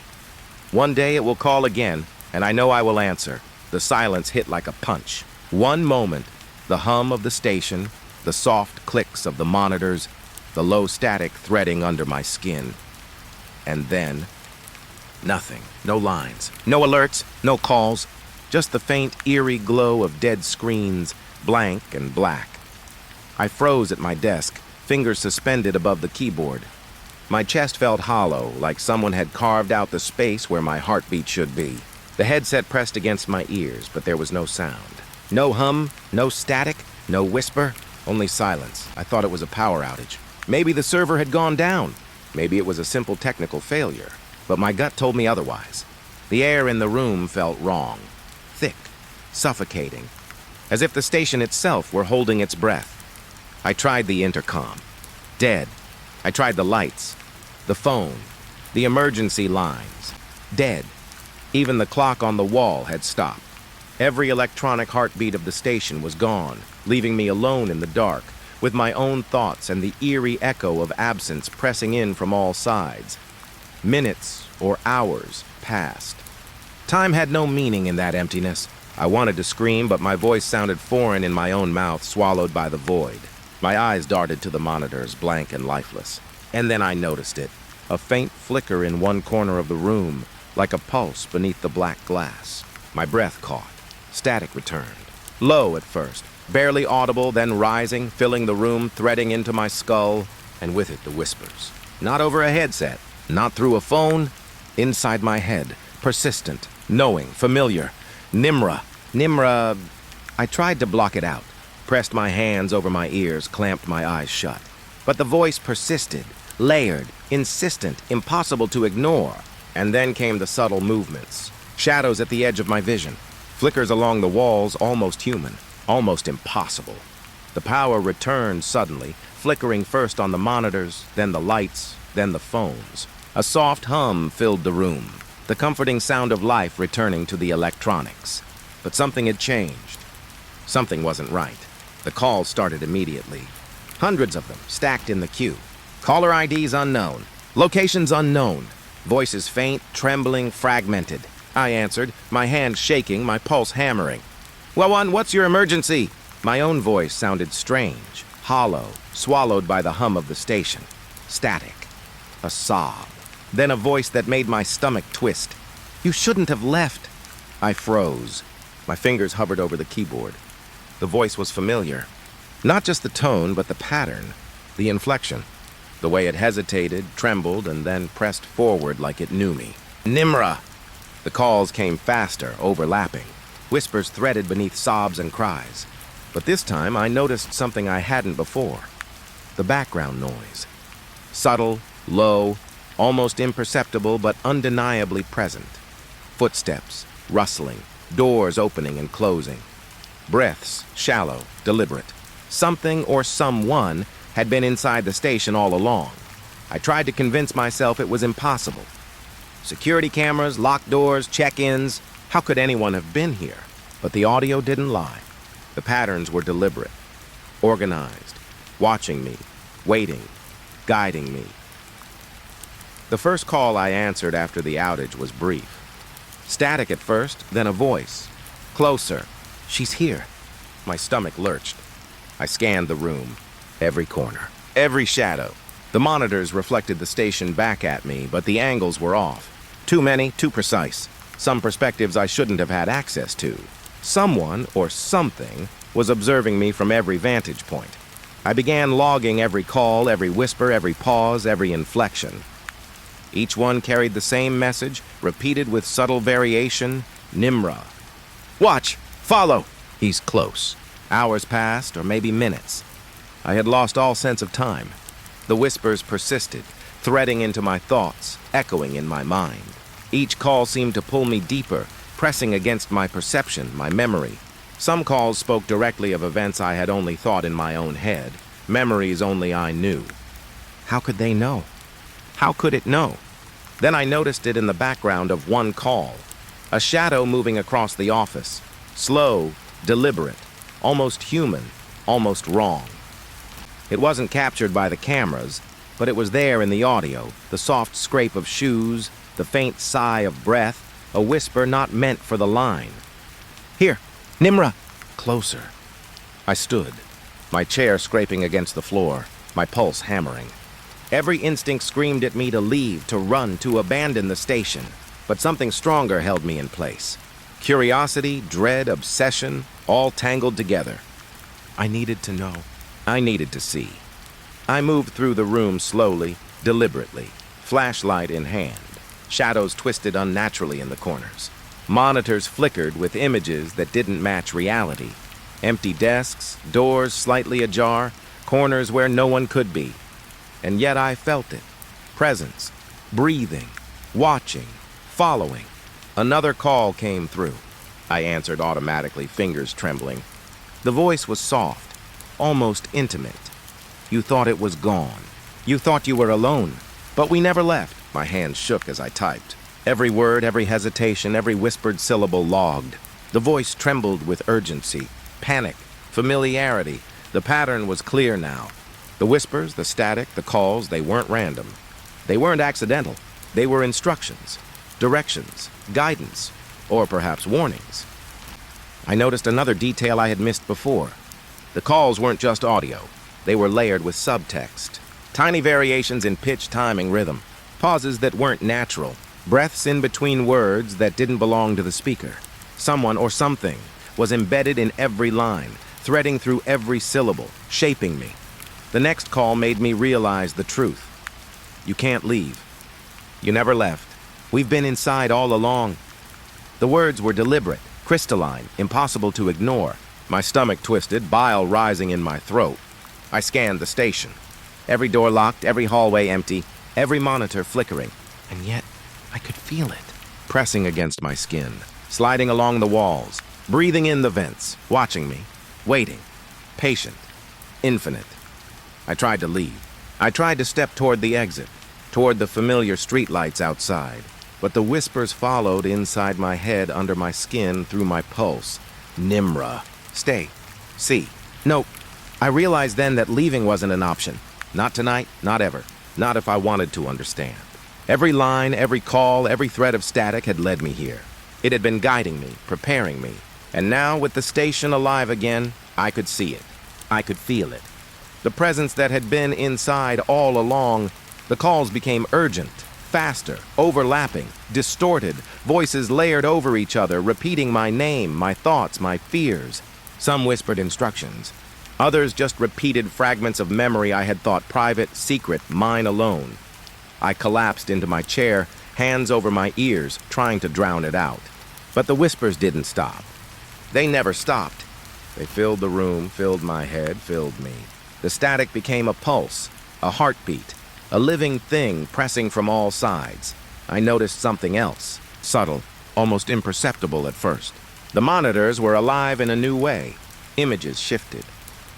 S1: One day it will call again, and I know I will answer. The silence hit like a punch. One moment, the hum of the station, the soft clicks of the monitors, the low static threading under my skin. And then, nothing. No lines, no alerts, no calls, just the faint, eerie glow of dead screens, blank and black. I froze at my desk, fingers suspended above the keyboard. My chest felt hollow, like someone had carved out the space where my heartbeat should be. The headset pressed against my ears, but there was no sound. No hum, no static, no whisper, only silence. I thought it was a power outage. Maybe the server had gone down. Maybe it was a simple technical failure. But my gut told me otherwise. The air in the room felt wrong. Thick, suffocating, as if the station itself were holding its breath. I tried the intercom. Dead. I tried the lights, the phone, the emergency lines. Dead. Even the clock on the wall had stopped. Every electronic heartbeat of the station was gone, leaving me alone in the dark, with my own thoughts and the eerie echo of absence pressing in from all sides. Minutes or hours passed. Time had no meaning in that emptiness. I wanted to scream, but my voice sounded foreign in my own mouth, swallowed by the void. My eyes darted to the monitors, blank and lifeless. And then I noticed it. A faint flicker in one corner of the room, like a pulse beneath the black glass. My breath caught. Static returned. Low at first, barely audible, then rising, filling the room, threading into my skull, and with it the whispers. Not over a headset, not through a phone, inside my head, persistent, knowing, familiar. Nimra. I tried to block it out, pressed my hands over my ears, clamped my eyes shut. But the voice persisted, layered, insistent, impossible to ignore. And then came the subtle movements, shadows at the edge of my vision, flickers along the walls, almost human, almost impossible. The power returned suddenly, flickering first on the monitors, then the lights, then the phones. A soft hum filled the room, the comforting sound of life returning to the electronics. But something had changed. Something wasn't right. The calls started immediately. Hundreds of them, stacked in the queue. Caller IDs unknown. Locations unknown. Voices faint, trembling, fragmented. I answered, my hand shaking, my pulse hammering. Well, what's your emergency? My own voice sounded strange, hollow, swallowed by the hum of the station. Static. A sob. Then a voice that made my stomach twist. You shouldn't have left. I froze. My fingers hovered over the keyboard. The voice was familiar. Not just the tone, but the pattern, the inflection. The way it hesitated, trembled, and then pressed forward like it knew me. Nimra! The calls came faster, overlapping. Whispers threaded beneath sobs and cries. But this time I noticed something I hadn't before. The background noise. Subtle, low, almost imperceptible, but undeniably present. Footsteps, rustling, doors opening and closing. Breaths, shallow, deliberate. Something or someone had been inside the station all along. I tried to convince myself it was impossible. Security cameras, locked doors, check-ins. How could anyone have been here? But the audio didn't lie. The patterns were deliberate, organized, watching me, waiting, guiding me. The first call I answered after the outage was brief. Static at first, then a voice. Closer. She's here. My stomach lurched. I scanned the room. Every corner. Every shadow. The monitors reflected the station back at me, but the angles were off. Too many, too precise. Some perspectives I shouldn't have had access to. Someone, or something, was observing me from every vantage point. I began logging every call, every whisper, every pause, every inflection. Each one carried the same message, repeated with subtle variation. Nimra. Watch! Follow! He's close. Hours passed, or maybe minutes. I had lost all sense of time. The whispers persisted, threading into my thoughts, echoing in my mind. Each call seemed to pull me deeper, pressing against my perception, my memory. Some calls spoke directly of events I had only thought in my own head, memories only I knew. How could they know? How could it know? Then I noticed it in the background of one call. A shadow moving across the office. Slow, deliberate, almost human, almost wrong. It wasn't captured by the cameras, but it was there in the audio, the soft scrape of shoes, the faint sigh of breath, a whisper not meant for the line. Here, Nimra! Closer. I stood, my chair scraping against the floor, my pulse hammering. Every instinct screamed at me to leave, to run, to abandon the station, but something stronger held me in place. Curiosity, dread, obsession, all tangled together. I needed to know. I needed to see. I moved through the room slowly, deliberately, flashlight in hand. Shadows twisted unnaturally in the corners. Monitors flickered with images that didn't match reality. Empty desks, doors slightly ajar, corners where no one could be. And yet I felt it. Presence, breathing, watching, following. Another call came through. I answered automatically, fingers trembling. The voice was soft, almost intimate. You thought it was gone. You thought you were alone, but we never left. My hands shook as I typed. Every word, every hesitation, every whispered syllable logged. The voice trembled with urgency, panic, familiarity. The pattern was clear now. The whispers, the static, the calls, they weren't random. They weren't accidental. They were instructions, directions, guidance, or perhaps warnings. I noticed another detail I had missed before. The calls weren't just audio. They were layered with subtext. Tiny variations in pitch, timing, rhythm. Pauses that weren't natural. Breaths in between words that didn't belong to the speaker. Someone or something was embedded in every line, threading through every syllable, shaping me. The next call made me realize the truth. You can't leave. You never left. We've been inside all along. The words were deliberate, crystalline, impossible to ignore. My stomach twisted, bile rising in my throat. I scanned the station. Every door locked, every hallway empty, every monitor flickering. And yet, I could feel it, pressing against my skin, sliding along the walls, breathing in the vents, watching me, waiting, patient, infinite. I tried to leave. I tried to step toward the exit, toward the familiar streetlights outside, but the whispers followed inside my head, under my skin, through my pulse. Nimra. Stay. See. No. I realized then that leaving wasn't an option. Not tonight, not ever. Not if I wanted to understand. Every line, every call, every thread of static had led me here. It had been guiding me, preparing me. And now, with the station alive again, I could see it. I could feel it. The presence that had been inside all along. The calls became urgent, faster, overlapping, distorted, voices layered over each other, repeating my name, my thoughts, my fears. Some whispered instructions. Others just repeated fragments of memory I had thought private, secret, mine alone. I collapsed into my chair, hands over my ears, trying to drown it out. But the whispers didn't stop. They never stopped. They filled the room, filled my head, filled me. The static became a pulse, a heartbeat, a living thing pressing from all sides. I noticed something else, subtle, almost imperceptible at first. The monitors were alive in a new way. Images shifted.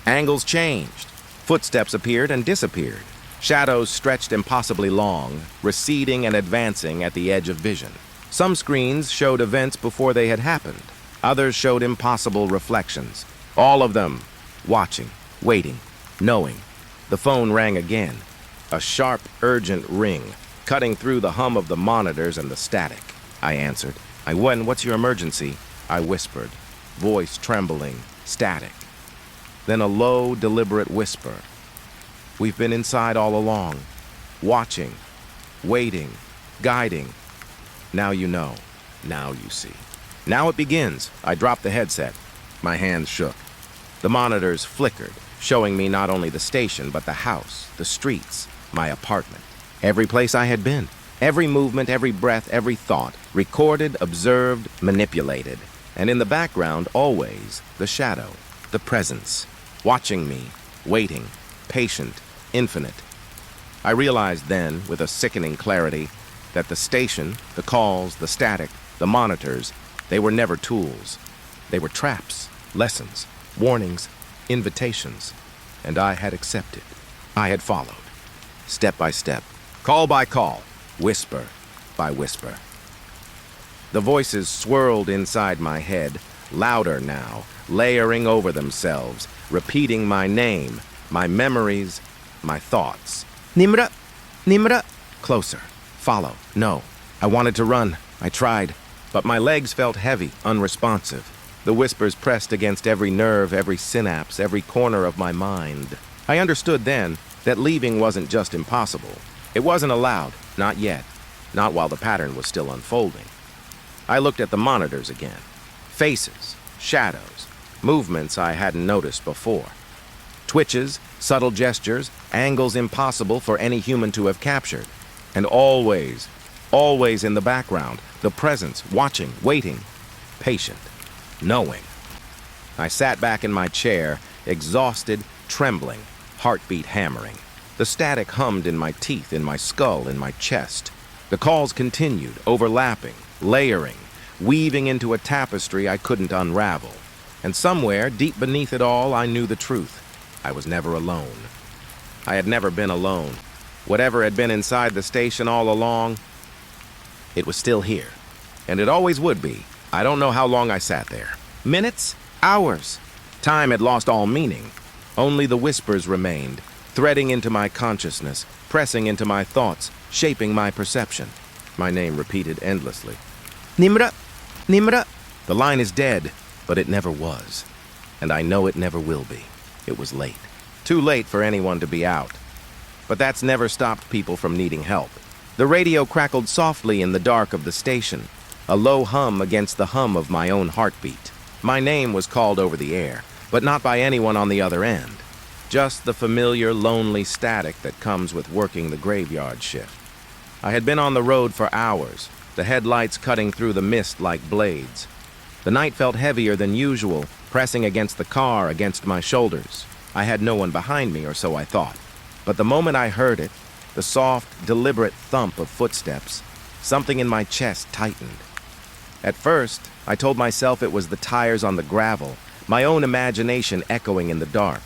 S1: Angles changed. Footsteps appeared and disappeared. Shadows stretched impossibly long, receding and advancing at the edge of vision. Some screens showed events before they had happened. Others showed impossible reflections. All of them watching, waiting, knowing. The phone rang again. A sharp, urgent ring, cutting through the hum of the monitors and the static. I answered. What's your emergency? I whispered, voice trembling, static. Then a low, deliberate whisper. We've been inside all along, watching, waiting, guiding. Now you know. Now you see. Now it begins. I dropped the headset. My hands shook. The monitors flickered, showing me not only the station, but the house, the streets, my apartment. Every place I had been. Every movement, every breath, every thought. Recorded, observed, manipulated. And in the background, always, the shadow, the presence. Watching me, waiting, patient, infinite. I realized then, with a sickening clarity, that the station, the calls, the static, the monitors, they were never tools. They were traps, lessons, warnings, invitations. And I had accepted. I had followed. Step by step, call by call, whisper by whisper. The voices swirled inside my head, louder now, layering over themselves, repeating my name, my memories, my thoughts. Nimra! Nimra! Closer. Follow. No. I wanted to run. I tried. But my legs felt heavy, unresponsive. The whispers pressed against every nerve, every synapse, every corner of my mind. I understood then that leaving wasn't just impossible. It wasn't allowed. Not yet. Not while the pattern was still unfolding. I looked at the monitors again. Faces, shadows, movements I hadn't noticed before. Twitches, subtle gestures, angles impossible for any human to have captured. And always in the background, the presence, watching, waiting, patient, knowing. I sat back in my chair, exhausted, trembling, heartbeat hammering. The static hummed in my teeth, in my skull, in my chest. The calls continued, overlapping, layering, weaving into a tapestry I couldn't unravel. And somewhere, deep beneath it all, I knew the truth. I was never alone. I had never been alone. Whatever had been inside the station all along, it was still here. And it always would be. I don't know how long I sat there. Minutes? Hours? Time had lost all meaning. Only the whispers remained, threading into my consciousness, pressing into my thoughts, shaping my perception. My name repeated endlessly. Nimra! Nimra! The line is dead, but it never was. And I know it never will be. It was late. Too late for anyone to be out. But that's never stopped people from needing help. The radio crackled softly in the dark of the station, a low hum against the hum of my own heartbeat. My name was called over the air, but not by anyone on the other end. Just the familiar, lonely static that comes with working the graveyard shift. I had been on the road for hours, the headlights cutting through the mist like blades. The night felt heavier than usual, pressing against the car, against my shoulders. I had no one behind me, or so I thought. But the moment I heard it, the soft, deliberate thump of footsteps, something in my chest tightened. At first, I told myself it was the tires on the gravel, my own imagination echoing in the dark.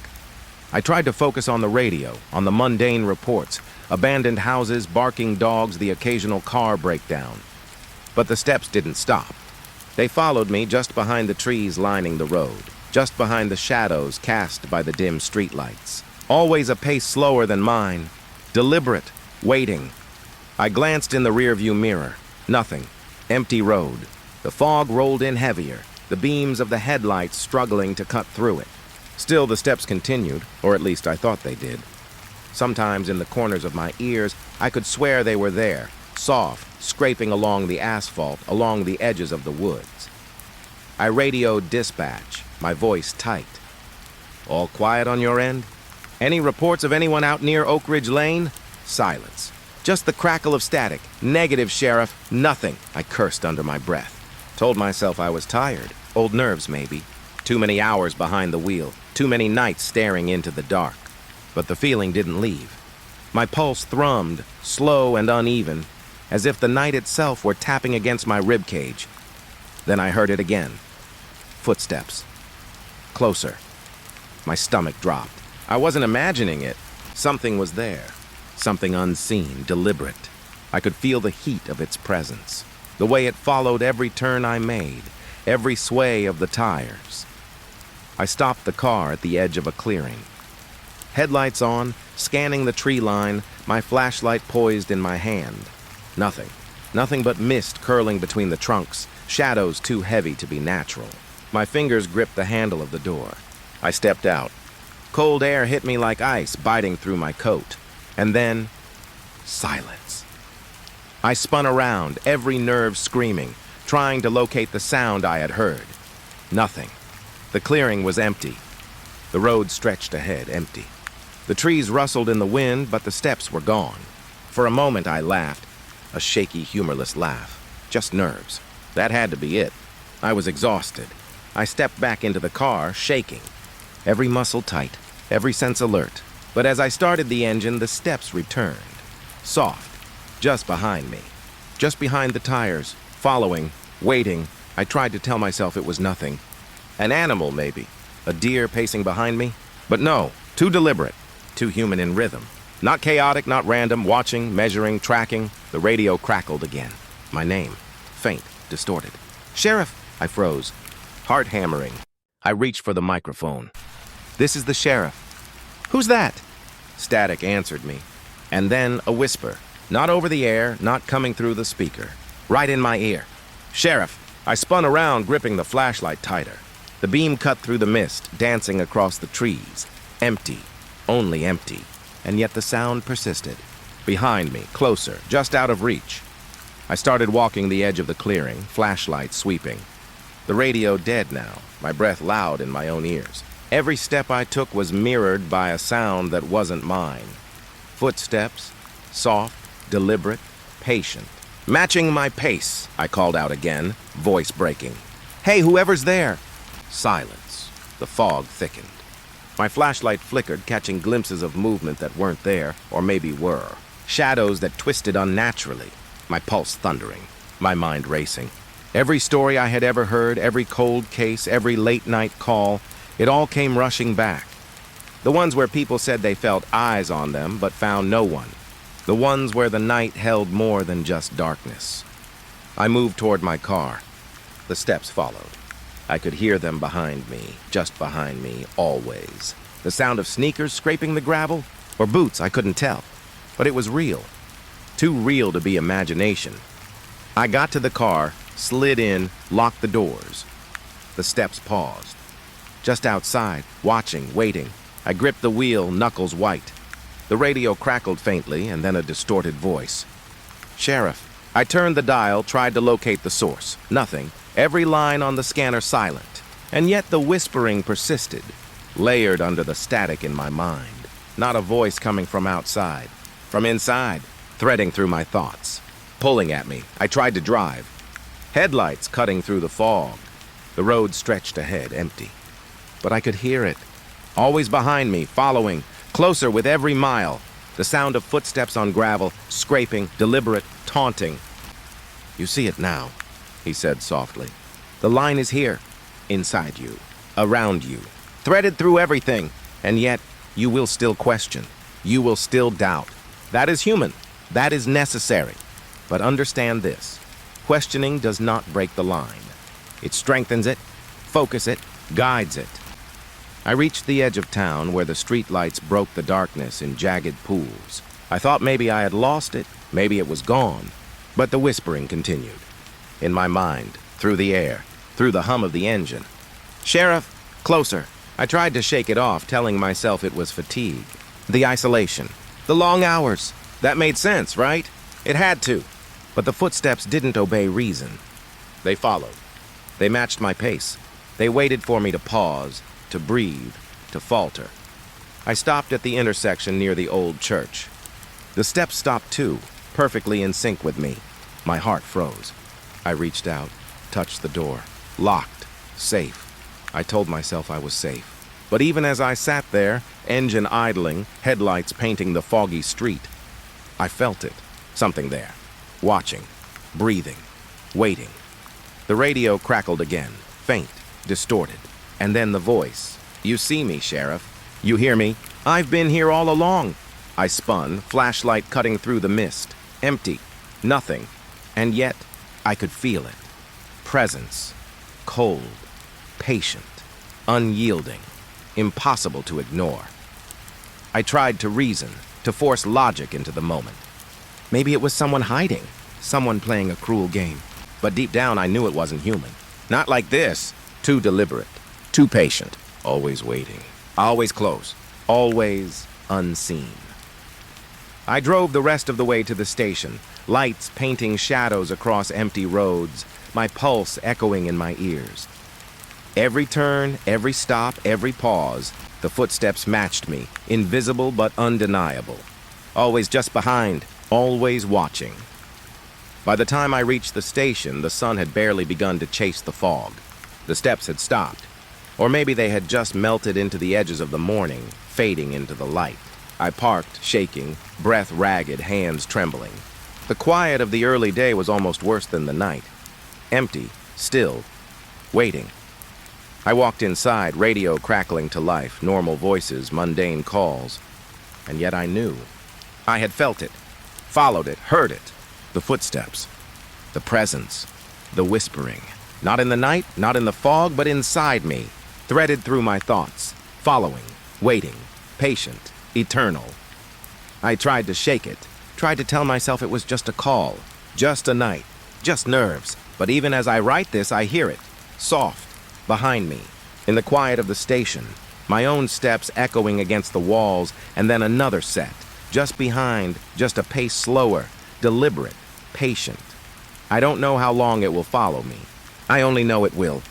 S1: I tried to focus on the radio, on the mundane reports, abandoned houses, barking dogs, the occasional car breakdown. But the steps didn't stop. They followed me just behind the trees lining the road, just behind the shadows cast by the dim streetlights. Always a pace slower than mine, deliberate, waiting. I glanced in the rearview mirror. Nothing. Empty road. The fog rolled in heavier, the beams of the headlights struggling to cut through it. Still, the steps continued, or at least I thought they did. Sometimes in the corners of my ears, I could swear they were there, soft, scraping along the asphalt, along the edges of the woods. I radioed dispatch, my voice tight. All quiet on your end? Any reports of anyone out near Oak Ridge Lane? Silence. Just the crackle of static. Negative, Sheriff. Nothing. I cursed under my breath. Told myself I was tired. Old nerves, maybe. Too many hours behind the wheel. Too many nights staring into the dark. But the feeling didn't leave. My pulse thrummed, slow and uneven, as if the night itself were tapping against my ribcage. Then I heard it again. Footsteps. Closer. My stomach dropped. I wasn't imagining it. Something was there. Something unseen, deliberate. I could feel the heat of its presence. The way it followed every turn I made, every sway of the tires. I stopped the car at the edge of a clearing. Headlights on, scanning the tree line, my flashlight poised in my hand. Nothing. Nothing but mist curling between the trunks, shadows too heavy to be natural. My fingers gripped the handle of the door. I stepped out. Cold air hit me like ice, biting through my coat. And then, silence. I spun around, every nerve screaming, trying to locate the sound I had heard. Nothing. The clearing was empty. The road stretched ahead, empty. The trees rustled in the wind, but the steps were gone. For a moment I laughed, a shaky, humorless laugh. Just nerves. That had to be it. I was exhausted. I stepped back into the car, shaking. Every muscle tight, every sense alert. But as I started the engine, the steps returned. Soft, just behind me. Just behind the tires, following, waiting. I tried to tell myself it was nothing. An animal, maybe. A deer pacing behind me. But no, too deliberate, too human in rhythm. Not chaotic, not random, watching, measuring, tracking. The radio crackled again. My name, faint, distorted. Sheriff, I froze. Heart hammering. I reached for the microphone. This is the sheriff. Who's that? Static answered me. And then a whisper. Not over the air, not coming through the speaker. Right in my ear. Sheriff. I spun around, gripping the flashlight tighter. The beam cut through the mist, dancing across the trees. Empty. Only empty. And yet the sound persisted. Behind me, closer, just out of reach. I started walking the edge of the clearing, flashlight sweeping. The radio dead now, my breath loud in my own ears. Every step I took was mirrored by a sound that wasn't mine. Footsteps, soft, deliberate, patient. Matching my pace, I called out again, voice breaking. Hey, whoever's there! Silence. The fog thickened. My flashlight flickered, catching glimpses of movement that weren't there, or maybe were. Shadows that twisted unnaturally. My pulse thundering, my mind racing. Every story I had ever heard, every cold case, every late-night call, it all came rushing back. The ones where people said they felt eyes on them, but found no one. The ones where the night held more than just darkness. I moved toward my car. The steps followed. I could hear them behind me, just behind me, always. The sound of sneakers scraping the gravel, or boots, I couldn't tell. But it was real. Too real to be imagination. I got to the car, slid in, locked the doors. The steps paused. Just outside, watching, waiting, I gripped the wheel, knuckles white. The radio crackled faintly, and then a distorted voice. "Sheriff." I turned the dial, tried to locate the source. Nothing. Every line on the scanner silent. And yet the whispering persisted, layered under the static in my mind. Not a voice coming from outside. From inside, threading through my thoughts. Pulling at me, I tried to drive. Headlights cutting through the fog. The road stretched ahead, empty. But I could hear it. Always behind me, following, closer with every mile. The sound of footsteps on gravel, scraping, deliberate, taunting. "You see it now," he said softly. "The line is here, inside you, around you, threaded through everything. And yet, you will still question. You will still doubt. That is human. That is necessary. But understand this. Questioning does not break the line. It strengthens it, focuses it, guides it." I reached the edge of town where the streetlights broke the darkness in jagged pools. I thought maybe I had lost it, maybe it was gone. But the whispering continued. In my mind, through the air, through the hum of the engine. "Sheriff, closer." I tried to shake it off, telling myself it was fatigue. The isolation. The long hours. That made sense, right? It had to. But the footsteps didn't obey reason. They followed. They matched my pace. They waited for me to pause, to breathe, to falter. I stopped at the intersection near the old church. The steps stopped too, perfectly in sync with me. My heart froze. I reached out, touched the door. Locked. Safe. I told myself I was safe. But even as I sat there, engine idling, headlights painting the foggy street, I felt it. Something there. Watching. Breathing. Waiting. The radio crackled again. Faint. Distorted. And then the voice. "You see me, Sheriff. You hear me? I've been here all along." I spun, flashlight cutting through the mist. Empty. Nothing. And yet, I could feel it. Presence. Cold. Patient. Unyielding. Impossible to ignore. I tried to reason, to force logic into the moment. Maybe it was someone hiding, someone playing a cruel game. But deep down, I knew it wasn't human. Not like this. Too deliberate. Too patient, always waiting, always close, always unseen. I drove the rest of the way to the station, lights painting shadows across empty roads, my pulse echoing in my ears. Every turn, every stop, every pause, the footsteps matched me, invisible but undeniable. Always just behind, always watching. By the time I reached the station, the sun had barely begun to chase the fog. The steps had stopped. Or maybe they had just melted into the edges of the morning, fading into the light. I parked, shaking, breath ragged, hands trembling. The quiet of the early day was almost worse than the night. Empty, still, waiting. I walked inside, radio crackling to life, normal voices, mundane calls. And yet I knew. I had felt it, followed it, heard it. The footsteps, the presence, the whispering. Not in the night, not in the fog, but inside me. Threaded through my thoughts, following, waiting, patient, eternal. I tried to shake it, tried to tell myself it was just a call, just a night, just nerves. But even as I write this, I hear it, soft, behind me, in the quiet of the station, my own steps echoing against the walls, and then another set, just behind, just a pace slower, deliberate, patient. I don't know how long it will follow me. I only know it will.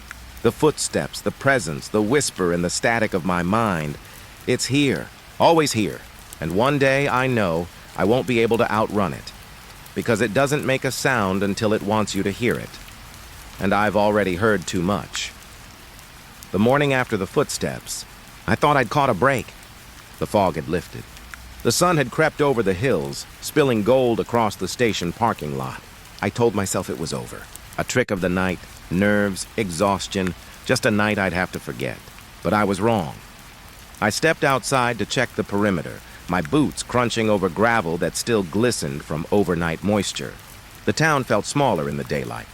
S1: The footsteps, the presence, the whisper in the static of my mind. It's here, always here. And one day, I know, I won't be able to outrun it. Because it doesn't make a sound until it wants you to hear it. And I've already heard too much. The morning after the footsteps, I thought I'd caught a break. The fog had lifted. The sun had crept over the hills, spilling gold across the station parking lot. I told myself it was over. A trick of the night, nerves, exhaustion, just a night I'd have to forget. But I was wrong. I stepped outside to check the perimeter, my boots crunching over gravel that still glistened from overnight moisture. The town felt smaller in the daylight,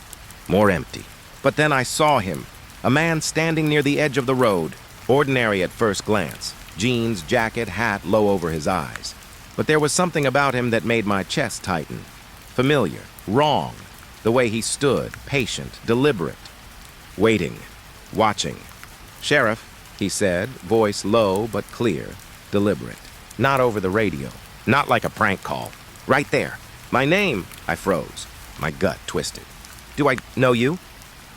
S1: more empty. But then I saw him, a man standing near the edge of the road, ordinary at first glance, jeans, jacket, hat low over his eyes. But there was something about him that made my chest tighten. Familiar, wrong, the way he stood, patient, deliberate, waiting, watching. "Sheriff," he said, voice low but clear, deliberate. Not over the radio, not like a prank call. Right there. "My name," I froze, my gut twisted. "Do I know you?"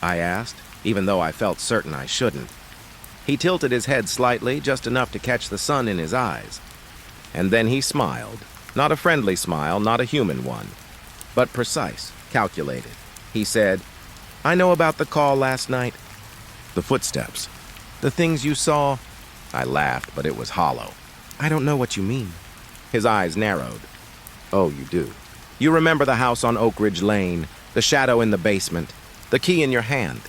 S1: I asked, even though I felt certain I shouldn't. He tilted his head slightly, just enough to catch the sun in his eyes. And then he smiled. Not a friendly smile, not a human one, but precise, calculated. He said, "I know about the call last night. The footsteps. The things you saw." I laughed, but it was hollow. "I don't know what you mean." His eyes narrowed. "Oh, you do. You remember the house on Oak Ridge Lane, the shadow in the basement, the key in your hand."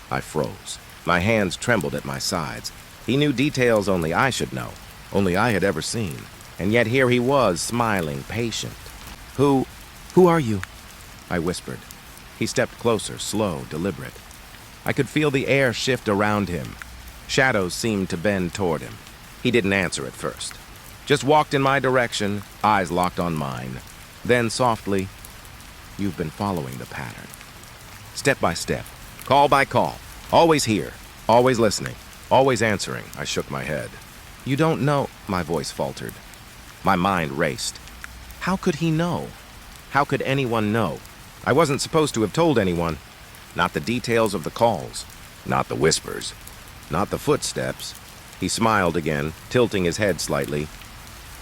S1: I froze. My hands trembled at my sides. He knew details only I should know, only I had ever seen. And yet here he was, smiling, patient. Who are you?" I whispered. He stepped closer, slow, deliberate. I could feel the air shift around him. Shadows seemed to bend toward him. He didn't answer at first. Just walked in my direction, eyes locked on mine. Then softly, "You've been following the pattern. Step by step, call by call. Always here, always listening, always answering." I shook my head. "You don't know," my voice faltered. My mind raced. How could he know? How could anyone know? I wasn't supposed to have told anyone. Not the details of the calls. Not the whispers. Not the footsteps. He smiled again, tilting his head slightly.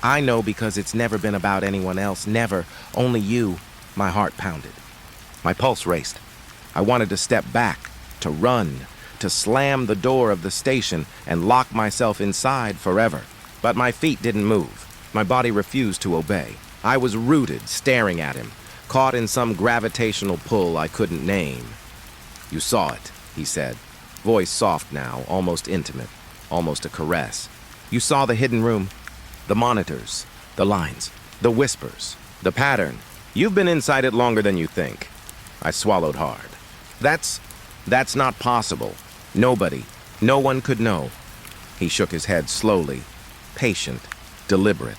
S1: "I know because it's never been about anyone else. Never. Only you." My heart pounded. My pulse raced. I wanted to step back, to run, to slam the door of the station and lock myself inside forever. But my feet didn't move. My body refused to obey. I was rooted, staring at him, caught in some gravitational pull I couldn't name. "You saw it," he said, voice soft now, almost intimate, almost a caress. "You saw the hidden room, the monitors, the lines, the whispers, the pattern. You've been inside it longer than you think." I swallowed hard. That's not possible. Nobody, no one could know." He shook his head slowly, patient, deliberate.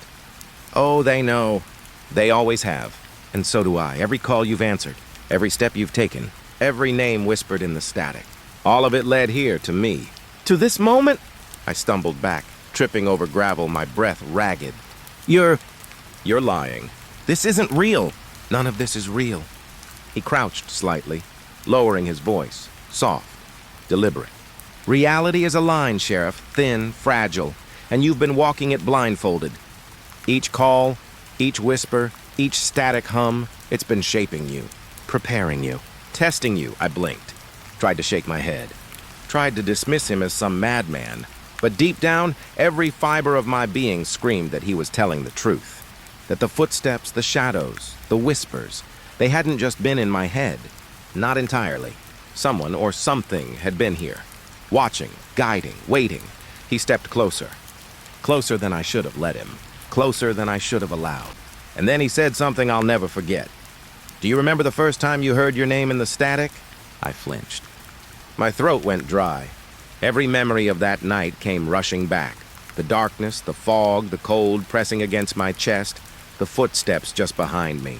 S1: "Oh, they know. They always have. And so do I. Every call you've answered, every step you've taken, every name whispered in the static. All of it led here to me. To this moment?" I stumbled back, tripping over gravel, my breath ragged. You're lying. This isn't real." "None of this is real." He crouched slightly, lowering his voice, soft, deliberate. "Reality is a line, Sheriff, thin, fragile, and you've been walking it blindfolded. Each call, each whisper, each static hum, it's been shaping you, preparing you, testing you." I blinked, tried to shake my head, tried to dismiss him as some madman, but deep down, every fiber of my being screamed that he was telling the truth, that the footsteps, the shadows, the whispers, they hadn't just been in my head. Not entirely. Someone or something had been here, watching, guiding, waiting. He stepped closer. Closer than I should have let him. Closer than I should have allowed. And then he said something I'll never forget. "Do you remember the first time you heard your name in the static?" I flinched. My throat went dry. Every memory of that night came rushing back. The darkness, the fog, the cold pressing against my chest, the footsteps just behind me.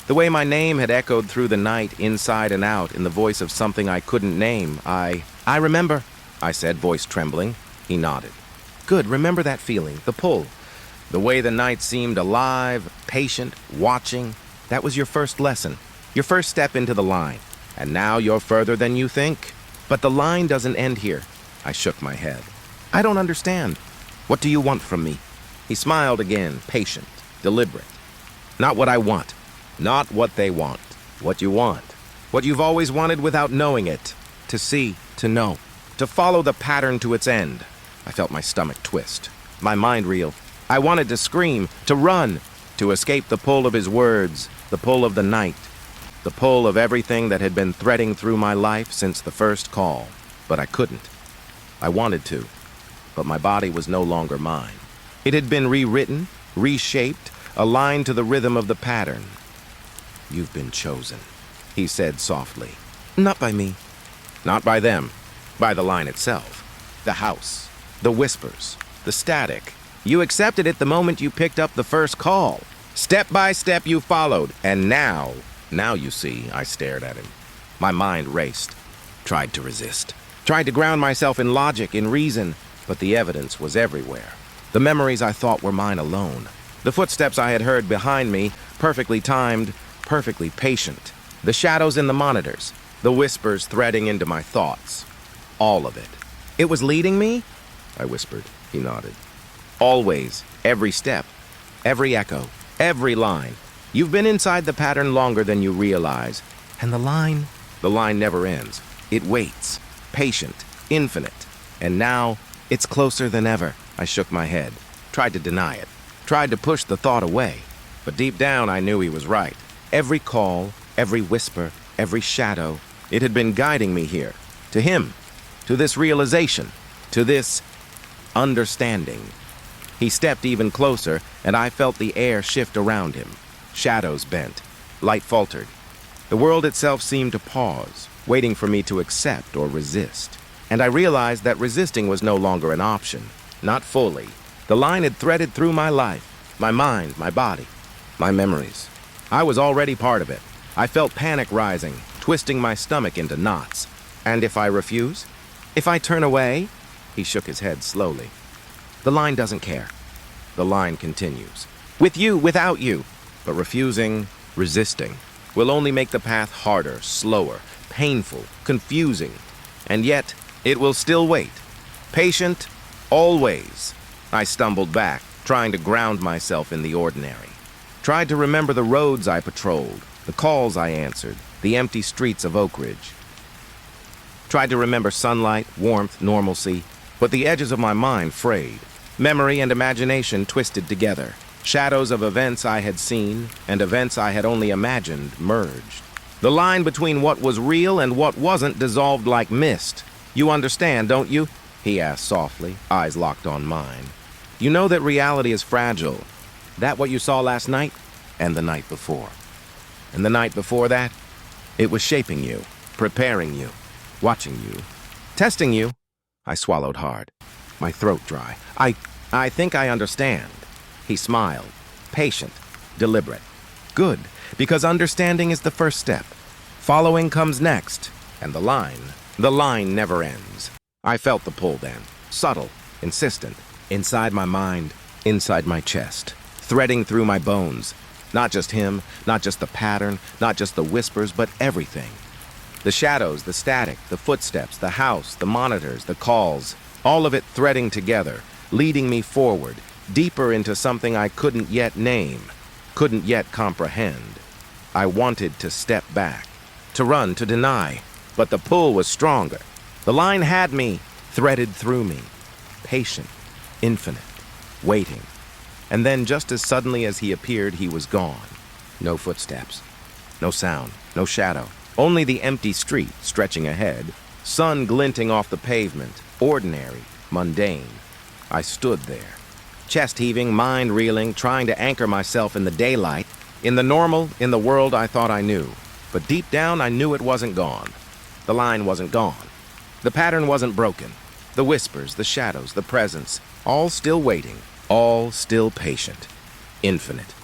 S1: The way my name had echoed through the night, inside and out, in the voice of something I couldn't name. I remember," I said, voice trembling. He nodded. "Good, remember that feeling, the pull. The way the night seemed alive, patient, watching. That was your first lesson, your first step into the line. And now you're further than you think. But the line doesn't end here." I shook my head. "I don't understand. What do you want from me?" He smiled again, patient, deliberate. "Not what I want. Not what they want. What you want. What you've always wanted without knowing it. To see, to know. To follow the pattern to its end." I felt my stomach twist. My mind reel. I wanted to scream, to run, to escape the pull of his words, the pull of the night, the pull of everything that had been threading through my life since the first call. But I couldn't. I wanted to, but my body was no longer mine. It had been rewritten, reshaped, aligned to the rhythm of the pattern. "You've been chosen," he said softly. "Not by me." "Not by them. By the line itself. The house. The whispers. The static. You accepted it the moment you picked up the first call. Step by step you followed, and now you see," I stared at him. My mind raced. Tried to resist. Tried to ground myself in logic, in reason, but the evidence was everywhere. The memories I thought were mine alone. The footsteps I had heard behind me, perfectly timed, perfectly patient. The shadows in the monitors, the whispers threading into my thoughts. All of it. "It was leading me?" I whispered. He nodded. "Always, every step, every echo, every line. You've been inside the pattern longer than you realize. And the line never ends. It waits, patient, infinite. And now, it's closer than ever." I shook my head, tried to deny it, tried to push the thought away. But deep down, I knew he was right. Every call, every whisper, every shadow, it had been guiding me here. To him, to this realization, to this understanding. He stepped even closer, and I felt the air shift around him. Shadows bent. Light faltered. The world itself seemed to pause, waiting for me to accept or resist. And I realized that resisting was no longer an option. Not fully. The line had threaded through my life, my mind, my body, my memories. I was already part of it. I felt panic rising, twisting my stomach into knots. And if I refuse? If I turn away? He shook his head slowly. "The line doesn't care." The line continues. "With you, without you." But refusing, resisting, will only make the path harder, slower, painful, confusing. And yet, it will still wait. Patient, always. I stumbled back, trying to ground myself in the ordinary. Tried to remember the roads I patrolled, the calls I answered, the empty streets of Oak Ridge. Tried to remember sunlight, warmth, normalcy, but the edges of my mind frayed. Memory and imagination twisted together. Shadows of events I had seen and events I had only imagined merged. The line between what was real and what wasn't dissolved like mist. "You understand, don't you?" he asked softly, eyes locked on mine. "You know that reality is fragile. That what you saw last night? And the night before. And the night before that? It was shaping you, preparing you, watching you, testing you." I swallowed hard, my throat dry. I think I understand." He smiled, patient, deliberate. "Good, because understanding is the first step. Following comes next, and the line never ends." I felt the pull then, subtle, insistent, inside my mind, inside my chest, threading through my bones. Not just him, not just the pattern, not just the whispers, but everything. The shadows, the static, the footsteps, the house, the monitors, the calls, all of it threading together, leading me forward, deeper into something I couldn't yet name, couldn't yet comprehend. I wanted to step back, to run, to deny, but the pull was stronger. The line had me, threaded through me, patient, infinite, waiting. And then just as suddenly as he appeared, he was gone. No footsteps, no sound, no shadow, only the empty street stretching ahead, sun glinting off the pavement, ordinary, mundane. I stood there, chest heaving, mind reeling, trying to anchor myself in the daylight, in the normal, in the world I thought I knew. But deep down, I knew it wasn't gone. The line wasn't gone. The pattern wasn't broken. The whispers, the shadows, the presence, all still waiting, all still patient, infinite.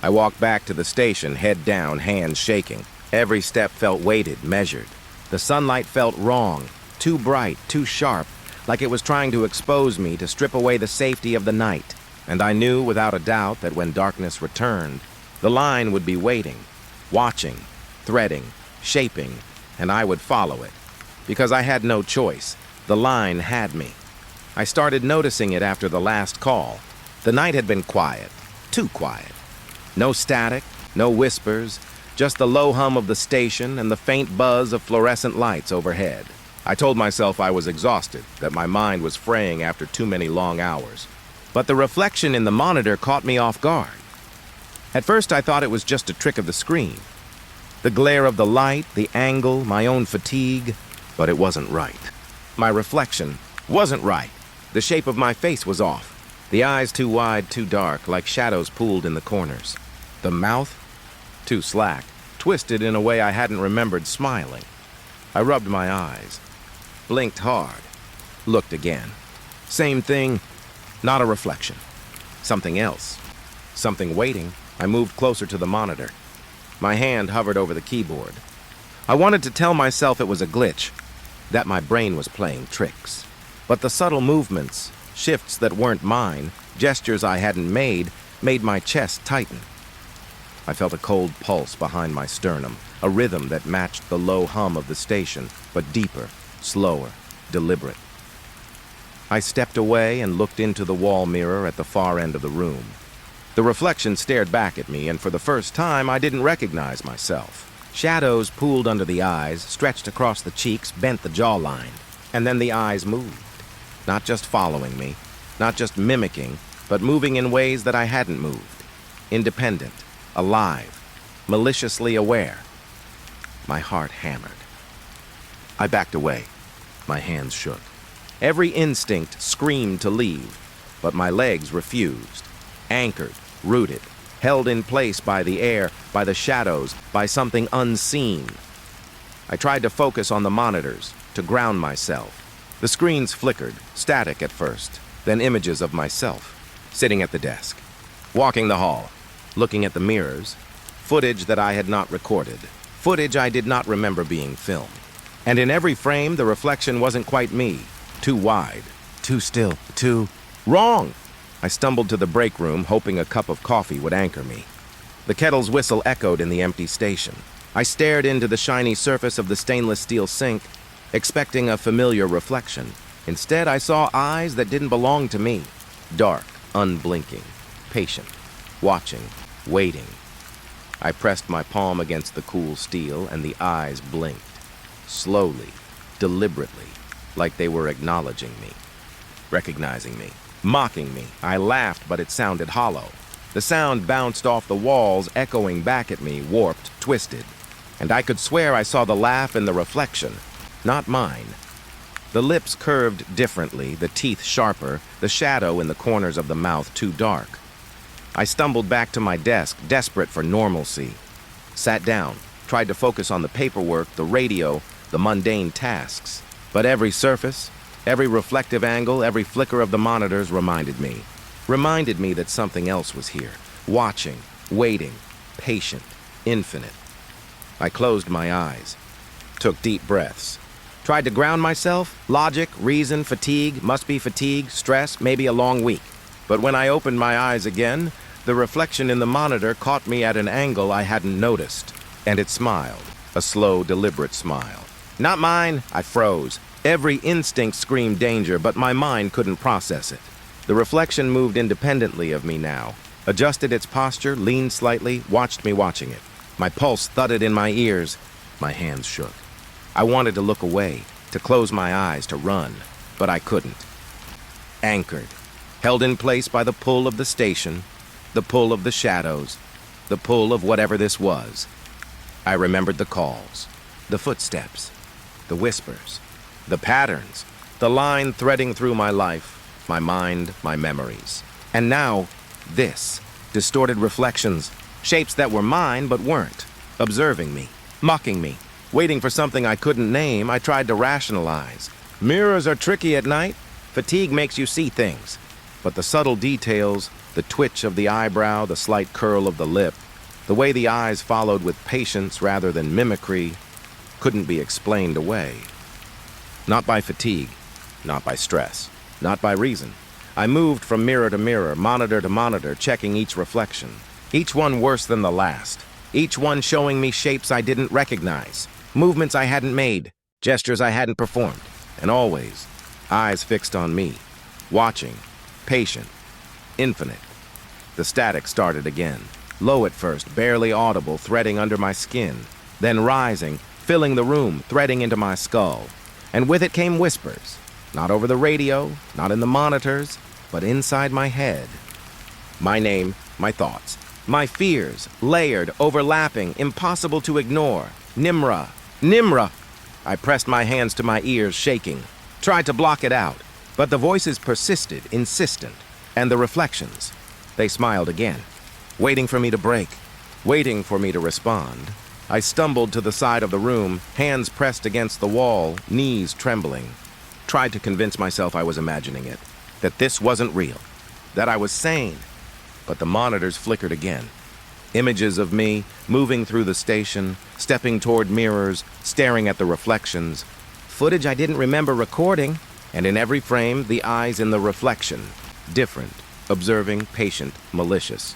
S1: I walked back to the station, head down, hands shaking. Every step felt weighted, measured. The sunlight felt wrong, too bright, too sharp, like it was trying to expose me, to strip away the safety of the night. And I knew without a doubt that when darkness returned, the line would be waiting, watching, threading, shaping, and I would follow it. Because I had no choice. The line had me. I started noticing it after the last call. The night had been quiet, too quiet. No static, no whispers, just the low hum of the station and the faint buzz of fluorescent lights overhead. I told myself I was exhausted, that my mind was fraying after too many long hours. But the reflection in the monitor caught me off guard. At first I thought it was just a trick of the screen. The glare of the light, the angle, my own fatigue, but it wasn't right. My reflection wasn't right. The shape of my face was off. The eyes too wide, too dark, like shadows pooled in the corners. The mouth? Too slack, twisted in a way I hadn't remembered smiling. I rubbed my eyes, blinked hard, looked again. Same thing, not a reflection. Something else. Something waiting. I moved closer to the monitor. My hand hovered over the keyboard. I wanted to tell myself it was a glitch, that my brain was playing tricks. But the subtle movements, shifts that weren't mine, gestures I hadn't made my chest tighten. I felt a cold pulse behind my sternum, a rhythm that matched the low hum of the station, but deeper, slower, deliberate. I stepped away and looked into the wall mirror at the far end of the room. The reflection stared back at me, and for the first time, I didn't recognize myself. Shadows pooled under the eyes, stretched across the cheeks, bent the jawline. And then the eyes moved. Not just following me, not just mimicking, but moving in ways that I hadn't moved. Independent, alive, maliciously aware. My heart hammered. I backed away. My hands shook. Every instinct screamed to leave, but my legs refused. Anchored, rooted, held in place by the air, by the shadows, by something unseen. I tried to focus on the monitors, to ground myself. The screens flickered, static at first, then images of myself, sitting at the desk, walking the hall, looking at the mirrors, footage that I had not recorded, footage I did not remember being filmed. And in every frame, the reflection wasn't quite me. Too wide, too still, too wrong. I stumbled to the break room, hoping a cup of coffee would anchor me. The kettle's whistle echoed in the empty station. I stared into the shiny surface of the stainless steel sink, expecting a familiar reflection. Instead, I saw eyes that didn't belong to me. Dark, unblinking, patient, watching, waiting. I pressed my palm against the cool steel, and the eyes blinked. Slowly, deliberately, like they were acknowledging me, recognizing me, mocking me. I laughed, but it sounded hollow. The sound bounced off the walls, echoing back at me, warped, twisted. And I could swear I saw the laugh in the reflection, not mine. The lips curved differently, the teeth sharper, the shadow in the corners of the mouth too dark. I stumbled back to my desk, desperate for normalcy. Sat down, tried to focus on the paperwork, the radio, the mundane tasks. But every surface, every reflective angle, every flicker of the monitors reminded me that something else was here, watching, waiting, patient, infinite. I closed my eyes, took deep breaths, tried to ground myself, logic, reason, fatigue, must be fatigue, stress, maybe a long week. But when I opened my eyes again, the reflection in the monitor caught me at an angle I hadn't noticed, and it smiled, a slow, deliberate smile. Not mine, I froze. Every instinct screamed danger, but my mind couldn't process it. The reflection moved independently of me now, adjusted its posture, leaned slightly, watched me watching it. My pulse thudded in my ears. My hands shook. I wanted to look away, to close my eyes, to run, but I couldn't. Anchored, held in place by the pull of the station, the pull of the shadows, the pull of whatever this was. I remembered the calls, the footsteps, the whispers, the patterns, the line threading through my life, my mind, my memories. And now, this, distorted reflections, shapes that were mine but weren't, observing me, mocking me, waiting for something I couldn't name. I tried to rationalize. Mirrors are tricky at night. Fatigue makes you see things. But the subtle details, the twitch of the eyebrow, the slight curl of the lip, the way the eyes followed with patience rather than mimicry, couldn't be explained away. Not by fatigue, not by stress, not by reason. I moved from mirror to mirror, monitor to monitor, checking each reflection. Each one worse than the last. Each one showing me shapes I didn't recognize, movements I hadn't made, gestures I hadn't performed. And always, eyes fixed on me, watching, patient, infinite. The static started again. Low at first, barely audible, threading under my skin. Then rising, filling the room, threading into my skull. And with it came whispers. Not over the radio, not in the monitors, but inside my head. My name, my thoughts, my fears, layered, overlapping, impossible to ignore. Nimra, Nimra! I pressed my hands to my ears, shaking. Tried to block it out, but the voices persisted, insistent. And the reflections, they smiled again, waiting for me to break, waiting for me to respond. I stumbled to the side of the room, hands pressed against the wall, knees trembling. Tried to convince myself I was imagining it, that this wasn't real, that I was sane. But the monitors flickered again. Images of me moving through the station, stepping toward mirrors, staring at the reflections. Footage I didn't remember recording, and in every frame, the eyes in the reflection. Different, observing, patient, malicious.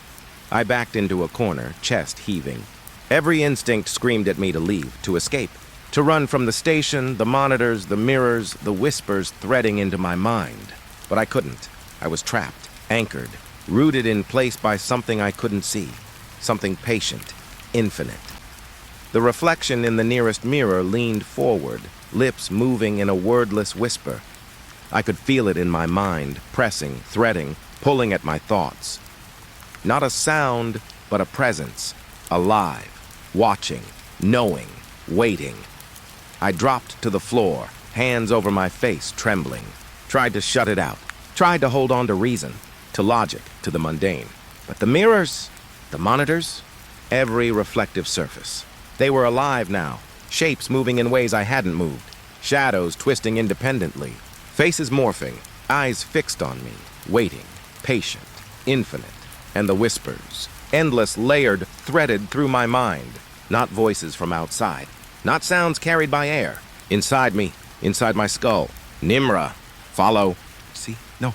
S1: I backed into a corner, chest heaving. Every instinct screamed at me to leave, to escape, to run from the station, the monitors, the mirrors, the whispers threading into my mind. But I couldn't. I was trapped, anchored, rooted in place by something I couldn't see, something patient, infinite. The reflection in the nearest mirror leaned forward, lips moving in a wordless whisper. I could feel it in my mind, pressing, threading, pulling at my thoughts. Not a sound, but a presence, alive, watching, knowing, waiting. I dropped to the floor, hands over my face, trembling. Tried to shut it out, tried to hold on to reason, to logic, to the mundane. But the mirrors, the monitors, every reflective surface. They were alive now, shapes moving in ways I hadn't moved, shadows twisting independently, faces morphing, eyes fixed on me, waiting, patient, infinite. And the whispers, endless, layered, threaded through my mind. Not voices from outside, not sounds carried by air. Inside me, inside my skull. Nimra, follow. See? No.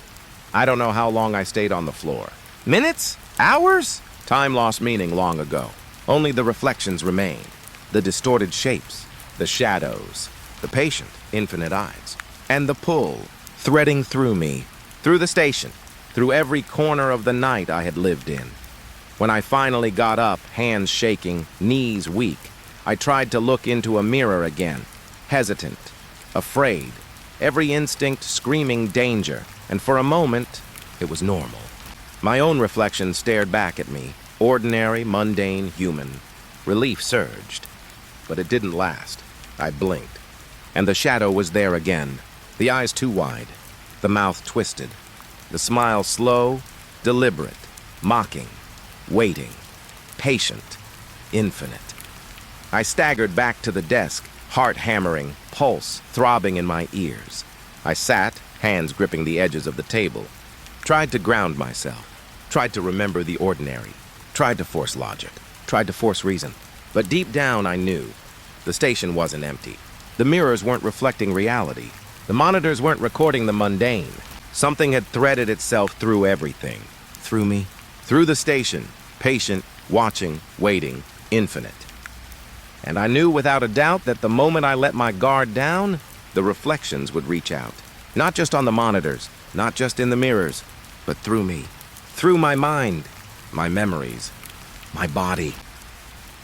S1: I don't know how long I stayed on the floor. Minutes? Hours? Time lost meaning long ago. Only the reflections remained. The distorted shapes, the shadows, the patient, infinite eyes. And the pull, threading through me, through the station, through every corner of the night I had lived in. When I finally got up, hands shaking, knees weak, I tried to look into a mirror again, hesitant, afraid, every instinct screaming danger, and for a moment, it was normal. My own reflection stared back at me, ordinary, mundane, human. Relief surged, but it didn't last. I blinked, and the shadow was there again, the eyes too wide, the mouth twisted, the smile slow, deliberate, mocking, waiting, patient, infinite. I staggered back to the desk, heart hammering, pulse throbbing in my ears. I sat, hands gripping the edges of the table, tried to ground myself, tried to remember the ordinary, tried to force logic, tried to force reason. But deep down I knew the station wasn't empty. The mirrors weren't reflecting reality. The monitors weren't recording the mundane. Something had threaded itself through everything. Through me, through the station, patient, watching, waiting, infinite. And I knew without a doubt that the moment I let my guard down, the reflections would reach out. Not just on the monitors, not just in the mirrors, but through me, through my mind, my memories, my body.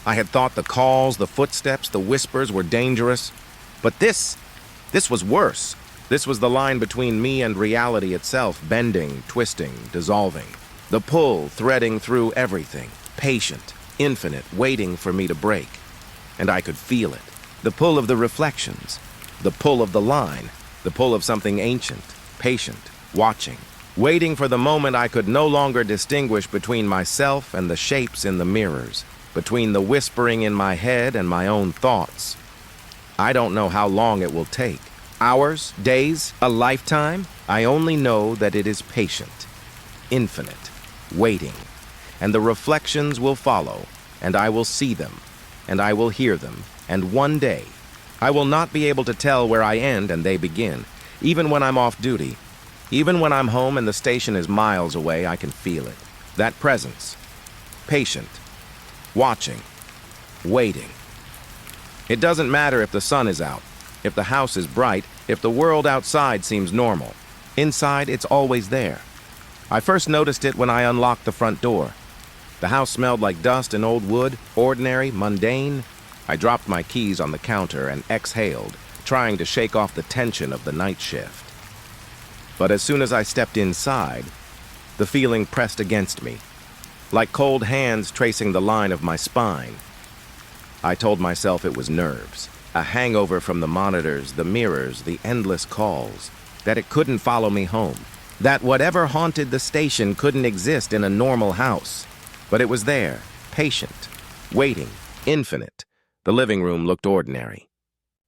S1: I had thought the calls, the footsteps, the whispers were dangerous, but this was worse. This was the line between me and reality itself, bending, twisting, dissolving. The pull threading through everything, patient, infinite, waiting for me to break. And I could feel it. The pull of the reflections, the pull of the line, the pull of something ancient, patient, watching, waiting for the moment I could no longer distinguish between myself and the shapes in the mirrors, between the whispering in my head and my own thoughts. I don't know how long it will take. Hours, days, a lifetime? I only know that it is patient, infinite, waiting, and the reflections will follow, and I will see them, and I will hear them, and one day, I will not be able to tell where I end and they begin, even when I'm off duty. Even when I'm home and the station is miles away, I can feel it. That presence, patient, watching, waiting. It doesn't matter if the sun is out, if the house is bright, if the world outside seems normal. Inside, it's always there. I first noticed it when I unlocked the front door. The house smelled like dust and old wood, ordinary, mundane. I dropped my keys on the counter and exhaled, trying to shake off the tension of the night shift. But as soon as I stepped inside, the feeling pressed against me, like cold hands tracing the line of my spine. I told myself it was nerves, a hangover from the monitors, the mirrors, the endless calls, that it couldn't follow me home. That whatever haunted the station couldn't exist in a normal house. But it was there, patient, waiting, infinite. The living room looked ordinary.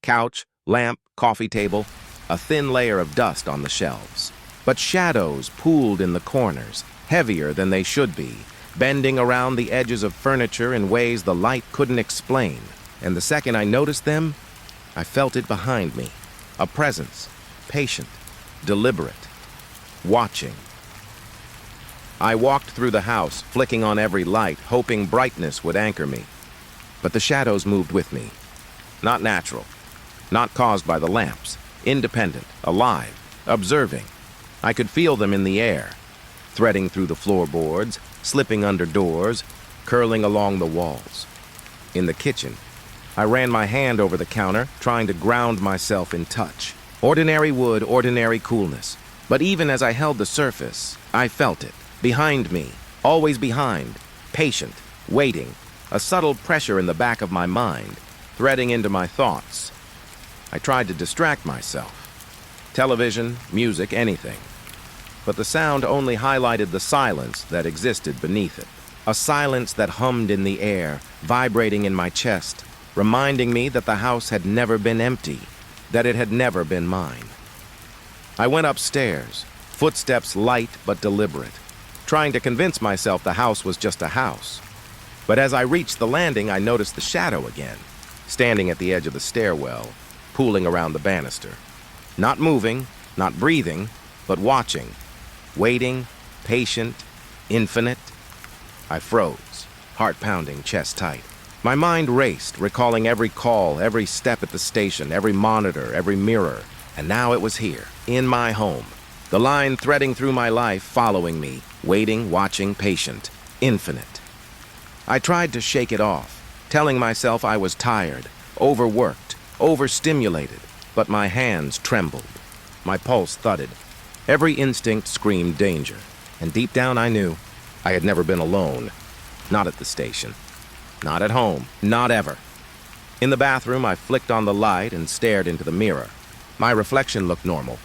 S1: Couch, lamp, coffee table, a thin layer of dust on the shelves. But shadows pooled in the corners, heavier than they should be, bending around the edges of furniture in ways the light couldn't explain. And the second I noticed them, I felt it behind me. A presence, patient, deliberate, watching. I walked through the house, flicking on every light, hoping brightness would anchor me. But the shadows moved with me. Not natural, not caused by the lamps, independent, alive, observing. I could feel them in the air, threading through the floorboards, slipping under doors, curling along the walls. In the kitchen, I ran my hand over the counter, trying to ground myself in touch. Ordinary wood, ordinary coolness. But even as I held the surface, I felt it. Behind me, always behind, patient, waiting, a subtle pressure in the back of my mind, threading into my thoughts. I tried to distract myself. Television, music, anything. But the sound only highlighted the silence that existed beneath it. A silence that hummed in the air, vibrating in my chest, reminding me that the house had never been empty, that it had never been mine. I went upstairs, footsteps light but deliberate, trying to convince myself the house was just a house. But as I reached the landing, I noticed the shadow again, standing at the edge of the stairwell, pooling around the banister. Not moving, not breathing, but watching. Waiting, patient, infinite. I froze, heart pounding, chest tight. My mind raced, recalling every call, every step at the station, every monitor, every mirror. And now it was here, in my home. The line threading through my life, following me, waiting, watching, patient, infinite. I tried to shake it off, telling myself I was tired, overworked, overstimulated, but my hands trembled. My pulse thudded. Every instinct screamed danger, and deep down I knew I had never been alone. Not at the station. Not at home. Not ever. In the bathroom, I flicked on the light and stared into the mirror. My reflection looked normal.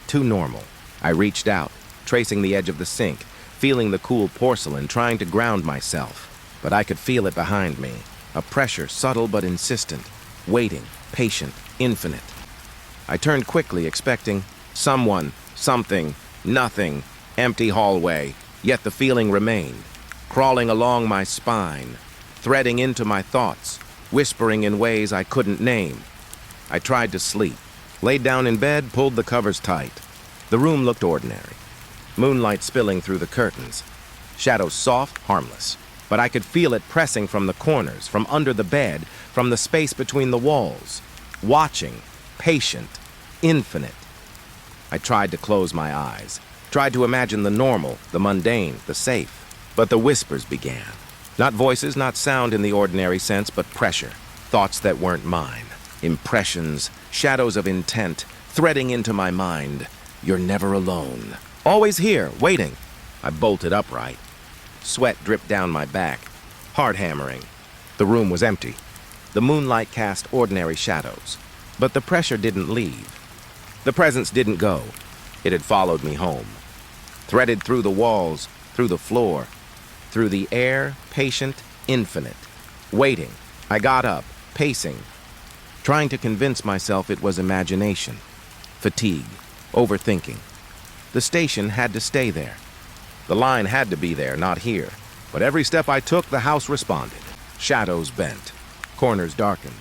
S1: Too normal. I reached out, tracing the edge of the sink, feeling the cool porcelain, trying to ground myself. But I could feel it behind me. A pressure, subtle but insistent. Waiting, patient, infinite. I turned quickly, expecting someone, something, nothing, empty hallway, yet the feeling remained, crawling along my spine, threading into my thoughts, whispering in ways I couldn't name. I tried to sleep, laid down in bed, pulled the covers tight. The room looked ordinary, moonlight spilling through the curtains, shadows soft, harmless, but I could feel it pressing from the corners, from under the bed, from the space between the walls, watching, patient, infinite. I tried to close my eyes, tried to imagine the normal, the mundane, the safe. But the whispers began. Not voices, not sound in the ordinary sense, but pressure. Thoughts that weren't mine. Impressions, shadows of intent, threading into my mind. You're never alone. Always here, waiting. I bolted upright. Sweat dripped down my back. Heart hammering. The room was empty. The moonlight cast ordinary shadows. But the pressure didn't leave. The presence didn't go. It had followed me home. Threaded through the walls, through the floor, through the air, patient, infinite. Waiting. I got up, pacing, trying to convince myself it was imagination. Fatigue. Overthinking. The station had to stay there. The line had to be there, not here. But every step I took, the house responded. Shadows bent. Corners darkened.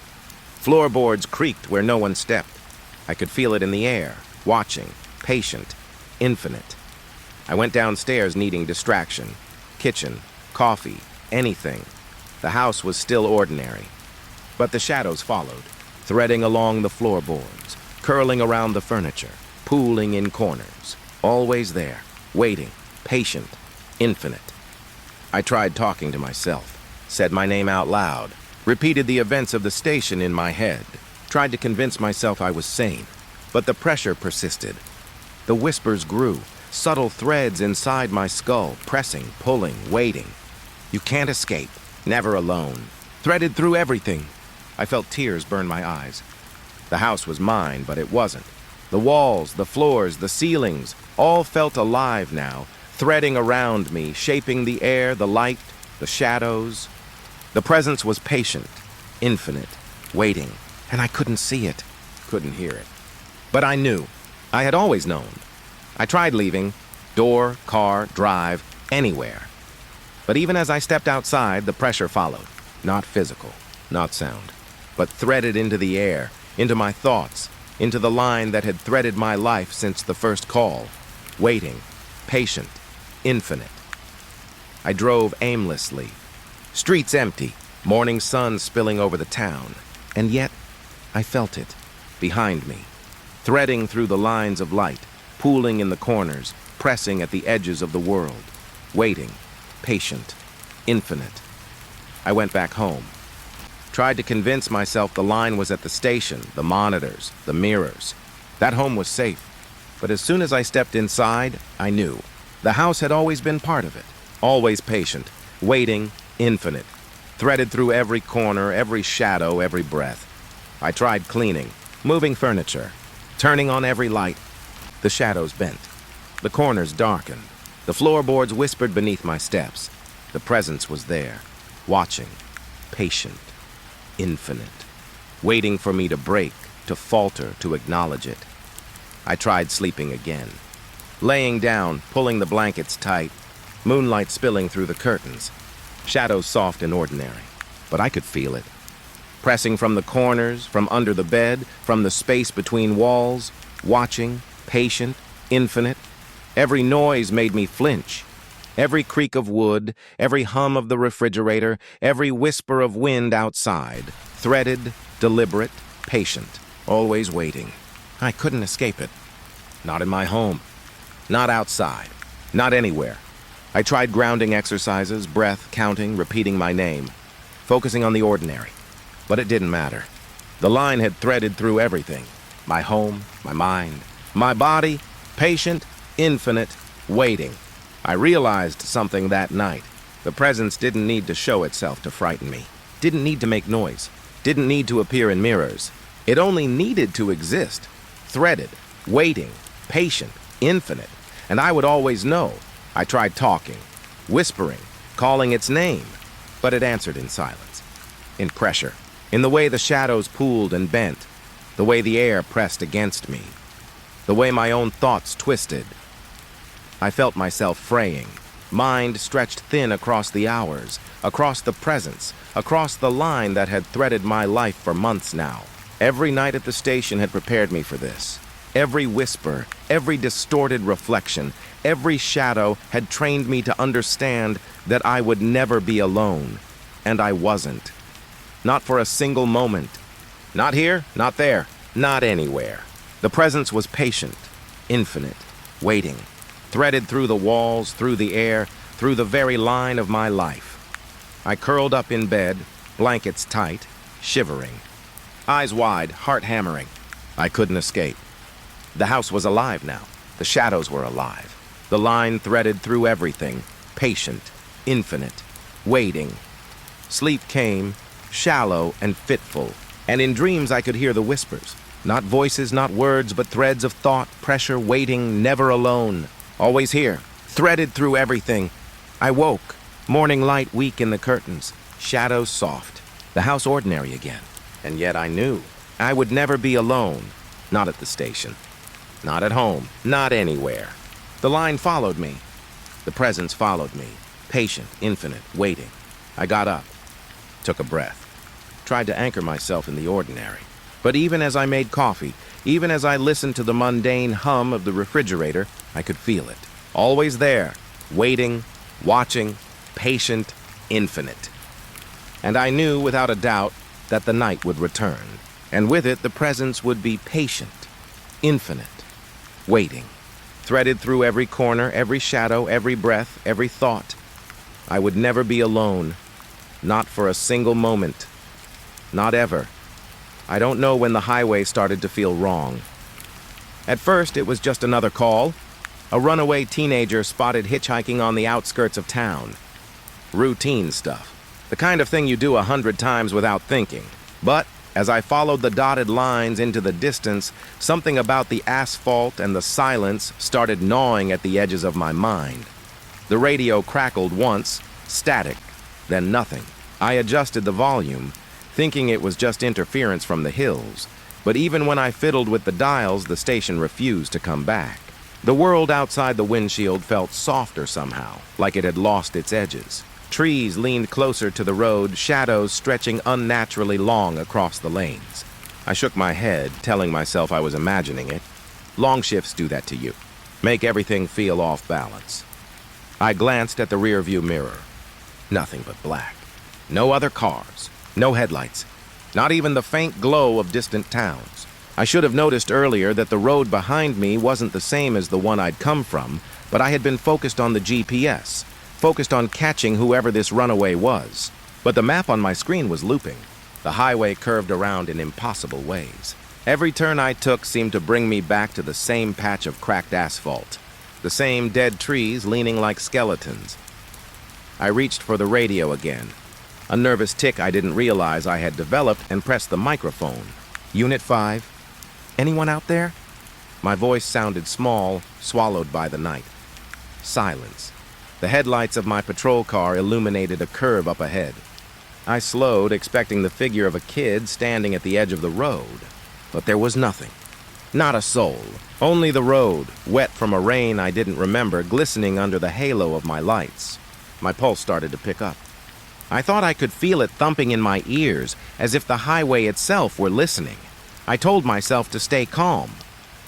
S1: Floorboards creaked where no one stepped. I could feel it in the air, watching, patient, infinite. I went downstairs needing distraction. Kitchen, coffee, anything. The house was still ordinary. But the shadows followed, threading along the floorboards, curling around the furniture, pooling in corners. Always there, waiting, patient, infinite. I tried talking to myself, said my name out loud, repeated the events of the station in my head, tried to convince myself I was sane. But the pressure persisted. The whispers grew, subtle threads inside my skull, pressing, pulling, waiting. You can't escape, never alone. Threaded through everything. I felt tears burn my eyes. The house was mine, but it wasn't. The walls, the floors, the ceilings, all felt alive now, threading around me, shaping the air, the light, the shadows. The presence was patient, infinite, waiting, and I couldn't see it, couldn't hear it. But I knew. I had always known. I tried leaving, door, car, drive, anywhere. But even as I stepped outside, the pressure followed. Not physical, not sound, but threaded into the air, into my thoughts, into the line that had threaded my life since the first call. Waiting, patient, infinite. I drove aimlessly. Streets empty, morning sun spilling over the town. And yet, I felt it, behind me, threading through the lines of light, pooling in the corners, pressing at the edges of the world. Waiting, patient, infinite. I went back home. Tried to convince myself the line was at the station, the monitors, the mirrors. That home was safe. But as soon as I stepped inside, I knew. The house had always been part of it. Always patient, waiting, infinite. Threaded through every corner, every shadow, every breath. I tried cleaning, moving furniture, turning on every light. The shadows bent. The corners darkened. The floorboards whispered beneath my steps. The presence was there, watching, patient, infinite, waiting for me to break, to falter, to acknowledge it. I tried sleeping again. Laying down, pulling the blankets tight, moonlight spilling through the curtains, shadows soft and ordinary, but I could feel it. Pressing from the corners, from under the bed, from the space between walls, watching, patient, infinite. Every noise made me flinch. Every creak of wood, every hum of the refrigerator, every whisper of wind outside, threaded, deliberate, patient, always waiting. I couldn't escape it. Not in my home. Not outside. Not anywhere. I tried grounding exercises, breath, counting, repeating my name, focusing on the ordinary. But it didn't matter. The line had threaded through everything. My home, my mind, my body, patient, infinite, waiting. I realized something that night. The presence didn't need to show itself to frighten me. Didn't need to make noise. Didn't need to appear in mirrors. It only needed to exist. Threaded, waiting, patient, infinite. And I would always know. I tried talking, whispering, calling its name. But it answered in silence. In pressure. In the way the shadows pooled and bent. The way the air pressed against me. The way my own thoughts twisted. I felt myself fraying, mind stretched thin across the hours, across the presence, across the line that had threaded my life for months now. Every night at the station had prepared me for this. Every whisper, every distorted reflection, every shadow had trained me to understand that I would never be alone. And I wasn't. Not for a single moment. Not here, not there, not anywhere. The presence was patient, infinite, waiting. Threaded through the walls, through the air, through the very line of my life. I curled up in bed, blankets tight, shivering. Eyes wide, heart hammering. I couldn't escape. The house was alive now. The shadows were alive. The line threaded through everything, patient, infinite, waiting. Sleep came, shallow and fitful, and in dreams I could hear the whispers. Not voices, not words, but threads of thought, pressure, waiting, never alone. Always here, threaded through everything. I woke, morning light weak in the curtains, shadows soft, the house ordinary again. And yet I knew I would never be alone, not at the station, not at home, not anywhere. The line followed me. The presence followed me, patient, infinite, waiting. I got up, took a breath, tried to anchor myself in the ordinary. But even as I made coffee, even as I listened to the mundane hum of the refrigerator, I could feel it. Always there, waiting, watching, patient, infinite. And I knew without a doubt that the night would return, and with it the presence would be patient, infinite, waiting, threaded through every corner, every shadow, every breath, every thought. I would never be alone, not for a single moment, not ever. I don't know when the highway started to feel wrong. At first, it was just another call. A runaway teenager spotted hitchhiking on the outskirts of town. Routine stuff. The kind of thing you do 100 times without thinking. But As I followed the dotted lines into the distance, something about the asphalt and the silence started gnawing at the edges of my mind. The radio crackled once, static, then nothing. I adjusted the volume, thinking it was just interference from the hills, but even when I fiddled with the dials, the station refused to come back. The world outside the windshield felt softer somehow, like it had lost its edges. Trees leaned closer to the road, shadows stretching unnaturally long across the lanes. I shook my head, telling myself I was imagining it. Long shifts do that to you. Make everything feel off balance. I glanced at the rearview mirror. Nothing but black. No other cars. No headlights. Not even the faint glow of distant towns. I should have noticed earlier that the road behind me wasn't the same as the one I'd come from, but I had been focused on the GPS, focused on catching whoever this runaway was. But the map on my screen was looping. The highway curved around in impossible ways. Every turn I took seemed to bring me back to the same patch of cracked asphalt, the same dead trees leaning like skeletons. I reached for the radio again, a nervous tick I didn't realize I had developed, and pressed the microphone. Unit 5? Anyone out there? My voice sounded small, swallowed by the night. Silence. The headlights of my patrol car illuminated a curve up ahead. I slowed, expecting the figure of a kid standing at the edge of the road. But there was nothing. Not a soul. Only the road, wet from a rain I didn't remember, glistening under the halo of my lights. My pulse started to pick up. I thought I could feel it thumping in my ears, as if the highway itself were listening. I told myself to stay calm.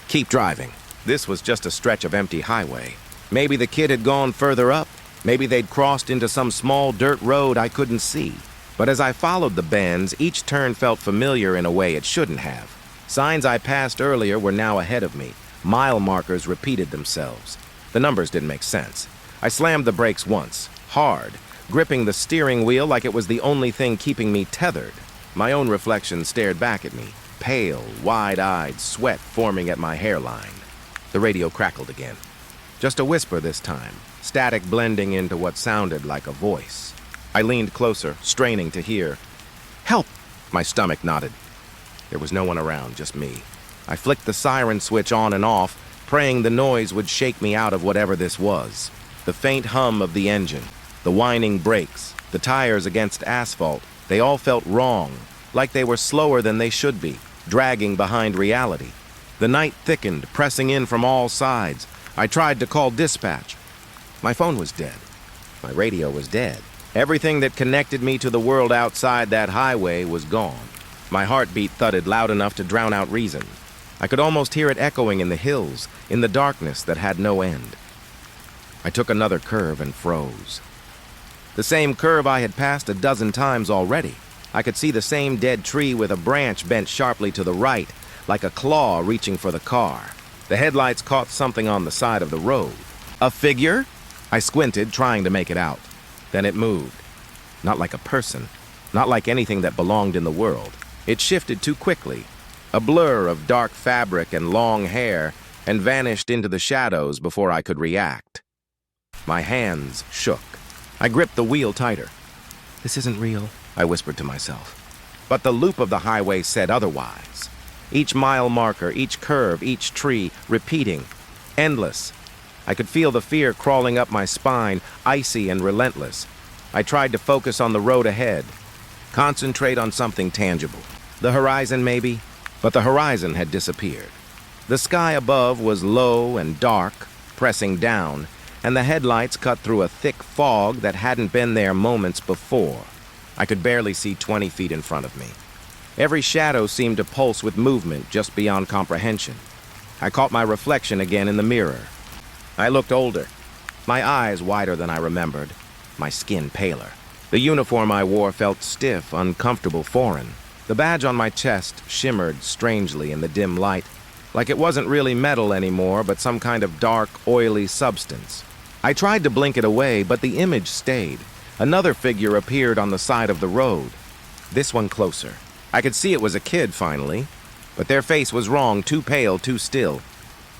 S1: Keep driving. This was just a stretch of empty highway. Maybe the kid had gone further up. Maybe they'd crossed into some small dirt road I couldn't see. But as I followed the bends, each turn felt familiar in a way it shouldn't have. Signs I passed earlier were now ahead of me. Mile markers repeated themselves. The numbers didn't make sense. I slammed the brakes once, hard, gripping the steering wheel like it was the only thing keeping me tethered. My own reflection stared back at me, pale, wide-eyed, sweat forming at my hairline. The radio crackled again. Just a whisper this time, static blending into what sounded like a voice. I leaned closer, straining to hear. "Help!" My stomach nodded. There was no one around, just me. I flicked the siren switch on and off, praying the noise would shake me out of whatever this was. The faint hum of the engine, the whining brakes, the tires against asphalt, they all felt wrong, like they were slower than they should be, dragging behind reality. The night thickened, pressing in from all sides. I tried to call dispatch. My phone was dead. My radio was dead. Everything that connected me to the world outside that highway was gone. My heartbeat thudded loud enough to drown out reason. I could almost hear it echoing in the hills, in the darkness that had no end. I took another curve and froze. The same curve I had passed a dozen times already. I could see the same dead tree with a branch bent sharply to the right, like a claw reaching for the car. The headlights caught something on the side of the road. A figure? I squinted, trying to make it out. Then it moved. Not like a person. Not like anything that belonged in the world. It shifted too quickly. A blur of dark fabric and long hair, and vanished into the shadows before I could react. My hands shook. I gripped the wheel tighter. "This isn't real," I whispered to myself. But the loop of the highway said otherwise. Each mile marker, each curve, each tree, repeating. Endless. I could feel the fear crawling up my spine, icy and relentless. I tried to focus on the road ahead. Concentrate on something tangible. The horizon, maybe? But the horizon had disappeared. The sky above was low and dark, pressing down, and the headlights cut through a thick fog that hadn't been there moments before. I could barely see 20 feet in front of me. Every shadow seemed to pulse with movement just beyond comprehension. I caught my reflection again in the mirror. I looked older, my eyes wider than I remembered, my skin paler. The uniform I wore felt stiff, uncomfortable, foreign. The badge on my chest shimmered strangely in the dim light, like it wasn't really metal anymore, but some kind of dark, oily substance. I tried to blink it away, but the image stayed. Another figure appeared on the side of the road. This one closer. I could see it was a kid, finally, but their face was wrong, too pale, too still.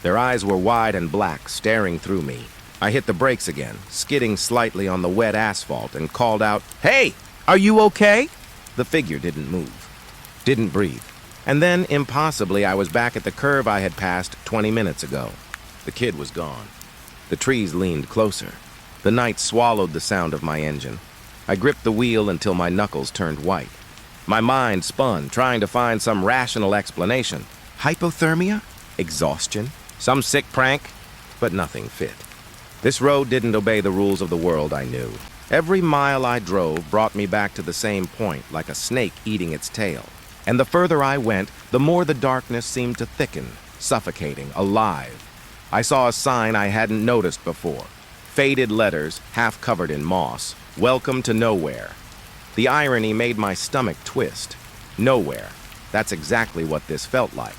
S1: Their eyes were wide and black, staring through me. I hit the brakes again, skidding slightly on the wet asphalt, and called out, "Hey, are you okay?" The figure didn't move. Didn't breathe. And then, impossibly, I was back at the curve I had passed 20 minutes ago. The kid was gone. The trees leaned closer. The night swallowed the sound of my engine. I gripped the wheel until my knuckles turned white. My mind spun, trying to find some rational explanation. Hypothermia? Exhaustion? Some sick prank? But nothing fit. This road didn't obey the rules of the world I knew. Every mile I drove brought me back to the same point, like a snake eating its tail. And the further I went, the more the darkness seemed to thicken, suffocating, alive. I saw a sign I hadn't noticed before. Faded letters, half covered in moss. Welcome to nowhere. The irony made my stomach twist. Nowhere. That's exactly what this felt like.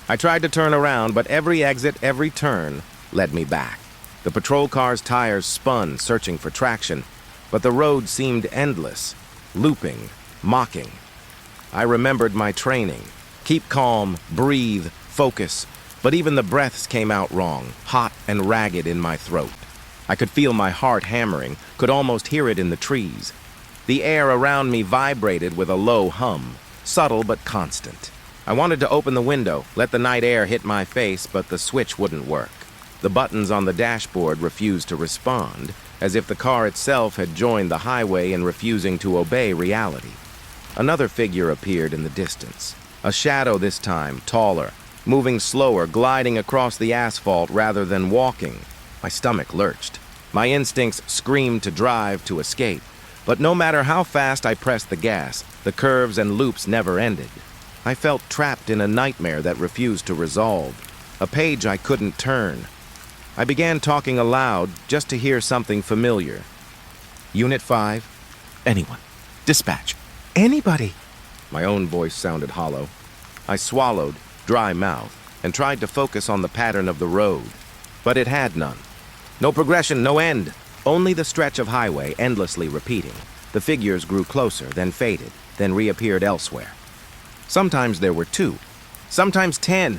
S1: I tried to turn around, but every exit, every turn, led me back. The patrol car's tires spun, searching for traction, but the road seemed endless, looping, mocking. I remembered my training. Keep calm, breathe, focus, but even the breaths came out wrong, hot and ragged in my throat. I could feel my heart hammering, could almost hear it in the trees. The air around me vibrated with a low hum, subtle but constant. I wanted to open the window, let the night air hit my face, but the switch wouldn't work. The buttons on the dashboard refused to respond, as if the car itself had joined the highway in refusing to obey reality. Another figure appeared in the distance. A shadow this time, taller, moving slower, gliding across the asphalt rather than walking. My stomach lurched. My instincts screamed to drive, to escape. But no matter how fast I pressed the gas, the curves and loops never ended. I felt trapped in a nightmare that refused to resolve, a page I couldn't turn. I began talking aloud just to hear something familiar. Unit 5? Anyone? Dispatch? Anybody? My own voice sounded hollow. I swallowed, dry mouth, and tried to focus on the pattern of the road. But it had none. No progression, no end. Only the stretch of highway endlessly repeating. The figures grew closer, then faded, then reappeared elsewhere. Sometimes there were 2, sometimes 10.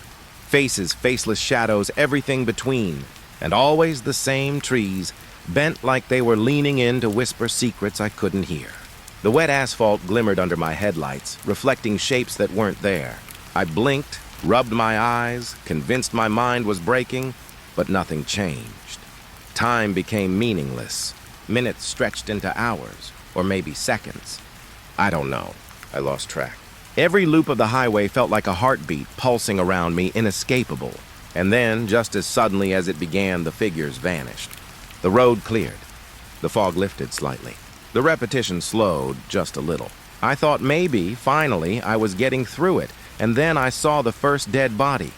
S1: Faces, faceless shadows, everything between. And always the same trees, bent like they were leaning in to whisper secrets I couldn't hear. The wet asphalt glimmered under my headlights, reflecting shapes that weren't there. I blinked, rubbed my eyes, convinced my mind was breaking, but nothing changed. Time became meaningless. Minutes stretched into hours, or maybe seconds. I don't know. I lost track. Every loop of the highway felt like a heartbeat pulsing around me, inescapable. And then, just as suddenly as it began, the figures vanished. The road cleared. The fog lifted slightly. The repetition slowed just a little. I thought maybe, finally, I was getting through it, and then I saw the first dead body.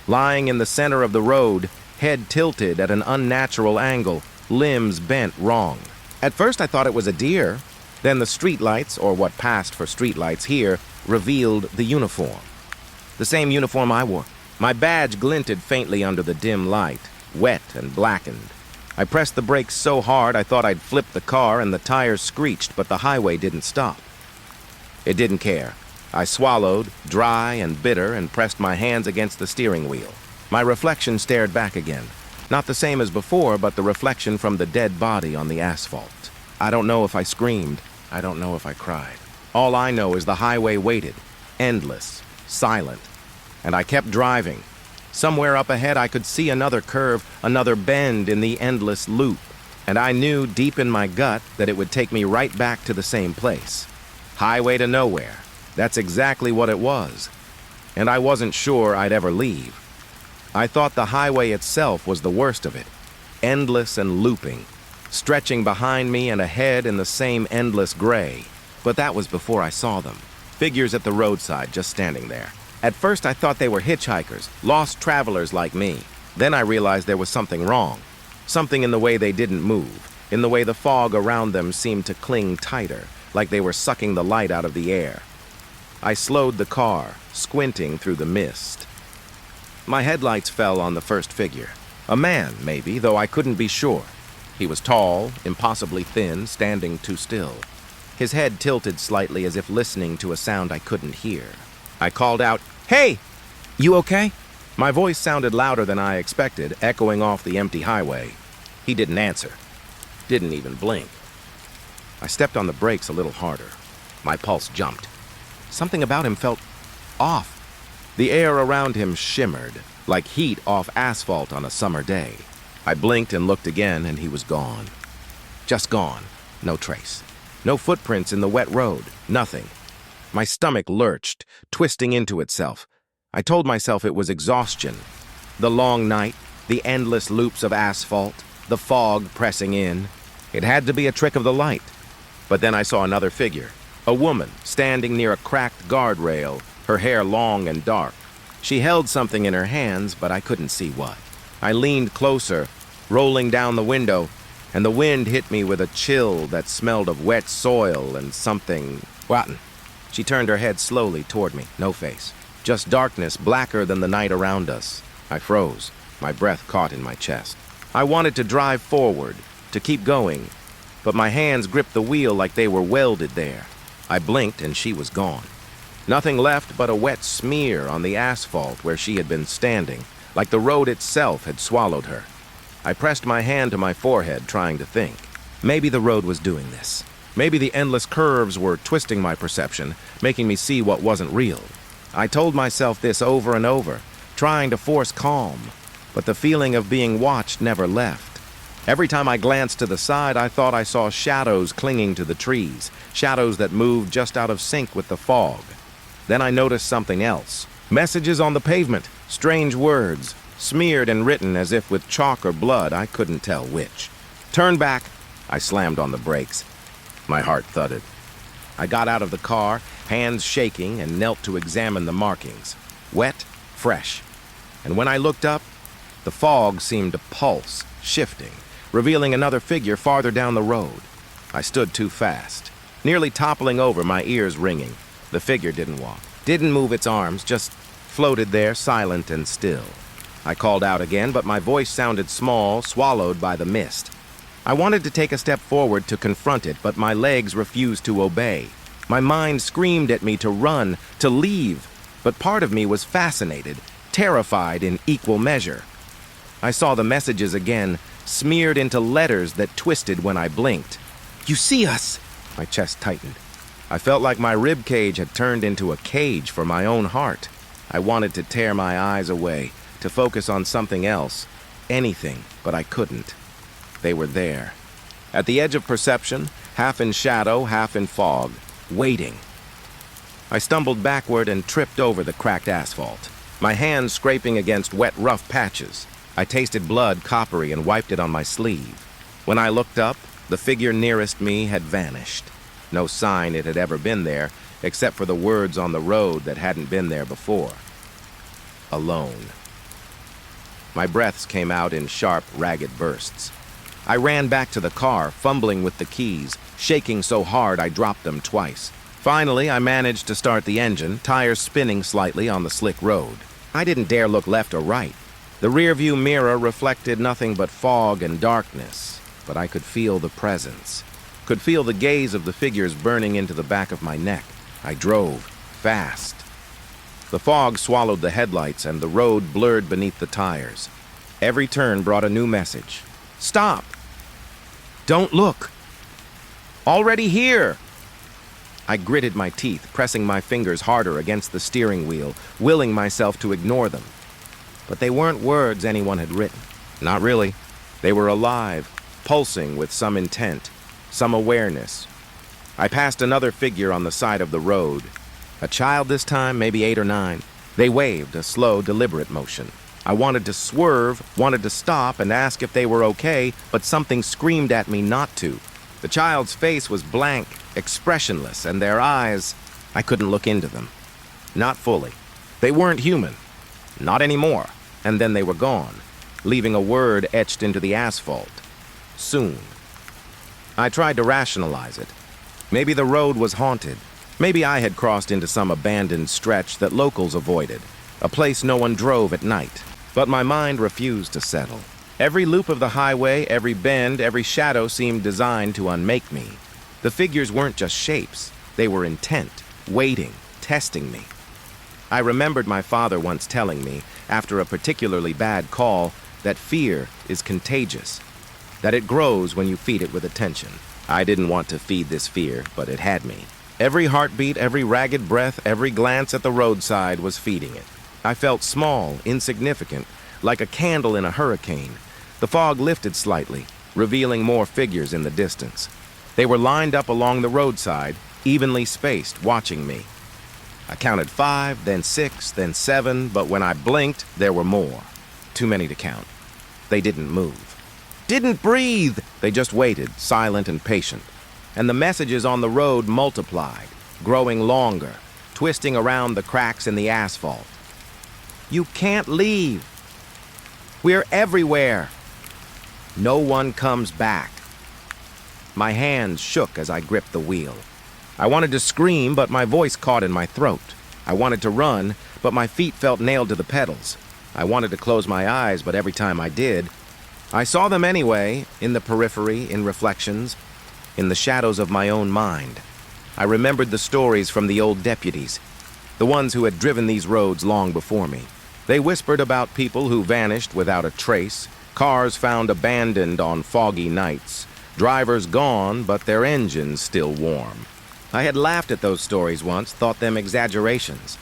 S1: Lying in the center of the road, head tilted at an unnatural angle, limbs bent wrong. At first I thought it was a deer. Then the streetlights, or what passed for streetlights here, revealed the uniform. The same uniform I wore. My badge glinted faintly under the dim light, wet and blackened. I pressed the brakes so hard I thought I'd flip the car and the tires screeched, but the highway didn't stop. It didn't care. I swallowed, dry and bitter, and pressed my hands against the steering wheel. My reflection stared back again. Not the same as before, but the reflection from the dead body on the asphalt. I don't know if I screamed. I don't know if I cried. All I know is the highway waited, endless, silent. And I kept driving. Somewhere up ahead I could see another curve, another bend in the endless loop. And I knew deep in my gut that it would take me right back to the same place. Highway to nowhere. That's exactly what it was. And I wasn't sure I'd ever leave. I thought the highway itself was the worst of it. Endless and looping. Stretching behind me and ahead in the same endless gray. But that was before I saw them. Figures at the roadside just standing there. At first I thought they were hitchhikers, lost travelers like me. Then I realized there was something wrong. Something in the way they didn't move, in the way the fog around them seemed to cling tighter, like they were sucking the light out of the air. I slowed the car, squinting through the mist. My headlights fell on the first figure. A man, maybe, though I couldn't be sure. He was tall, impossibly thin, standing too still. His head tilted slightly as if listening to a sound I couldn't hear. I called out, "Hey! You okay?" My voice sounded louder than I expected, echoing off the empty highway. He didn't answer. Didn't even blink. I stepped on the brakes a little harder. My pulse jumped. Something about him felt off. The air around him shimmered, like heat off asphalt on a summer day. I blinked and looked again, and he was gone. Just gone. No trace. No footprints in the wet road. Nothing. My stomach lurched, twisting into itself. I told myself it was exhaustion. The long night, the endless loops of asphalt, the fog pressing in. It had to be a trick of the light. But then I saw another figure. A woman standing near a cracked guardrail, her hair long and dark. She held something in her hands, but I couldn't see what. I leaned closer, rolling down the window, and the wind hit me with a chill that smelled of wet soil and something rotten. She turned her head slowly toward me, no face. Just darkness blacker than the night around us. I froze, my breath caught in my chest. I wanted to drive forward, to keep going, but my hands gripped the wheel like they were welded there. I blinked and she was gone. Nothing left but a wet smear on the asphalt where she had been standing, like the road itself had swallowed her. I pressed my hand to my forehead, trying to think. Maybe the road was doing this. Maybe the endless curves were twisting my perception, making me see what wasn't real. I told myself this over and over, trying to force calm, but the feeling of being watched never left. Every time I glanced to the side, I thought I saw shadows clinging to the trees, shadows that moved just out of sync with the fog. Then I noticed something else. Messages on the pavement, strange words, smeared and written as if with chalk or blood, I couldn't tell which. Turn back. I slammed on the brakes. My heart thudded. I got out of the car, hands shaking, and knelt to examine the markings. Wet, fresh. And when I looked up, the fog seemed to pulse, shifting, revealing another figure farther down the road. I stood too fast, nearly toppling over, my ears ringing. The figure didn't walk, didn't move its arms, just floated there, silent and still. I called out again, but my voice sounded small, swallowed by the mist. I wanted to take a step forward to confront it, but my legs refused to obey. My mind screamed at me to run, to leave, but part of me was fascinated, terrified in equal measure. I saw the messages again, smeared into letters that twisted when I blinked. "You see us!" My chest tightened. I felt like my rib cage had turned into a cage for my own heart. I wanted to tear my eyes away, to focus on something else, anything, but I couldn't. They were there, at the edge of perception, half in shadow, half in fog, waiting. I stumbled backward and tripped over the cracked asphalt, my hands scraping against wet, rough patches. I tasted blood, coppery, and wiped it on my sleeve. When I looked up, the figure nearest me had vanished. No sign it had ever been there, except for the words on the road that hadn't been there before. Alone. My breaths came out in sharp, ragged bursts. I ran back to the car, fumbling with the keys, shaking so hard I dropped them twice. Finally, I managed to start the engine, tires spinning slightly on the slick road. I didn't dare look left or right. The rearview mirror reflected nothing but fog and darkness, but I could feel the presence. Could feel the gaze of the figures burning into the back of my neck. I drove, fast. The fog swallowed the headlights and the road blurred beneath the tires. Every turn brought a new message. Stop! Don't look! Already here! I gritted my teeth, pressing my fingers harder against the steering wheel, willing myself to ignore them. But they weren't words anyone had written. Not really. They were alive, pulsing with some intent, some awareness. I passed another figure on the side of the road. A child this time, maybe 8 or 9. They waved, a slow, deliberate motion. I wanted to swerve, wanted to stop and ask if they were okay, but something screamed at me not to. The child's face was blank, expressionless, and their eyes, I couldn't look into them. Not fully. They weren't human. Not anymore. And then they were gone, leaving a word etched into the asphalt. Soon. I tried to rationalize it. Maybe the road was haunted. Maybe I had crossed into some abandoned stretch that locals avoided, a place no one drove at night. But my mind refused to settle. Every loop of the highway, every bend, every shadow seemed designed to unmake me. The figures weren't just shapes. They were intent, waiting, testing me. I remembered my father once telling me, after a particularly bad call, that fear is contagious, that it grows when you feed it with attention. I didn't want to feed this fear, but it had me. Every heartbeat, every ragged breath, every glance at the roadside was feeding it. I felt small, insignificant, like a candle in a hurricane. The fog lifted slightly, revealing more figures in the distance. They were lined up along the roadside, evenly spaced, watching me. I counted 5, then 6, then 7, but when I blinked, there were more. Too many to count. They didn't move. Didn't breathe! They just waited, silent and patient. And the messages on the road multiplied, growing longer, twisting around the cracks in the asphalt. You can't leave. We're everywhere. No one comes back. My hands shook as I gripped the wheel. I wanted to scream, but my voice caught in my throat. I wanted to run, but my feet felt nailed to the pedals. I wanted to close my eyes, but every time I did, I saw them anyway, in the periphery, in reflections, in the shadows of my own mind. I remembered the stories from the old deputies, the ones who had driven these roads long before me. They whispered about people who vanished without a trace, cars found abandoned on foggy nights, drivers gone, but their engines still warm. I had laughed at those stories once, thought them exaggerations.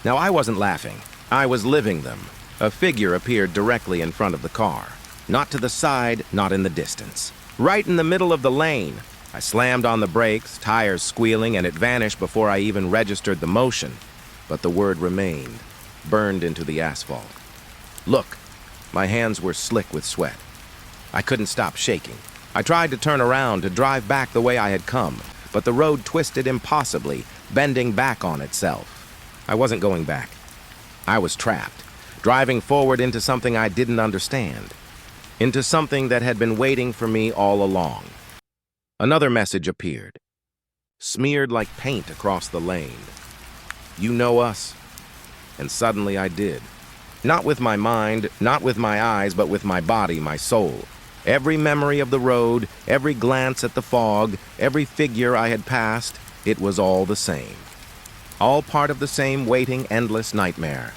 S1: Now I wasn't laughing. I was living them. A figure appeared directly in front of the car. Not to the side, not in the distance. Right in the middle of the lane. I slammed on the brakes, tires squealing, and it vanished before I even registered the motion. But the word remained, burned into the asphalt. Look. My hands were slick with sweat. I couldn't stop shaking. I tried to turn around to drive back the way I had come, but the road twisted impossibly, bending back on itself. I wasn't going back. I was trapped, driving forward into something I didn't understand, into something that had been waiting for me all along. Another message appeared, smeared like paint across the lane. You know us? And suddenly I did. Not with my mind, not with my eyes, but with my body, my soul. Every memory of the road, every glance at the fog, every figure I had passed, it was all the same. All part of the same waiting, endless nightmare.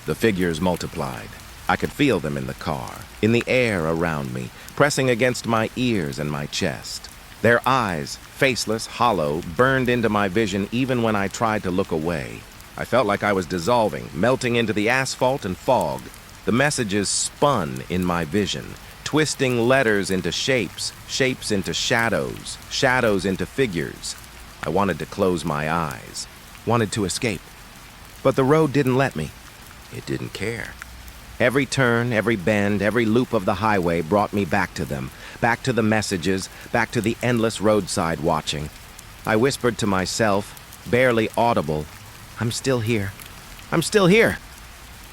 S1: The figures multiplied. I could feel them in the car, in the air around me, pressing against my ears and my chest. Their eyes, faceless, hollow, burned into my vision even when I tried to look away. I felt like I was dissolving, melting into the asphalt and fog. The messages spun in my vision, twisting letters into shapes, shapes into shadows, shadows into figures. I wanted to close my eyes, wanted to escape. But the road didn't let me. It didn't care. Every turn, every bend, every loop of the highway brought me back to them, back to the messages, back to the endless roadside watching. I whispered to myself, barely audible, I'm still here. I'm still here.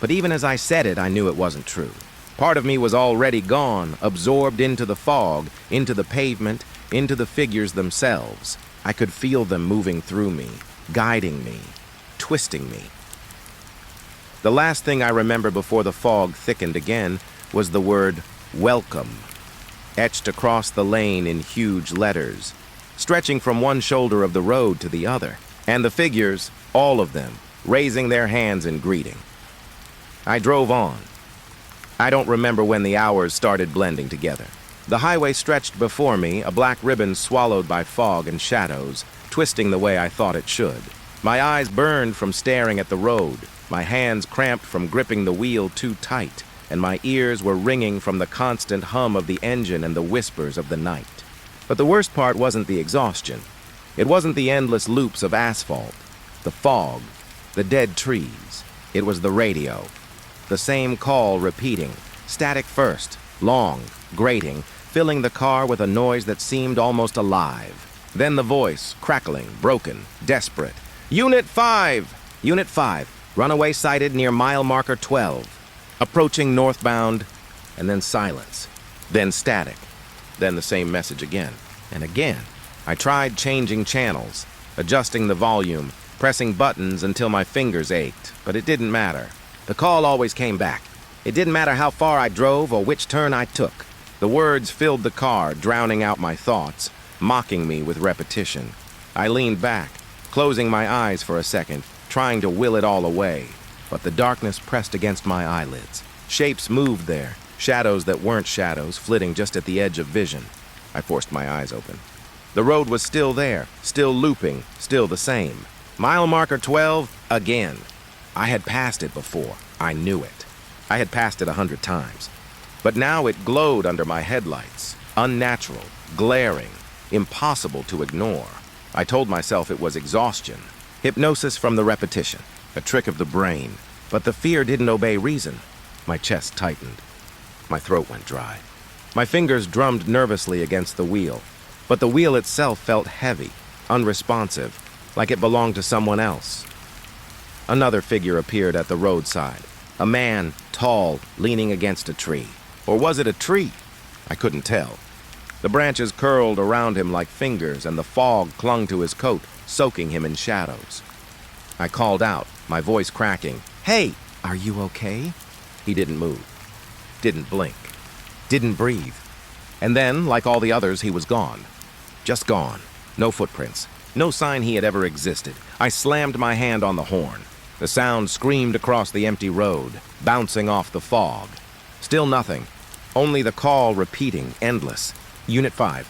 S1: But even as I said it, I knew it wasn't true. Part of me was already gone, absorbed into the fog, into the pavement, into the figures themselves. I could feel them moving through me, guiding me, twisting me. The last thing I remember before the fog thickened again was the word welcome, etched across the lane in huge letters, stretching from one shoulder of the road to the other, and the figures, all of them, raising their hands in greeting. I drove on. I don't remember when the hours started blending together. The highway stretched before me, a black ribbon swallowed by fog and shadows, twisting the way I thought it should. My eyes burned from staring at the road, my hands cramped from gripping the wheel too tight, and my ears were ringing from the constant hum of the engine and the whispers of the night. But the worst part wasn't the exhaustion. It wasn't the endless loops of asphalt, the fog, the dead trees. It was the radio. The same call repeating, static first, long, grating, filling the car with a noise that seemed almost alive. Then the voice, crackling, broken, desperate. Unit 5! Unit 5, runaway sighted near mile marker 12. Approaching northbound, and then silence. Then static. Then the same message again, and again. I tried changing channels, adjusting the volume, pressing buttons until my fingers ached, but it didn't matter. The call always came back. It didn't matter how far I drove or which turn I took. The words filled the car, drowning out my thoughts, mocking me with repetition. I leaned back, closing my eyes for a second, trying to will it all away. But the darkness pressed against my eyelids. Shapes moved there, shadows that weren't shadows, flitting just at the edge of vision. I forced my eyes open. The road was still there, still looping, still the same. Mile marker 12, again. I had passed it before. I knew it. I had passed it 100 times. But now it glowed under my headlights. Unnatural, glaring, impossible to ignore. I told myself it was exhaustion. Hypnosis from the repetition. A trick of the brain. But the fear didn't obey reason. My chest tightened. My throat went dry. My fingers drummed nervously against the wheel. But the wheel itself felt heavy, unresponsive, like it belonged to someone else. Another figure appeared at the roadside. A man, tall, leaning against a tree. Or was it a tree? I couldn't tell. The branches curled around him like fingers, and the fog clung to his coat, soaking him in shadows. I called out, my voice cracking, "Hey, are you okay?" He didn't move, didn't blink, didn't breathe. And then, like all the others, he was gone. Just gone. No footprints. No sign he had ever existed. I slammed my hand on the horn. The sound screamed across the empty road, bouncing off the fog. Still nothing. Only the call repeating, endless. Unit 5.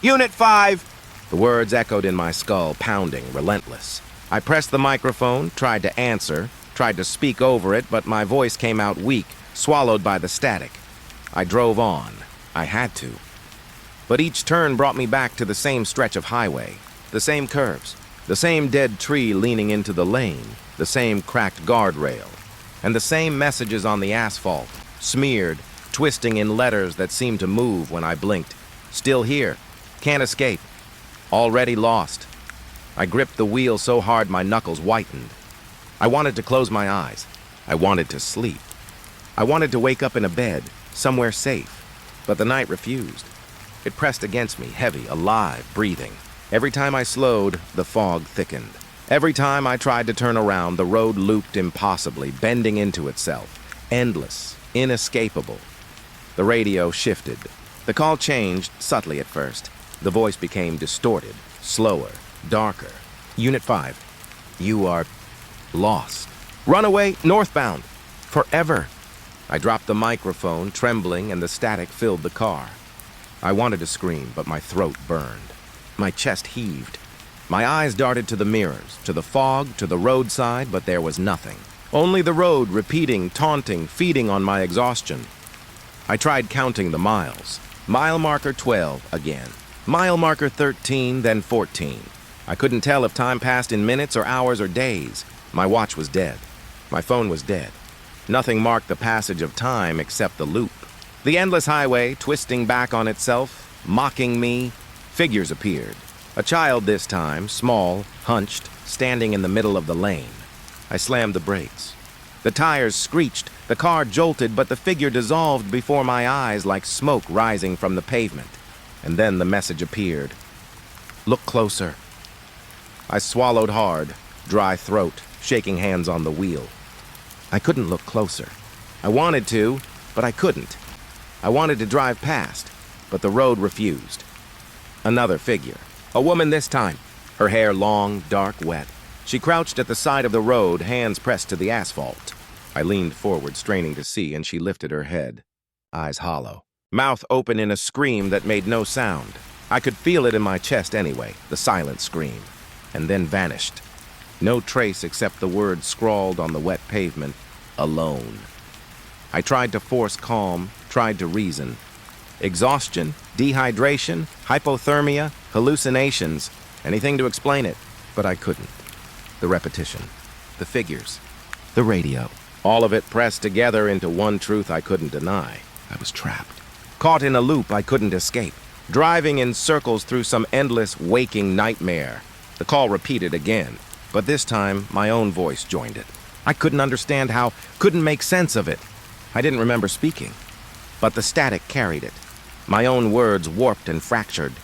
S1: Unit 5! The words echoed in my skull, pounding, relentless. I pressed the microphone, tried to answer, tried to speak over it, but my voice came out weak, swallowed by the static. I drove on. I had to. But each turn brought me back to the same stretch of highway, the same curves, the same dead tree leaning into the lane, the same cracked guardrail, and the same messages on the asphalt, smeared, twisting in letters that seemed to move when I blinked. Still here. Can't escape. Already lost. I gripped the wheel so hard my knuckles whitened. I wanted to close my eyes. I wanted to sleep. I wanted to wake up in a bed, somewhere safe. But the night refused. It pressed against me, heavy, alive, breathing. Every time I slowed, the fog thickened. Every time I tried to turn around, the road looped impossibly, bending into itself. Endless, inescapable. The radio shifted. The call changed, subtly at first. The voice became distorted, slower, darker. Unit 5. You are lost. Runaway, northbound. Forever. I dropped the microphone, trembling, and the static filled the car. I wanted to scream, but my throat burned. My chest heaved. My eyes darted to the mirrors, to the fog, to the roadside, but there was nothing. Only the road repeating, taunting, feeding on my exhaustion. I tried counting the miles. Mile marker 12 again. Mile marker 13, then 14. I couldn't tell if time passed in minutes or hours or days. My watch was dead. My phone was dead. Nothing marked the passage of time except the loop. The endless highway, twisting back on itself, mocking me. Figures appeared. A child this time, small, hunched, standing in the middle of the lane. I slammed the brakes. The tires screeched, the car jolted, but the figure dissolved before my eyes like smoke rising from the pavement. And then the message appeared. Look closer. I swallowed hard, dry throat, shaking hands on the wheel. I couldn't look closer. I wanted to, but I couldn't. I wanted to drive past, but the road refused. Another figure. A woman this time. Her hair long, dark, wet. She crouched at the side of the road, hands pressed to the asphalt. I leaned forward, straining to see, and she lifted her head. Eyes hollow. Mouth open in a scream that made no sound. I could feel it in my chest anyway, the silent scream. And then vanished. No trace except the words scrawled on the wet pavement, alone. I tried to force calm, tried to reason. Exhaustion, dehydration, hypothermia, hallucinations, anything to explain it, but I couldn't. The repetition, the figures, the radio, all of it pressed together into one truth I couldn't deny. I was trapped. Caught in a loop I couldn't escape, driving in circles through some endless waking nightmare. The call repeated again, but this time my own voice joined it. I couldn't understand how, couldn't make sense of it. I didn't remember speaking, but the static carried it. My own words warped and fractured.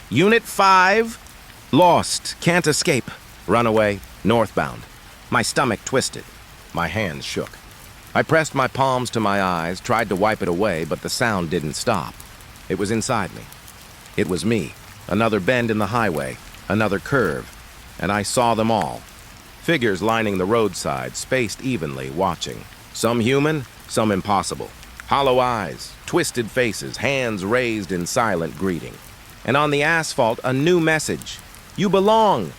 S1: Unit 5, lost, can't escape. Runaway, northbound. My stomach twisted. My hands shook. I pressed my palms to my eyes, tried to wipe it away, but the sound didn't stop. It was inside me. It was me. Another bend in the highway, another curve, and I saw them all. Figures lining the roadside, spaced evenly, watching. Some human, some impossible. Hollow eyes, twisted faces, hands raised in silent greeting. and on the asphalt, a new message. You belong!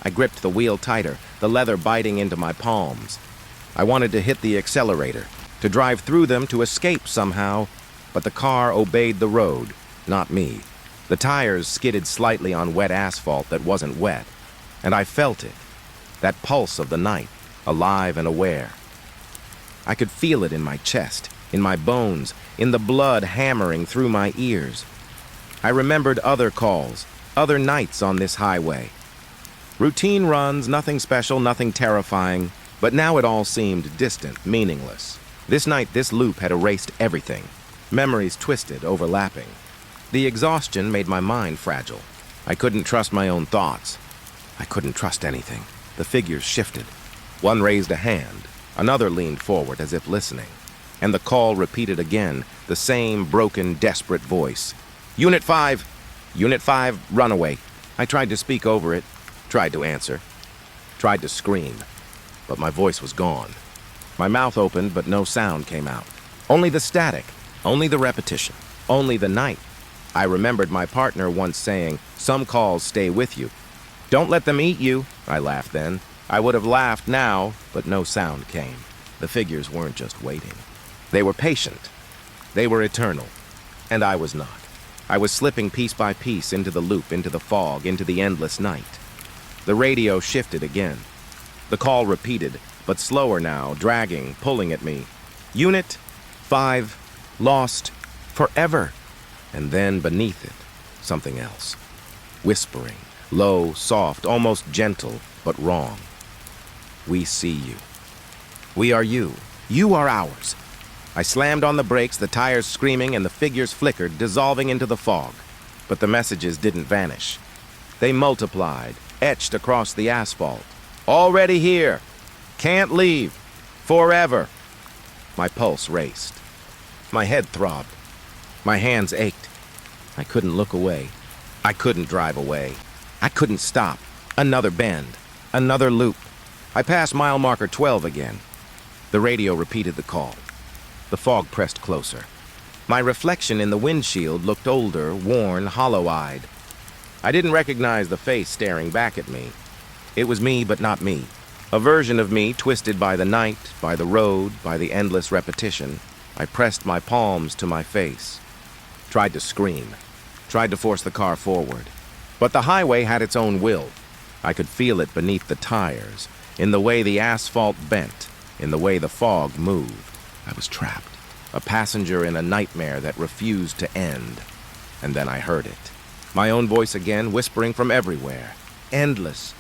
S1: I gripped the wheel tighter, the leather biting into my palms. I wanted to hit the accelerator, to drive through them to escape somehow, but the car obeyed the road, not me. The tires skidded slightly on wet asphalt that wasn't wet, and I felt it, that pulse of the night, alive and aware. I could feel it in my chest, in my bones, in the blood hammering through my ears. I remembered other calls, other nights on this highway. Routine runs, nothing special, nothing terrifying, but now it all seemed distant, meaningless. This night, this loop had erased everything. Memories twisted, overlapping. The exhaustion made my mind fragile. I couldn't trust my own thoughts. I couldn't trust anything. The figures shifted. One raised a hand. Another leaned forward as if listening. And the call repeated again, the same broken, desperate voice. Unit 5! Unit 5, runaway. I tried to speak over it, tried to answer, tried to scream, but my voice was gone. My mouth opened, but no sound came out. Only the static, only the repetition, only the night. I remembered my partner once saying, "Some calls stay with you." "Don't let them eat you," I laughed then. I would have laughed now, but no sound came. The figures weren't just waiting. They were patient. They were eternal. And I was not. I was slipping piece by piece into the loop, into the fog, into the endless night. The radio shifted again. The call repeated, but slower now, dragging, pulling at me. Unit 5, lost, forever. And then beneath it, something else. Whispering, low, soft, almost gentle, but wrong. We see you. We are you. You are ours. I slammed on the brakes, the tires screaming, and the figures flickered, dissolving into the fog. But the messages didn't vanish. They multiplied, etched across the asphalt. Already here. Can't leave. Forever. My pulse raced. My head throbbed. My hands ached. I couldn't look away. I couldn't drive away. I couldn't stop. Another bend. Another loop. I passed mile marker 12 again. The radio repeated the call. The fog pressed closer. My reflection in the windshield looked older, worn, hollow-eyed. I didn't recognize the face staring back at me. It was me, but not me. A version of me twisted by the night, by the road, by the endless repetition. I pressed my palms to my face. Tried to scream. Tried to force the car forward. But the highway had its own will. I could feel it beneath the tires, in the way the asphalt bent, in the way the fog moved. I was trapped, a passenger in a nightmare that refused to end. And then I heard it. My own voice again, whispering from everywhere. Endless.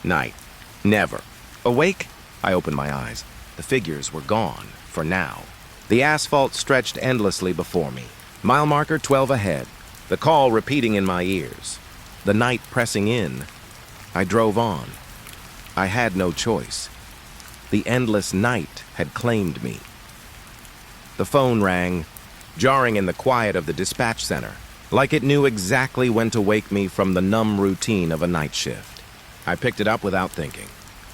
S1: Night. Never. Awake? I opened my eyes. The figures were gone, for now. The asphalt stretched endlessly before me. Mile marker 12 ahead. The call repeating in my ears. The night pressing in. I drove on. I had no choice. The endless night had claimed me. The phone rang, jarring in the quiet of the dispatch center, like it knew exactly when to wake me from the numb routine of a night shift. I picked it up without thinking.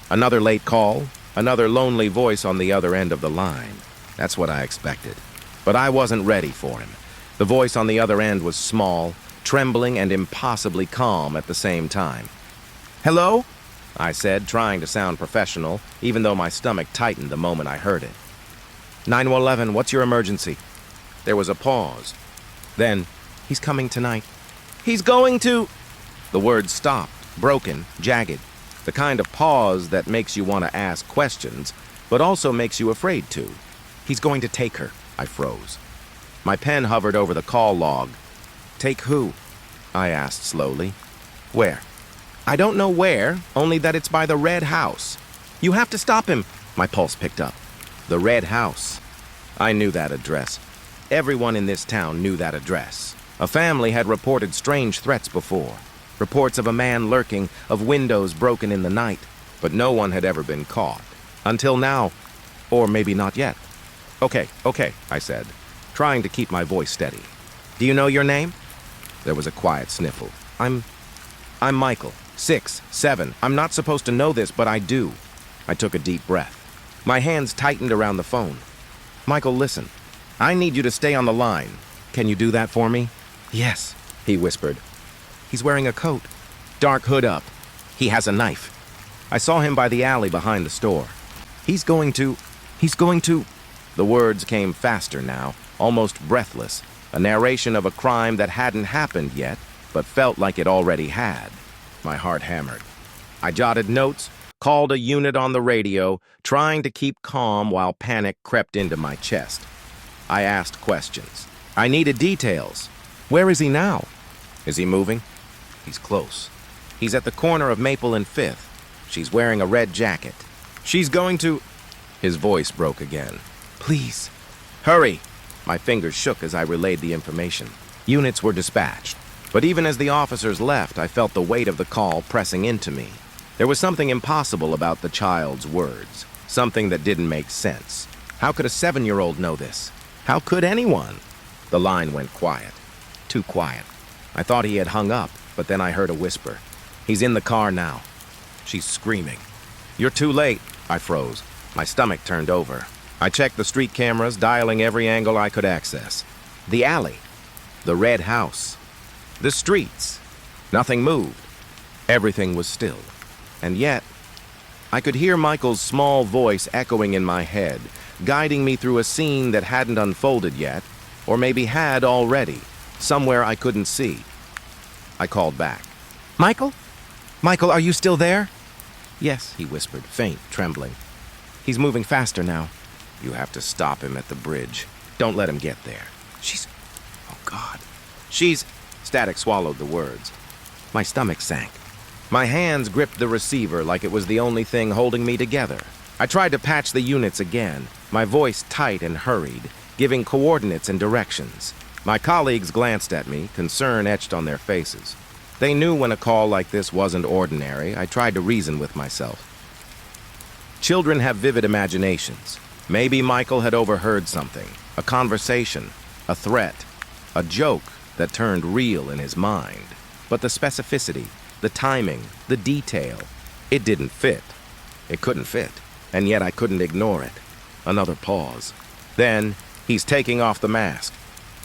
S1: Another late call, another lonely voice on the other end of the line. That's what I expected. But I wasn't ready for him. The voice on the other end was small, trembling, and impossibly calm at the same time. "Hello?" I said, trying to sound professional, even though my stomach tightened the moment I heard it. 911, what's your emergency? There was a pause. Then, "He's coming tonight." "He's going to..." The words stopped, broken, jagged. The kind of pause that makes you want to ask questions, but also makes you afraid to. "He's going to take her." I froze. My pen hovered over the call log. "Take who?" I asked slowly. "Where?" "I don't know where, only that it's by the red house." "You have to stop him." My pulse picked up. The red house. I knew that address. Everyone in this town knew that address. A family had reported strange threats before. Reports of a man lurking, of windows broken in the night. But no one had ever been caught. Until now. Or maybe not yet. Okay, I said, trying to keep my voice steady. "Do you know your name?" There was a quiet sniffle. I'm Michael. 6, 7. I'm not supposed to know this, but I do." I took a deep breath. My hands tightened around the phone. "Michael, listen. I need you to stay on the line. Can you do that for me?" "Yes," he whispered. He's wearing a coat. Dark hood up. He has a knife. I saw him by the alley behind the store. He's going to... The words came faster now, almost breathless, a narration of a crime that hadn't happened yet, but felt like it already had. My heart hammered. I jotted notes, called a unit on the radio, trying to keep calm while panic crept into my chest. I asked questions. I needed details. Where is he now? Is he moving? He's close. He's at the corner of Maple and 5th. She's wearing a red jacket. She's going to... His voice broke again. Please. Hurry! My fingers shook as I relayed the information. Units were dispatched. But even as the officers left, I felt the weight of the call pressing into me. There was something impossible about the child's words. Something that didn't make sense. How could a 7-year-old know this? How could anyone? The line went quiet. Too quiet. I thought he had hung up, but then I heard a whisper. He's in the car now. She's screaming. You're too late. I froze. My stomach turned over. I checked the street cameras, dialing every angle I could access. The alley. The red house. The streets. Nothing moved. Everything was still. And yet, I could hear Michael's small voice echoing in my head, guiding me through a scene that hadn't unfolded yet, or maybe had already, somewhere I couldn't see. I called back. Michael? Michael, are you still there? Yes, he whispered, faint, trembling. He's moving faster now. You have to stop him at the bridge. Don't let him get there. Oh, God. Static swallowed the words. My stomach sank. My hands gripped the receiver like it was the only thing holding me together. I tried to patch the units again, my voice tight and hurried, giving coordinates and directions. My colleagues glanced at me, concern etched on their faces. They knew when a call like this wasn't ordinary. I tried to reason with myself. Children have vivid imaginations. Maybe Michael had overheard something, a conversation, a threat, a joke that turned real in his mind. But the specificity, the timing, the detail, it didn't fit. It couldn't fit, and yet I couldn't ignore it. Another pause. Then, he's taking off the mask.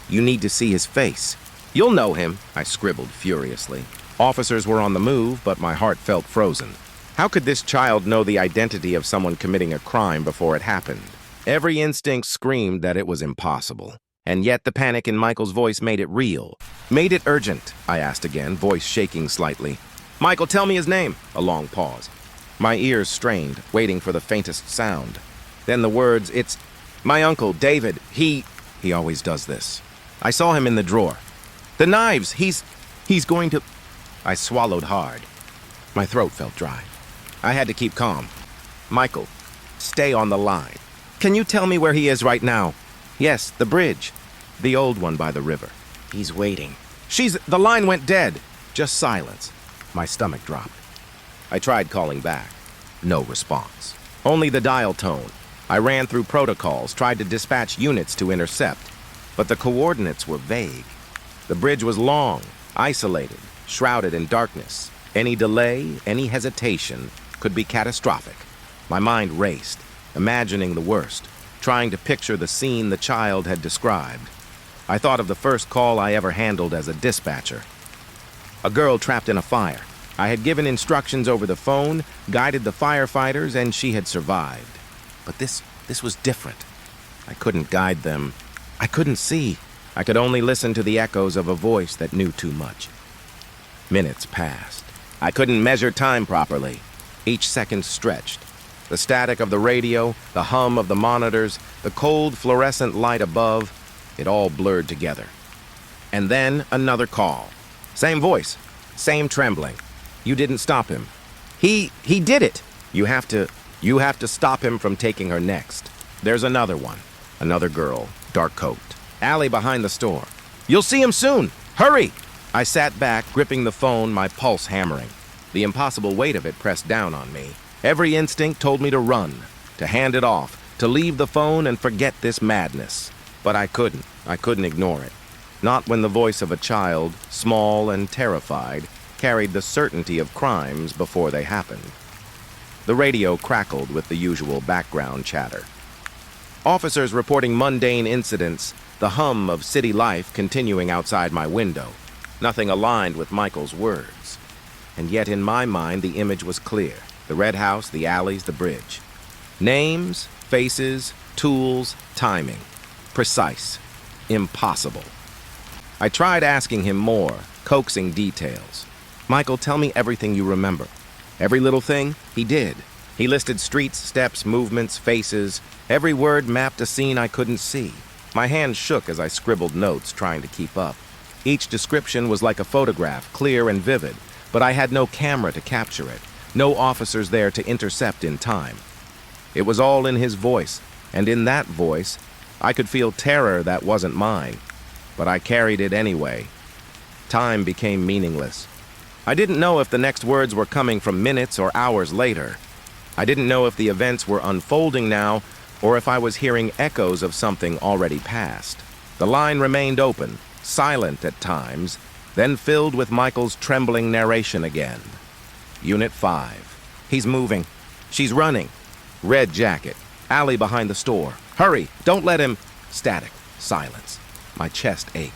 S1: You need to see his face. You'll know him, I scribbled furiously. Officers were on the move, but my heart felt frozen. How could this child know the identity of someone committing a crime before it happened? Every instinct screamed that it was impossible. And yet the panic in Michael's voice made it real. Made it urgent, I asked again, voice shaking slightly. Michael, tell me his name. A long pause. My ears strained, waiting for the faintest sound. Then the words, it's my uncle, David. He always does this. I saw him in the drawer. The knives, he's going to... I swallowed hard. My throat felt dry. I had to keep calm. Michael, stay on the line. Can you tell me where he is right now? Yes, the bridge. The old one by the river. He's waiting. The line went dead. Just silence. My stomach dropped. I tried calling back. No response. Only the dial tone. I ran through protocols, tried to dispatch units to intercept. But the coordinates were vague. The bridge was long, isolated, shrouded in darkness. Any delay, any hesitation could be catastrophic. My mind raced, imagining the worst, trying to picture the scene the child had described. I thought of the first call I ever handled as a dispatcher. A girl trapped in a fire. I had given instructions over the phone, guided the firefighters, and she had survived. But this was different. I couldn't guide them. I couldn't see. I could only listen to the echoes of a voice that knew too much. Minutes passed. I couldn't measure time properly. Each second stretched. The static of the radio, the hum of the monitors, the cold fluorescent light above, it all blurred together. And then another call. Same voice, same trembling. You didn't stop him. He did it. You have to stop him from taking her next. There's another one. Another girl, dark coat. Alley behind the store. You'll see him soon. Hurry! I sat back, gripping the phone, my pulse hammering. The impossible weight of it pressed down on me. Every instinct told me to run, to hand it off, to leave the phone and forget this madness. But I couldn't. I couldn't ignore it. Not when the voice of a child, small and terrified, carried the certainty of crimes before they happened. The radio crackled with the usual background chatter. Officers reporting mundane incidents, the hum of city life continuing outside my window. Nothing aligned with Michael's words. And yet in my mind the image was clear. The red house, the alleys, the bridge. Names, faces, tools, timing. Precise. Impossible. I tried asking him more, coaxing details. Michael, tell me everything you remember. Every little thing, he did. He listed streets, steps, movements, faces. Every word mapped a scene I couldn't see. My hands shook as I scribbled notes, trying to keep up. Each description was like a photograph, clear and vivid, but I had no camera to capture it, no officers there to intercept in time. It was all in his voice, and in that voice, I could feel terror that wasn't mine, but I carried it anyway. Time became meaningless. I didn't know if the next words were coming from minutes or hours later. I didn't know if the events were unfolding now, or if I was hearing echoes of something already past. The line remained open, silent at times, then filled with Michael's trembling narration again. Unit 5. He's moving. She's running. Red jacket. Alley behind the store. Hurry! Don't let him... Static. Silence. My chest ached.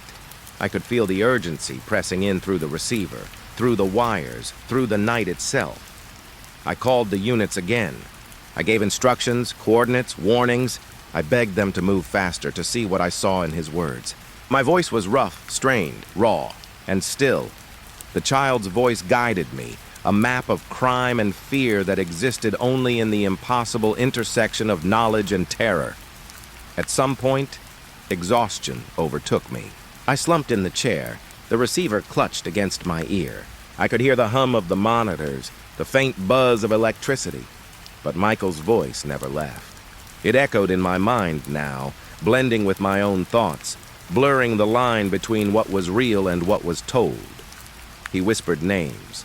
S1: I could feel the urgency pressing in through the receiver, through the wires, through the night itself. I called the units again. I gave instructions, coordinates, warnings. I begged them to move faster to see what I saw in his words. My voice was rough, strained, raw, and still. The child's voice guided me, a map of crime and fear that existed only in the impossible intersection of knowledge and terror. At some point, exhaustion overtook me. I slumped in the chair. The receiver clutched against my ear. I could hear the hum of the monitors, the faint buzz of electricity. But Michael's voice never left. It echoed in my mind now, blending with my own thoughts, blurring the line between what was real and what was told. He whispered names.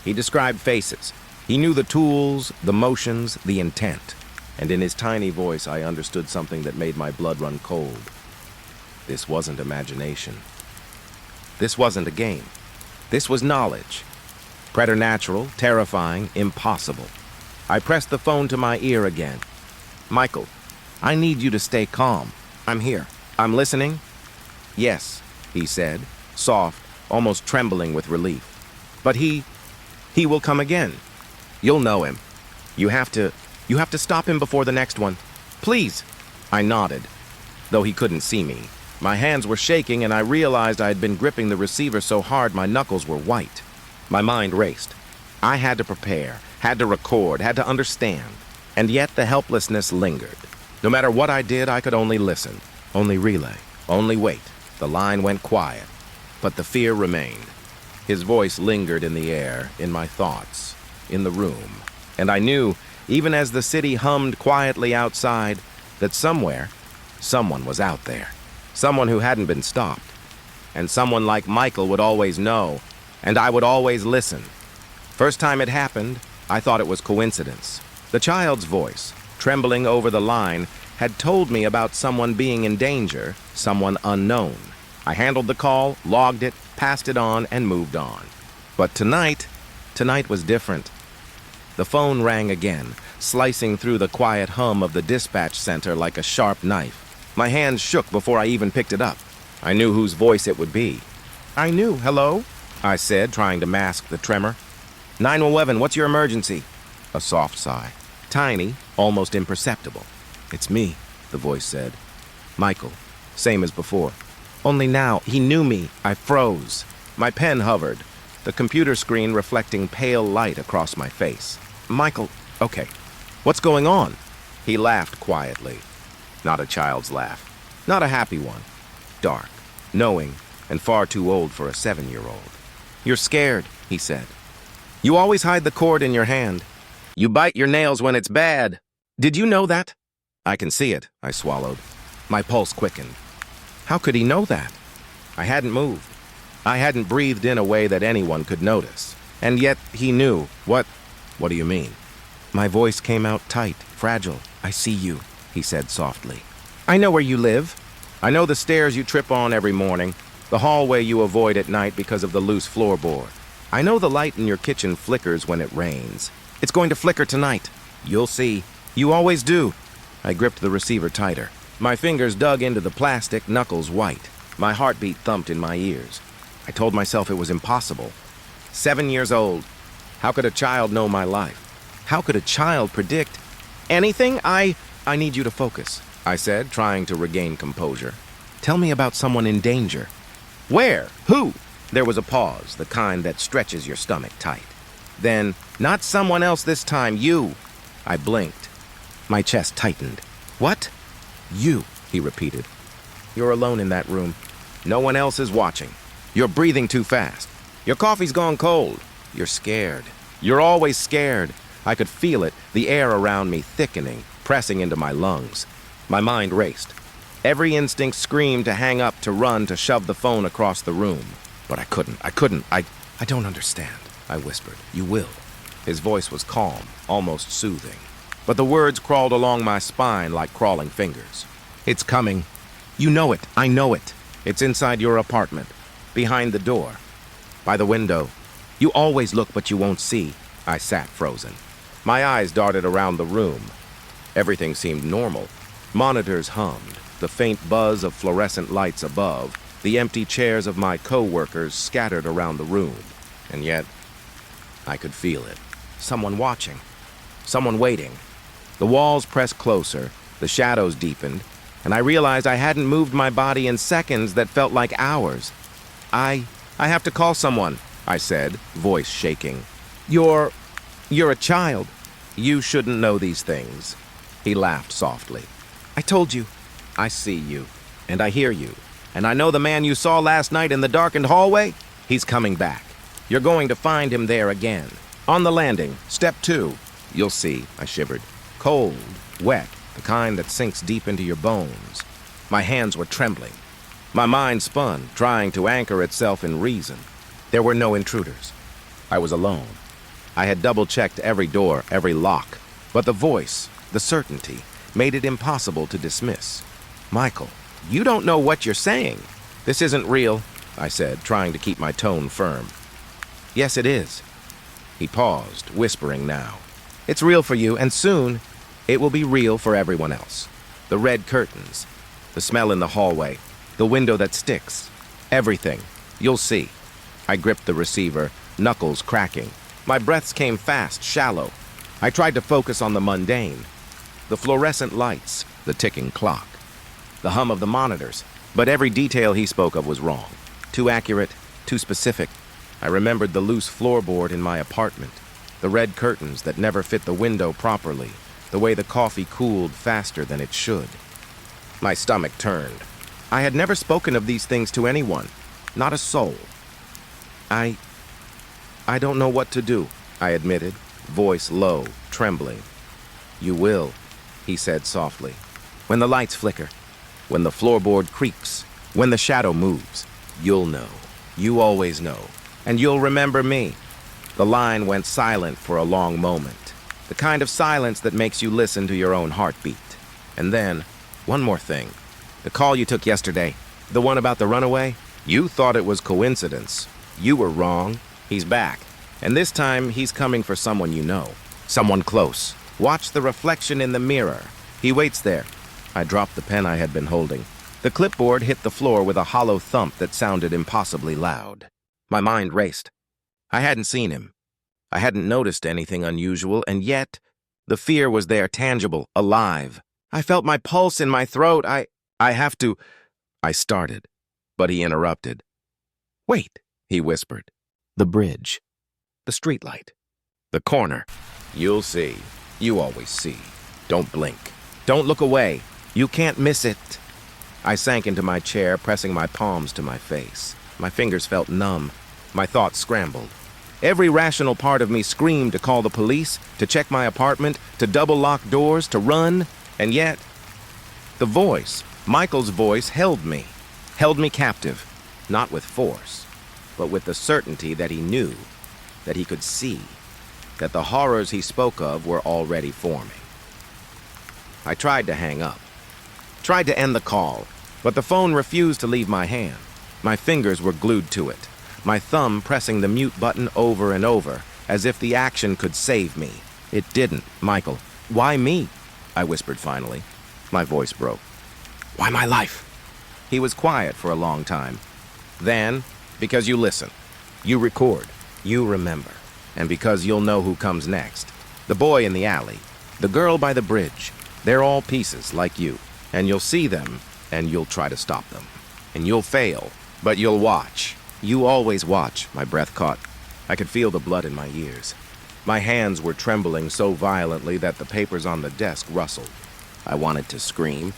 S1: He described faces. He knew the tools, the motions, the intent. And in his tiny voice, I understood something that made my blood run cold. This wasn't imagination. This wasn't a game. This was knowledge. Preternatural, terrifying, impossible. I pressed the phone to my ear again. Michael, I need you to stay calm. I'm here. I'm listening. Yes, he said, soft, almost trembling with relief. But he will come again. You'll know him. You have to stop him before the next one. Please. I nodded, though he couldn't see me. My hands were shaking and I realized I had been gripping the receiver so hard my knuckles were white. My mind raced. I had to prepare, had to record, had to understand. And yet the helplessness lingered. No matter what I did, I could only listen, only relay, only wait. The line went quiet, but the fear remained. His voice lingered in the air, in my thoughts, in the room. And I knew, even as the city hummed quietly outside, that somewhere, someone was out there. Someone who hadn't been stopped. And someone like Michael would always know, and I would always listen. First time it happened, I thought it was coincidence. The child's voice, trembling over the line, had told me about someone being in danger, someone unknown. I handled the call, logged it, passed it on, and moved on. But tonight was different. The phone rang again, slicing through the quiet hum of the dispatch center like a sharp knife. My hands shook before I even picked it up. I knew whose voice it would be. I knew. Hello? I said, trying to mask the tremor. 911, what's your emergency? A soft sigh. Tiny, almost imperceptible. It's me, the voice said. Michael, same as before. Only now, he knew me. I froze. My pen hovered, the computer screen reflecting pale light across my face. Michael, okay, what's going on? He laughed quietly. Not a child's laugh. Not a happy one. Dark, knowing, and far too old for a 7-year-old. You're scared, he said. You always hide the cord in your hand. You bite your nails when it's bad. Did you know that? I can see it, I swallowed. My pulse quickened. How could he know that? I hadn't moved. I hadn't breathed in a way that anyone could notice. And yet he knew. What do you mean? My voice came out tight, fragile. I see you, he said softly. I know where you live. I know the stairs you trip on every morning, the hallway you avoid at night because of the loose floorboard. I know the light in your kitchen flickers when it rains. It's going to flicker tonight. You'll see. You always do. I gripped the receiver tighter. My fingers dug into the plastic, knuckles white. My heartbeat thumped in my ears. I told myself it was impossible. 7 years old. How could a child know my life? How could a child predict anything? I need you to focus, I said, trying to regain composure. Tell me about someone in danger. Where? Who? There was a pause, the kind that stretches your stomach tight. Then, not someone else this time, you. I blinked. My chest tightened. What? You, he repeated. You're alone in that room. No one else is watching. You're breathing too fast. Your coffee's gone cold. You're scared. You're always scared. I could feel it, the air around me thickening, pressing into my lungs. My mind raced. Every instinct screamed to hang up, to run, to shove the phone across the room. But I couldn't. I don't understand, I whispered. You will. His voice was calm, almost soothing. But the words crawled along my spine like crawling fingers. It's coming. You know it. I know it. It's inside your apartment. Behind the door. By the window. You always look, but you won't see. I sat frozen. My eyes darted around the room. Everything seemed normal. Monitors hummed, the faint buzz of fluorescent lights above, the empty chairs of my co-workers scattered around the room. And yet, I could feel it. Someone watching. Someone waiting. The walls pressed closer, the shadows deepened, and I realized I hadn't moved my body in seconds that felt like hours. I have to call someone, I said, voice shaking. You're a child. You shouldn't know these things. He laughed softly. I told you. I see you, and I hear you, and I know the man you saw last night in the darkened hallway. He's coming back. You're going to find him there again. On the landing, step 2. You'll see, I shivered. Cold, wet, the kind that sinks deep into your bones. My hands were trembling. My mind spun, trying to anchor itself in reason. There were no intruders. I was alone. I had double-checked every door, every lock, but the voice, the certainty, made it impossible to dismiss. Michael, you don't know what you're saying. This isn't real, I said, trying to keep my tone firm. Yes, it is. He paused, whispering now. It's real for you, and soon it will be real for everyone else. The red curtains, the smell in the hallway, the window that sticks, everything. You'll see. I gripped the receiver, knuckles cracking. My breaths came fast, shallow. I tried to focus on the mundane. The fluorescent lights, the ticking clock, the hum of the monitors. But every detail he spoke of was wrong. Too accurate, too specific. I remembered the loose floorboard in my apartment, the red curtains that never fit the window properly, the way the coffee cooled faster than it should. My stomach turned. I had never spoken of these things to anyone, not a soul. I don't know what to do, I admitted, voice low, trembling. You will, he said softly. When the lights flicker, when the floorboard creaks, when the shadow moves, you'll know. You always know. And you'll remember me. The line went silent for a long moment, the kind of silence that makes you listen to your own heartbeat. And then, one more thing. The call you took yesterday, the one about the runaway, you thought it was coincidence. You were wrong. He's back. And this time, he's coming for someone you know. Someone close. Watch the reflection in the mirror. He waits there. I dropped the pen I had been holding. The clipboard hit the floor with a hollow thump that sounded impossibly loud. My mind raced. I hadn't seen him. I hadn't noticed anything unusual, and yet, the fear was there, tangible, alive. I felt my pulse in my throat. I have to... I started, but he interrupted. Wait, he whispered. The bridge. The streetlight. The corner. You'll see. You always see. Don't blink. Don't look away. You can't miss it. I sank into my chair, pressing my palms to my face. My fingers felt numb. My thoughts scrambled. Every rational part of me screamed to call the police, to check my apartment, to double-lock doors, to run. And yet, the voice, Michael's voice, held me captive, not with force, but with the certainty that he knew, that he could see, that the horrors he spoke of were already forming. I tried to hang up, tried to end the call, but the phone refused to leave my hand. My fingers were glued to it, my thumb pressing the mute button over and over, as if the action could save me. It didn't. Michael, why me? I whispered finally. My voice broke. Why my life? He was quiet for a long time. Then, Because you listen. You record. You remember. And because you'll know who comes next. The boy in the alley. The girl by the bridge. They're all pieces like you. And you'll see them, and you'll try to stop them. And you'll fail, but you'll watch. You always watch, my breath caught. I could feel the blood in my ears. My hands were trembling so violently that the papers on the desk rustled. I wanted to scream.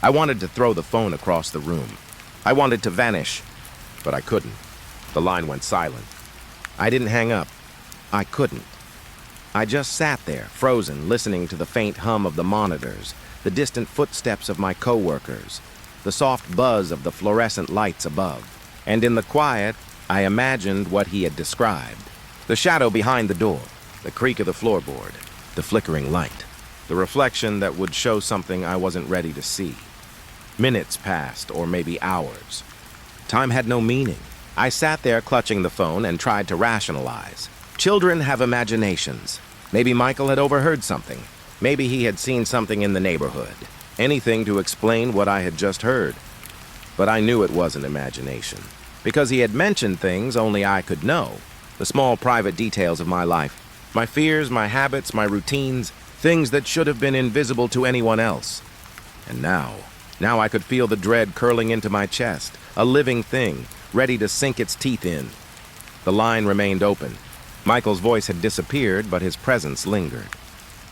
S1: I wanted to throw the phone across the room. I wanted to vanish, but I couldn't. The line went silent. I didn't hang up. I couldn't. I just sat there, frozen, listening to the faint hum of the monitors, the distant footsteps of my coworkers, the soft buzz of the fluorescent lights above. And in the quiet, I imagined what he had described. The shadow behind the door, the creak of the floorboard, the flickering light, the reflection that would show something I wasn't ready to see. Minutes passed, or maybe hours. Time had no meaning. I sat there clutching the phone and tried to rationalize. Children have imaginations. Maybe Michael had overheard something. Maybe he had seen something in the neighborhood. Anything to explain what I had just heard. But I knew it wasn't imagination. Because he had mentioned things only I could know. The small private details of my life. My fears, my habits, my routines. Things that should have been invisible to anyone else. And now I could feel the dread curling into my chest. A living thing, ready to sink its teeth in. The line remained open. Michael's voice had disappeared, but his presence lingered.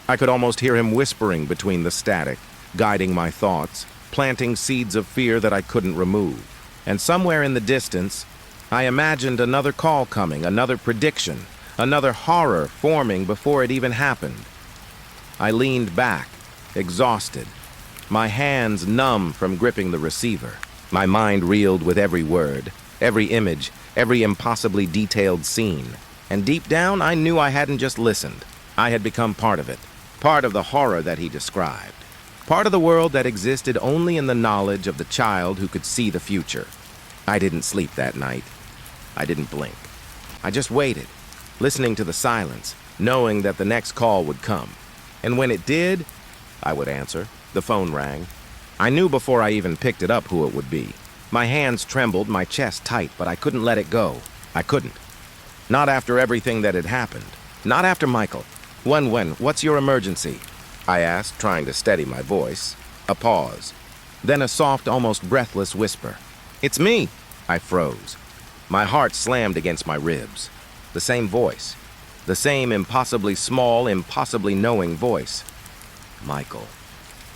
S1: I could almost hear him whispering between the static, guiding my thoughts, planting seeds of fear that I couldn't remove. And somewhere in the distance, I imagined another call coming, another prediction, another horror forming before it even happened. I leaned back, exhausted, my hands numb from gripping the receiver. My mind reeled with every word, every image, every impossibly detailed scene. And deep down, I knew I hadn't just listened. I had become part of it, part of the horror that he described, part of the world that existed only in the knowledge of the child who could see the future. I didn't sleep that night. I didn't blink. I just waited, listening to the silence, knowing that the next call would come. And when it did, I would answer. The phone rang. I knew before I even picked it up who it would be. My hands trembled, my chest tight, but I couldn't let it go. I couldn't. Not after everything that had happened. Not after Michael. What's your emergency? I asked, trying to steady my voice. A pause. Then a soft, almost breathless whisper. It's me! I froze. My heart slammed against my ribs. The same voice. The same impossibly small, impossibly knowing voice. Michael.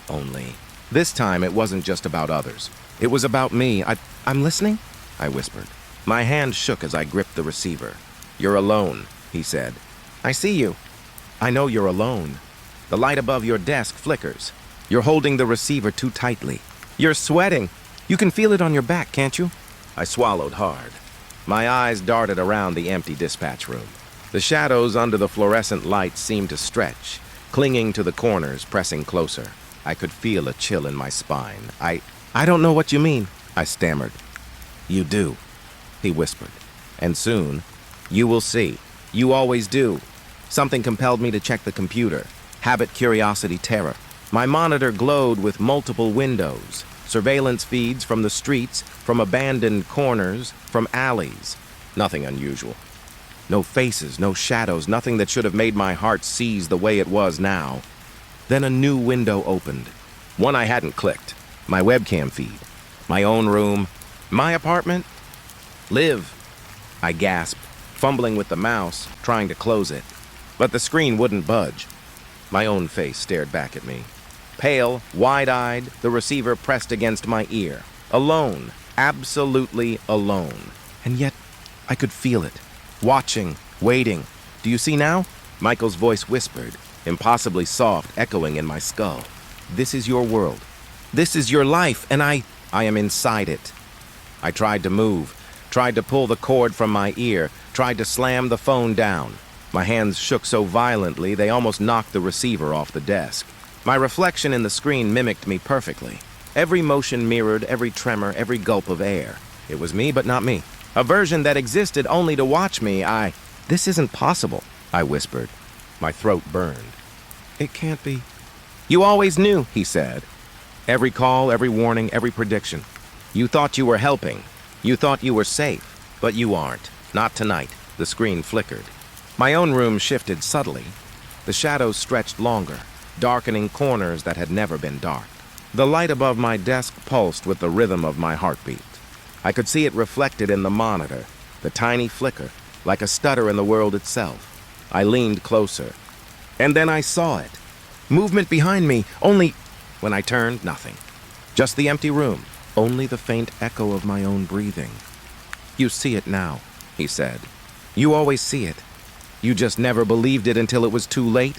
S1: Only. This time it wasn't just about others. It was about me. I'm listening? I whispered. My hand shook as I gripped the receiver. You're alone, he said. I see you. I know you're alone. The light above your desk flickers. You're holding the receiver too tightly. You're sweating. You can feel it on your back, can't you? I swallowed hard. My eyes darted around the empty dispatch room. The shadows under the fluorescent lights seemed to stretch, clinging to the corners, pressing closer. I could feel a chill in my spine. I don't know what you mean, I stammered. You do, he whispered. And soon, you will see. You always do. Something compelled me to check the computer. Habit, curiosity, terror. My monitor glowed with multiple windows. Surveillance feeds from the streets, from abandoned corners, from alleys. Nothing unusual. No faces, no shadows, nothing that should have made my heart seize the way it was now. Then a new window opened. One I hadn't clicked. My webcam feed. My own room. My apartment. Live. I gasped, fumbling with the mouse, trying to close it. But the screen wouldn't budge. My own face stared back at me. Pale, wide-eyed, the receiver pressed against my ear. Alone. Absolutely alone. And yet, I could feel it. Watching, waiting. Do you see now? Michael's voice whispered, impossibly soft, echoing in my skull. This is your world. This is your life, and I am inside it. I tried to move, tried to pull the cord from my ear, tried to slam the phone down. My hands shook so violently they almost knocked the receiver off the desk. My reflection in the screen mimicked me perfectly. Every motion mirrored, every tremor, every gulp of air. It was me, but not me. A version that existed only to watch me. This isn't possible, I whispered. My throat burned. It can't be. You always knew, he said. Every call, every warning, every prediction. You thought you were helping. You thought you were safe. But you aren't. Not tonight. The screen flickered. My own room shifted subtly. The shadows stretched longer, darkening corners that had never been dark. The light above my desk pulsed with the rhythm of my heartbeat. I could see it reflected in the monitor, the tiny flicker, like a stutter in the world itself. I leaned closer. And then I saw it. Movement behind me, only... When I turned, nothing. Just the empty room, only the faint echo of my own breathing. "You see it now," he said. "You always see it. You just never believed it until it was too late."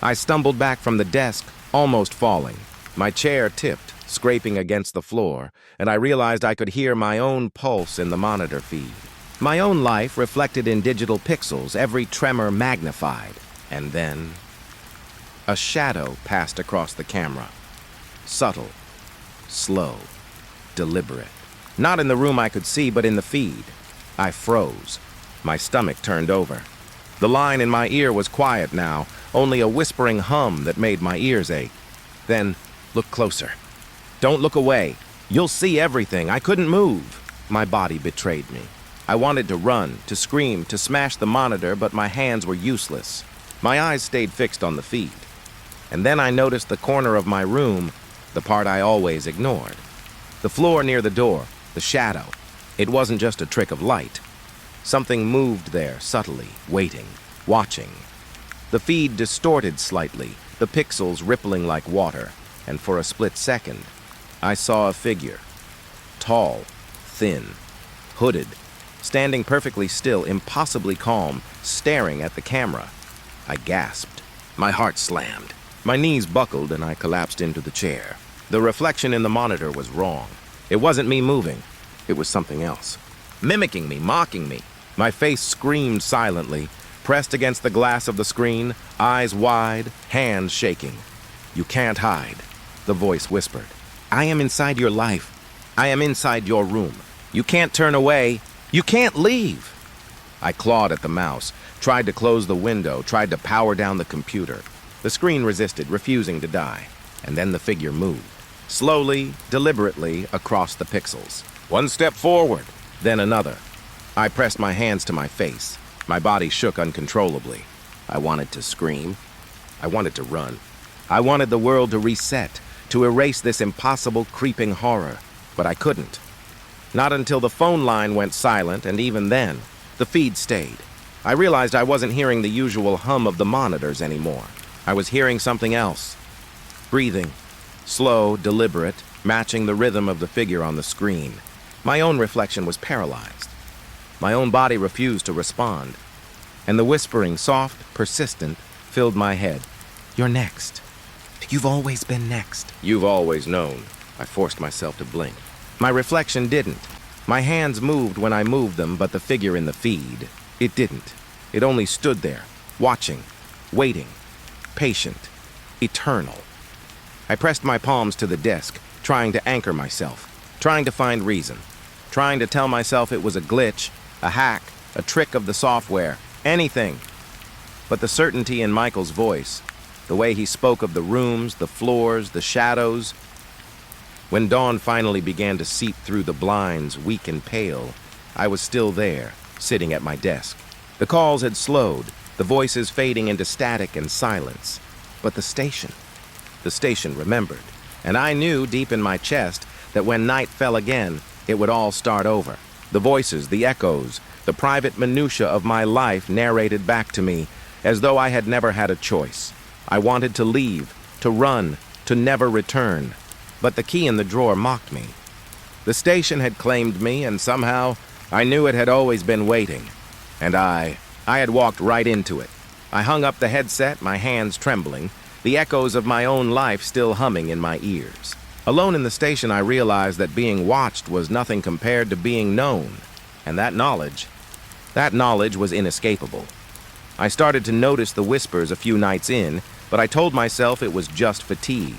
S1: I stumbled back from the desk, almost falling. My chair tipped, scraping against the floor, and I realized I could hear my own pulse in the monitor feed. My own life reflected in digital pixels, every tremor magnified. And then... a shadow passed across the camera. Subtle, slow, deliberate. Not in the room I could see, but in the feed. I froze. My stomach turned over. The line in my ear was quiet now, only a whispering hum that made my ears ache. Then, "Look closer. Don't look away. You'll see everything." I couldn't move. My body betrayed me. I wanted to run, to scream, to smash the monitor, but my hands were useless. My eyes stayed fixed on the feed. And then I noticed the corner of my room, the part I always ignored. The floor near the door, the shadow. It wasn't just a trick of light. Something moved there, subtly, waiting, watching. The feed distorted slightly, the pixels rippling like water, and for a split second, I saw a figure. Tall, thin, hooded, standing perfectly still, impossibly calm, staring at the camera. I gasped. My heart slammed. My knees buckled and I collapsed into the chair. The reflection in the monitor was wrong. It wasn't me moving. It was something else. Mimicking me, mocking me. My face screamed silently, pressed against the glass of the screen, eyes wide, hands shaking. "You can't hide," the voice whispered. "I am inside your life. I am inside your room. You can't turn away. You can't leave." I clawed at the mouse, tried to close the window, tried to power down the computer. The screen resisted, refusing to die. And then the figure moved, slowly, deliberately, across the pixels. One step forward, then another. I pressed my hands to my face. My body shook uncontrollably. I wanted to scream. I wanted to run. I wanted the world to reset, to erase this impossible, creeping horror. But I couldn't. Not until the phone line went silent, and even then, the feed stayed. I realized I wasn't hearing the usual hum of the monitors anymore. I was hearing something else. Breathing. Slow, deliberate, matching the rhythm of the figure on the screen. My own reflection was paralyzed. My own body refused to respond. And the whispering, soft, persistent, filled my head. "You're next. You've always been next." "You've always known." I forced myself to blink. My reflection didn't. My hands moved when I moved them, but the figure in the feed, it didn't. It only stood there, watching, waiting, patient, eternal. I pressed my palms to the desk, trying to anchor myself, trying to find reason, trying to tell myself it was a glitch, a hack, a trick of the software, anything. But the certainty in Michael's voice, the way he spoke of the rooms, the floors, the shadows. When dawn finally began to seep through the blinds, weak and pale, I was still there, sitting at my desk. The calls had slowed, the voices fading into static and silence. But the station remembered. And I knew deep in my chest that when night fell again, it would all start over. The voices, the echoes, the private minutiae of my life narrated back to me, as though I had never had a choice. I wanted to leave, to run, to never return. But the key in the drawer mocked me. The station had claimed me, and somehow I knew it had always been waiting. And I had walked right into it. I hung up the headset, my hands trembling, the echoes of my own life still humming in my ears. Alone in the station, I realized that being watched was nothing compared to being known. And that knowledge was inescapable. I started to notice the whispers a few nights in, but I told myself it was just fatigue.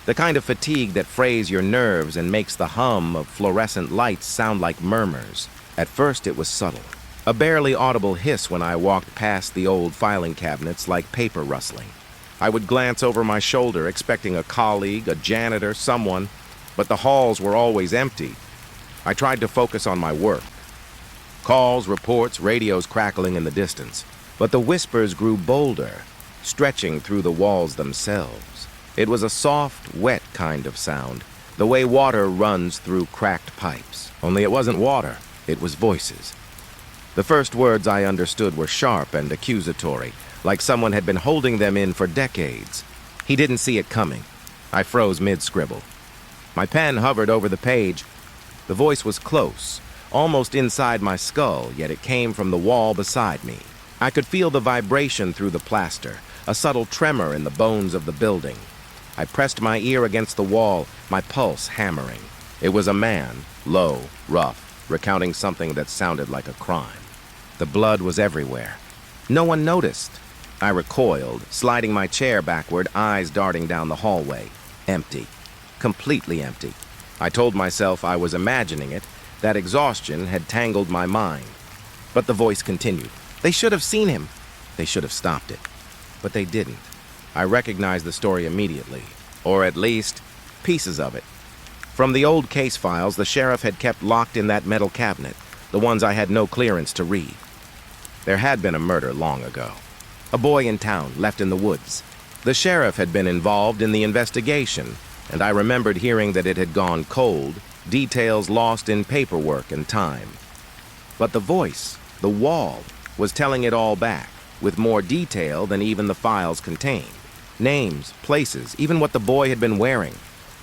S1: The kind of fatigue that frays your nerves and makes the hum of fluorescent lights sound like murmurs. At first it was subtle, a barely audible hiss when I walked past the old filing cabinets like paper rustling. I would glance over my shoulder expecting a colleague, a janitor, someone, but the halls were always empty. I tried to focus on my work, Calls, reports, radios crackling in the distance. But the whispers grew bolder, stretching through the walls themselves. It was a soft, wet kind of sound, the way water runs through cracked pipes. Only it wasn't water, it was voices. The first words I understood were sharp and accusatory, like someone had been holding them in for decades. He didn't see it coming. I froze mid-scribble. My pen hovered over the page. The voice was close, almost inside my skull, yet it came from the wall beside me. I could feel the vibration through the plaster, a subtle tremor in the bones of the building. I pressed my ear against the wall, my pulse hammering. It was a man, low, rough, recounting something that sounded like a crime. The blood was everywhere. No one noticed. I recoiled, sliding my chair backward, eyes darting down the hallway. Empty. Completely empty. I told myself I was imagining it, that exhaustion had tangled my mind. But the voice continued. They should have seen him. They should have stopped it. But they didn't. I recognized the story immediately, or at least pieces of it. From the old case files the sheriff had kept locked in that metal cabinet, the ones I had no clearance to read. There had been a murder long ago. A boy in town, left in the woods. The sheriff had been involved in the investigation, and I remembered hearing that it had gone cold, details lost in paperwork and time. But the voice, the wall, was telling it all back, with more detail than even the files contained. Names, places, even what the boy had been wearing.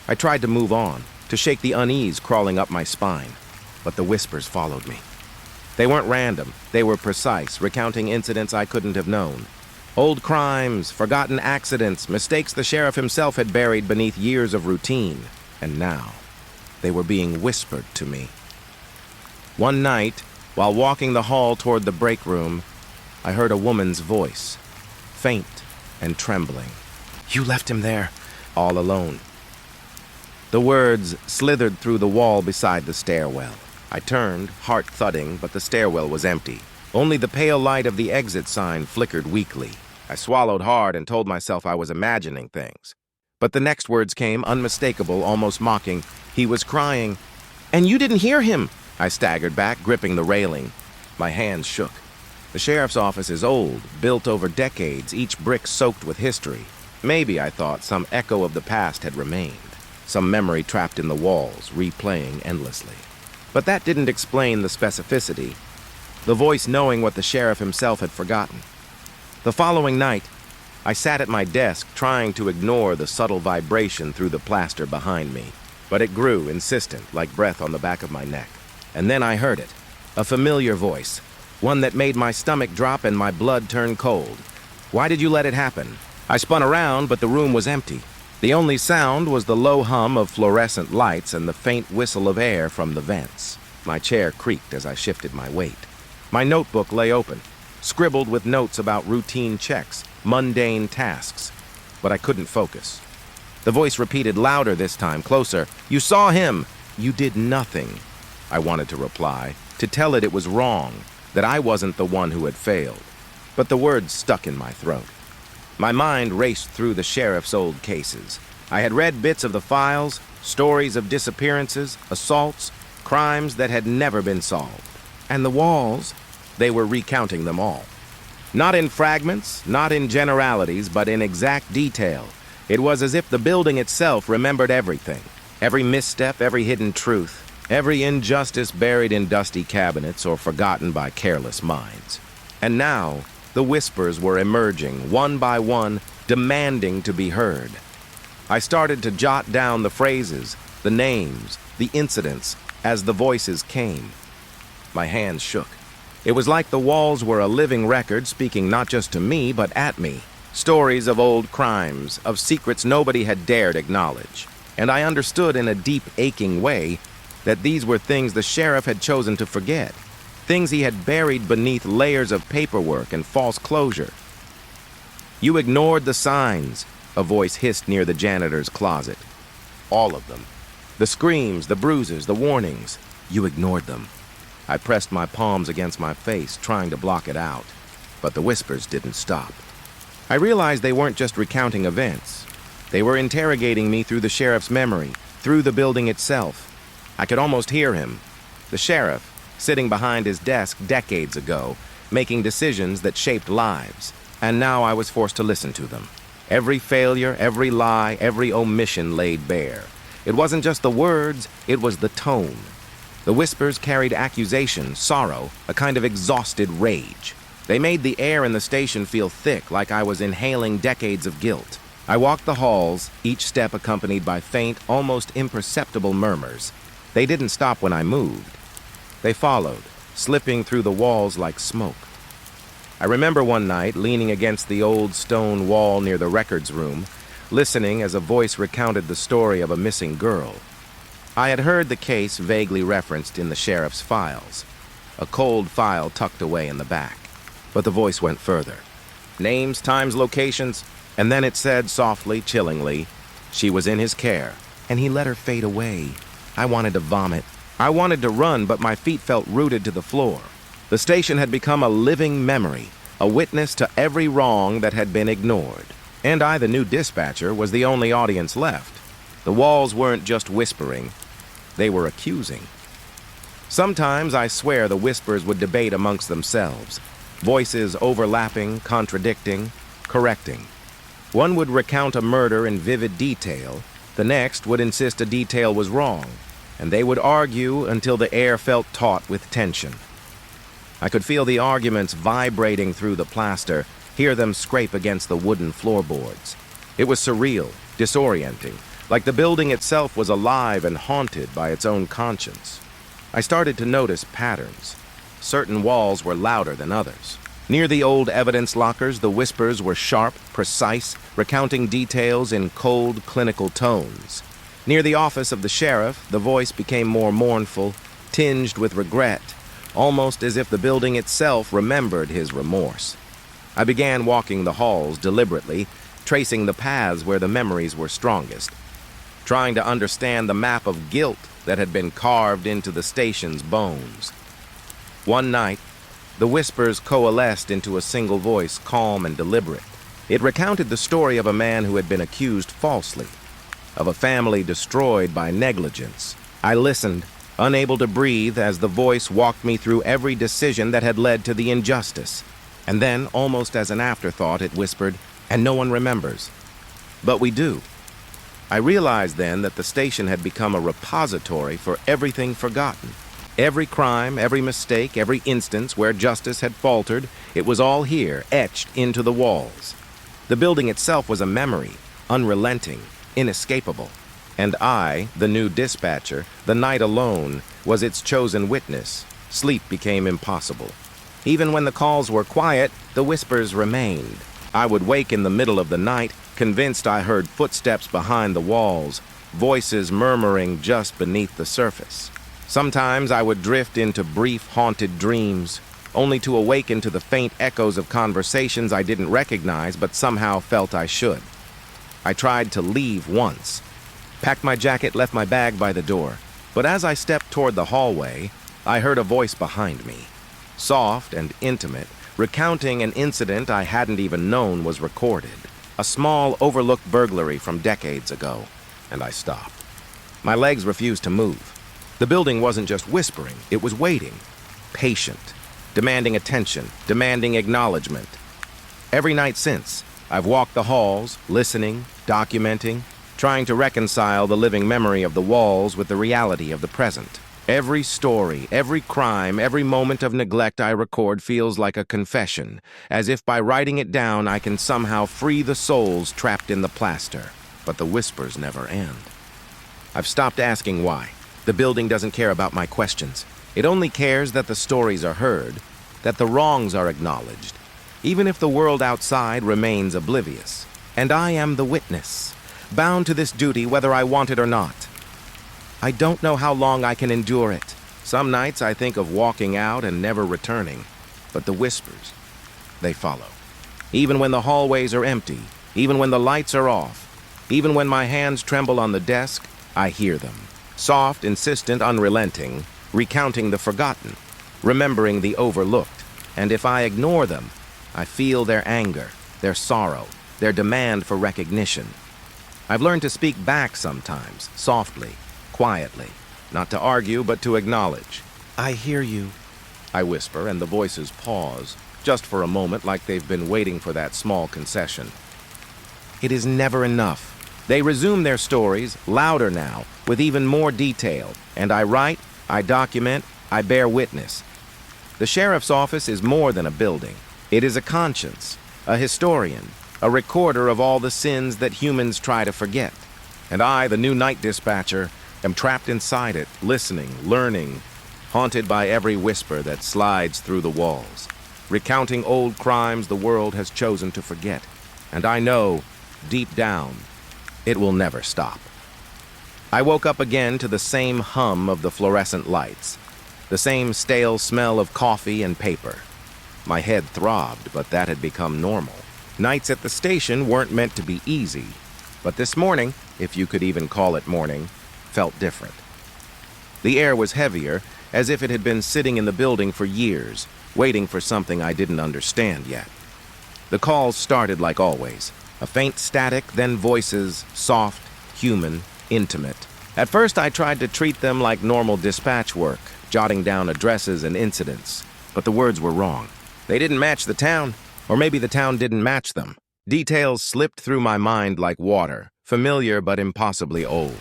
S1: I tried to move on, to shake the unease crawling up my spine, but the whispers followed me. They weren't random, they were precise, recounting incidents I couldn't have known. Old crimes, forgotten accidents, mistakes the sheriff himself had buried beneath years of routine. And now, they were being whispered to me. One night, while walking the hall toward the break room, I heard a woman's voice, faint and trembling. You left him there, all alone. The words slithered through the wall beside the stairwell. I turned, heart thudding, but the stairwell was empty. Only the pale light of the exit sign flickered weakly. I swallowed hard and told myself I was imagining things. But the next words came, unmistakable, almost mocking. He was crying. And you didn't hear him! I staggered back, gripping the railing. My hands shook. The sheriff's office is old, built over decades, each brick soaked with history. Maybe, I thought, some echo of the past had remained. Some memory trapped in the walls, replaying endlessly. But that didn't explain the specificity. The voice knowing what the sheriff himself had forgotten. The following night, I sat at my desk trying to ignore the subtle vibration through the plaster behind me. But it grew, insistent, like breath on the back of my neck. And then I heard it. A familiar voice. One that made my stomach drop and my blood turn cold. Why did you let it happen? I spun around, but the room was empty. The only sound was the low hum of fluorescent lights and the faint whistle of air from the vents. My chair creaked as I shifted my weight. My notebook lay open, scribbled with notes about routine checks, mundane tasks. But I couldn't focus. The voice repeated louder this time, closer. You saw him! You did nothing. I wanted to reply, to tell it was wrong, that I wasn't the one who had failed. But the words stuck in my throat. My mind raced through the sheriff's old cases. I had read bits of the files, stories of disappearances, assaults, crimes that had never been solved. And the walls, they were recounting them all. Not in fragments, not in generalities, but in exact detail. It was as if the building itself remembered everything. Every misstep, every hidden truth, every injustice buried in dusty cabinets or forgotten by careless minds. And now, the whispers were emerging, one by one, demanding to be heard. I started to jot down the phrases, the names, the incidents, as the voices came. My hands shook. It was like the walls were a living record speaking not just to me, but at me. Stories of old crimes, of secrets nobody had dared acknowledge. And I understood in a deep, aching way that these were things the sheriff had chosen to forget. Things he had buried beneath layers of paperwork and false closure. You ignored the signs, a voice hissed near the janitor's closet. All of them. The screams, the bruises, the warnings. You ignored them. I pressed my palms against my face, trying to block it out. But the whispers didn't stop. I realized they weren't just recounting events. They were interrogating me through the sheriff's memory, through the building itself. I could almost hear him. The sheriff, sitting behind his desk decades ago, making decisions that shaped lives, and now I was forced to listen to them. Every failure, every lie, every omission laid bare. It wasn't just the words, it was the tone. The whispers carried accusation, sorrow, a kind of exhausted rage. They made the air in the station feel thick, like I was inhaling decades of guilt. I walked the halls, each step accompanied by faint, almost imperceptible murmurs. They didn't stop when I moved. They followed, slipping through the walls like smoke. I remember one night leaning against the old stone wall near the records room, listening as a voice recounted the story of a missing girl. I had heard the case vaguely referenced in the sheriff's files, a cold file tucked away in the back. But the voice went further. Names, times, locations, and then it said softly, chillingly, she was in his care, and he let her fade away. I wanted to vomit. I wanted to run, but my feet felt rooted to the floor. The station had become a living memory, a witness to every wrong that had been ignored. And I, the new dispatcher, was the only audience left. The walls weren't just whispering, they were accusing. Sometimes I swear the whispers would debate amongst themselves, voices overlapping, contradicting, correcting. One would recount a murder in vivid detail, the next would insist a detail was wrong, and they would argue until the air felt taut with tension. I could feel the arguments vibrating through the plaster, hear them scrape against the wooden floorboards. It was surreal, disorienting, like the building itself was alive and haunted by its own conscience. I started to notice patterns. Certain walls were louder than others. Near the old evidence lockers, the whispers were sharp, precise, recounting details in cold, clinical tones. Near the office of the sheriff, the voice became more mournful, tinged with regret, almost as if the building itself remembered his remorse. I began walking the halls deliberately, tracing the paths where the memories were strongest, trying to understand the map of guilt that had been carved into the station's bones. One night, the whispers coalesced into a single voice, calm and deliberate. It recounted the story of a man who had been accused falsely, of a family destroyed by negligence. I listened, unable to breathe, as the voice walked me through every decision that had led to the injustice. And then, almost as an afterthought, it whispered, "And no one remembers." But we do. I realized then that the station had become a repository for everything forgotten. Every crime, every mistake, every instance where justice had faltered, it was all here, etched into the walls. The building itself was a memory, unrelenting, inescapable. And I, the new dispatcher, the night alone, was its chosen witness. Sleep became impossible. Even when the calls were quiet, the whispers remained. I would wake in the middle of the night, convinced I heard footsteps behind the walls, voices murmuring just beneath the surface. Sometimes I would drift into brief, haunted dreams, only to awaken to the faint echoes of conversations I didn't recognize but somehow felt I should. I tried to leave once, packed my jacket, left my bag by the door, but as I stepped toward the hallway, I heard a voice behind me, soft and intimate, recounting an incident I hadn't even known was recorded, a small, overlooked burglary from decades ago, and I stopped. My legs refused to move. The building wasn't just whispering, it was waiting, patient, demanding attention, demanding acknowledgement. Every night since, I've walked the halls, listening, documenting, trying to reconcile the living memory of the walls with the reality of the present. Every story, every crime, every moment of neglect I record feels like a confession, as if by writing it down I can somehow free the souls trapped in the plaster. But the whispers never end. I've stopped asking why. The building doesn't care about my questions. It only cares that the stories are heard, that the wrongs are acknowledged, even if the world outside remains oblivious. And I am the witness, bound to this duty whether I want it or not. I don't know how long I can endure it. Some nights I think of walking out and never returning, but the whispers, they follow. Even when the hallways are empty, even when the lights are off, even when my hands tremble on the desk, I hear them. Soft, insistent, unrelenting, recounting the forgotten, remembering the overlooked. And if I ignore them, I feel their anger, their sorrow, their demand for recognition. I've learned to speak back sometimes, softly, quietly, not to argue but to acknowledge. I hear you, I whisper, and the voices pause, just for a moment like they've been waiting for that small concession. It is never enough. They resume their stories, louder now, with even more detail, and I write, I document, I bear witness. The sheriff's office is more than a building. It is a conscience, a historian, a recorder of all the sins that humans try to forget. And I, the new night dispatcher, am trapped inside it, listening, learning, haunted by every whisper that slides through the walls, recounting old crimes the world has chosen to forget. And I know, deep down, it will never stop. I woke up again to the same hum of the fluorescent lights, the same stale smell of coffee and paper. My head throbbed, but that had become normal. Nights at the station weren't meant to be easy, but this morning, if you could even call it morning, felt different. The air was heavier, as if it had been sitting in the building for years, waiting for something I didn't understand yet. The calls started like always, a faint static, then voices, soft, human, intimate. At first I tried to treat them like normal dispatch work, jotting down addresses and incidents, but the words were wrong. They didn't match the town, or maybe the town didn't match them. Details slipped through my mind like water, familiar but impossibly old.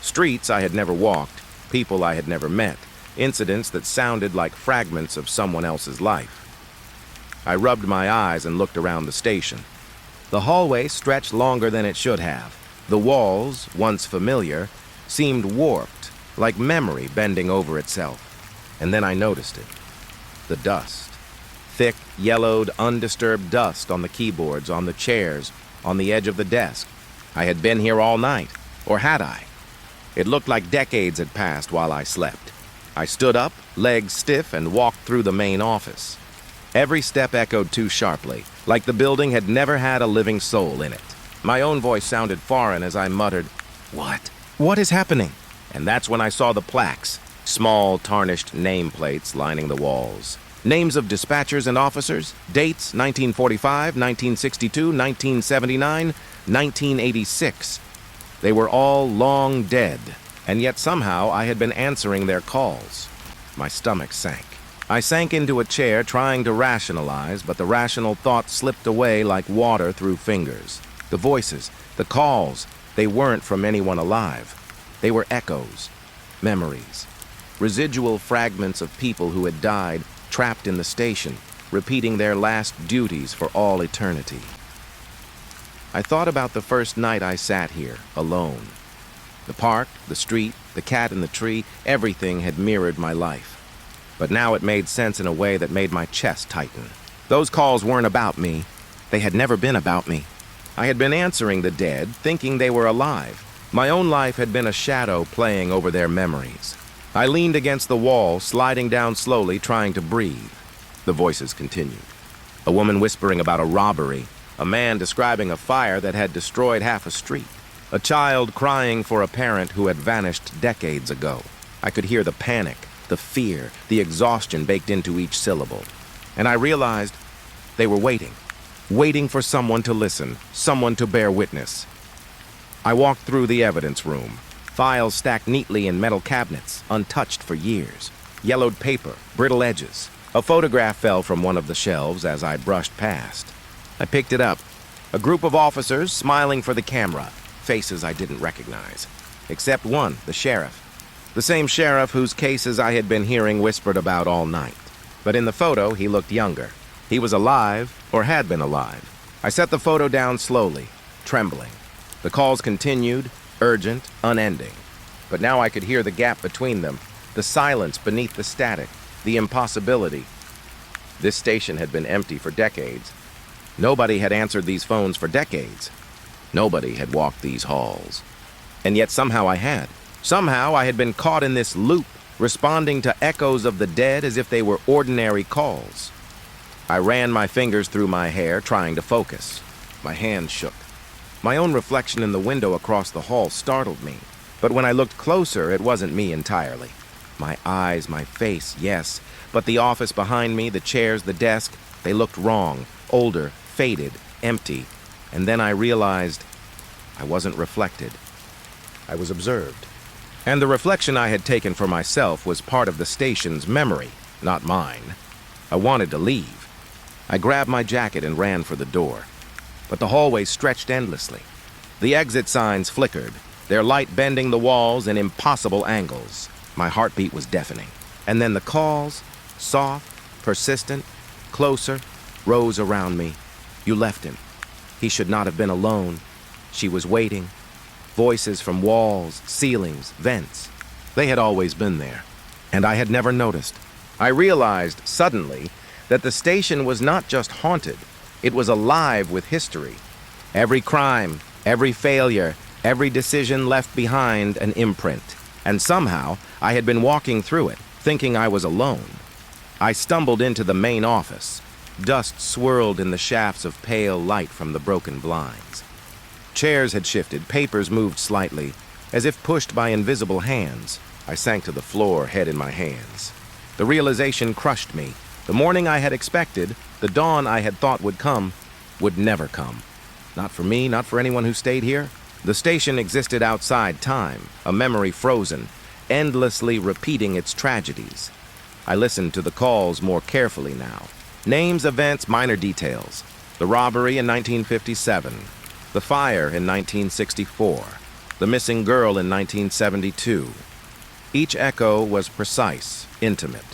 S1: Streets I had never walked, people I had never met, incidents that sounded like fragments of someone else's life. I rubbed my eyes and looked around the station. The hallway stretched longer than it should have. The walls, once familiar, seemed warped, like memory bending over itself. And then I noticed it. The dust. Thick, yellowed, undisturbed dust on the keyboards, on the chairs, on the edge of the desk. I had been here all night, or had I? It looked like decades had passed while I slept. I stood up, legs stiff, and walked through the main office. Every step echoed too sharply, like the building had never had a living soul in it. My own voice sounded foreign as I muttered, "What? What is happening?" And that's when I saw the plaques, small, tarnished nameplates lining the walls. Names of dispatchers and officers, dates 1945, 1962, 1979, 1986. They were all long dead, and yet somehow I had been answering their calls. My stomach sank. I sank into a chair trying to rationalize, but the rational thought slipped away like water through fingers. The voices, the calls, they weren't from anyone alive. They were echoes, memories, residual fragments of people who had died, trapped in the station, repeating their last duties for all eternity. I thought about the first night I sat here, alone. The park, the street, the cat in the tree, everything had mirrored my life. But now it made sense in a way that made my chest tighten. Those calls weren't about me. They had never been about me. I had been answering the dead, thinking they were alive. My own life had been a shadow playing over their memories. I leaned against the wall, sliding down slowly, trying to breathe. The voices continued. A woman whispering about a robbery, a man describing a fire that had destroyed half a street, a child crying for a parent who had vanished decades ago. I could hear the panic, the fear, the exhaustion baked into each syllable. And I realized they were waiting for someone to listen, someone to bear witness. I walked through the evidence room. Files stacked neatly in metal cabinets, untouched for years. Yellowed paper, brittle edges. A photograph fell from one of the shelves as I brushed past. I picked it up. A group of officers smiling for the camera, faces I didn't recognize. Except one, the sheriff. The same sheriff whose cases I had been hearing whispered about all night. But in the photo, he looked younger. He was alive, or had been alive. I set the photo down slowly, trembling. The calls continued, urgent, unending. But now I could hear the gap between them, the silence beneath the static, the impossibility. This station had been empty for decades. Nobody had answered these phones for decades. Nobody had walked these halls. And yet somehow I had. Somehow I had been caught in this loop, responding to echoes of the dead as if they were ordinary calls. I ran my fingers through my hair, trying to focus. My hands shook. My own reflection in the window across the hall startled me. But when I looked closer, it wasn't me entirely. My eyes, my face, yes. But the office behind me, the chairs, the desk, they looked wrong, older, faded, empty. And then I realized I wasn't reflected. I was observed. And the reflection I had taken for myself was part of the station's memory, not mine. I wanted to leave. I grabbed my jacket and ran for the door. But the hallway stretched endlessly. The exit signs flickered, their light bending the walls in impossible angles. My heartbeat was deafening. And then the calls, soft, persistent, closer, rose around me. You left him. He should not have been alone. She was waiting. Voices from walls, ceilings, vents. They had always been there, and I had never noticed. I realized suddenly that the station was not just haunted, it was alive with history. Every crime, every failure, every decision left behind an imprint. And somehow, I had been walking through it, thinking I was alone. I stumbled into the main office. Dust swirled in the shafts of pale light from the broken blinds. Chairs had shifted, papers moved slightly, as if pushed by invisible hands. I sank to the floor, head in my hands. The realization crushed me. The morning I had expected, the dawn I had thought would come, would never come. Not for me, not for anyone who stayed here. The station existed outside time, a memory frozen, endlessly repeating its tragedies. I listened to the calls more carefully now. Names, events, minor details. The robbery in 1957. The fire in 1964. The missing girl in 1972. Each echo was precise, intimate.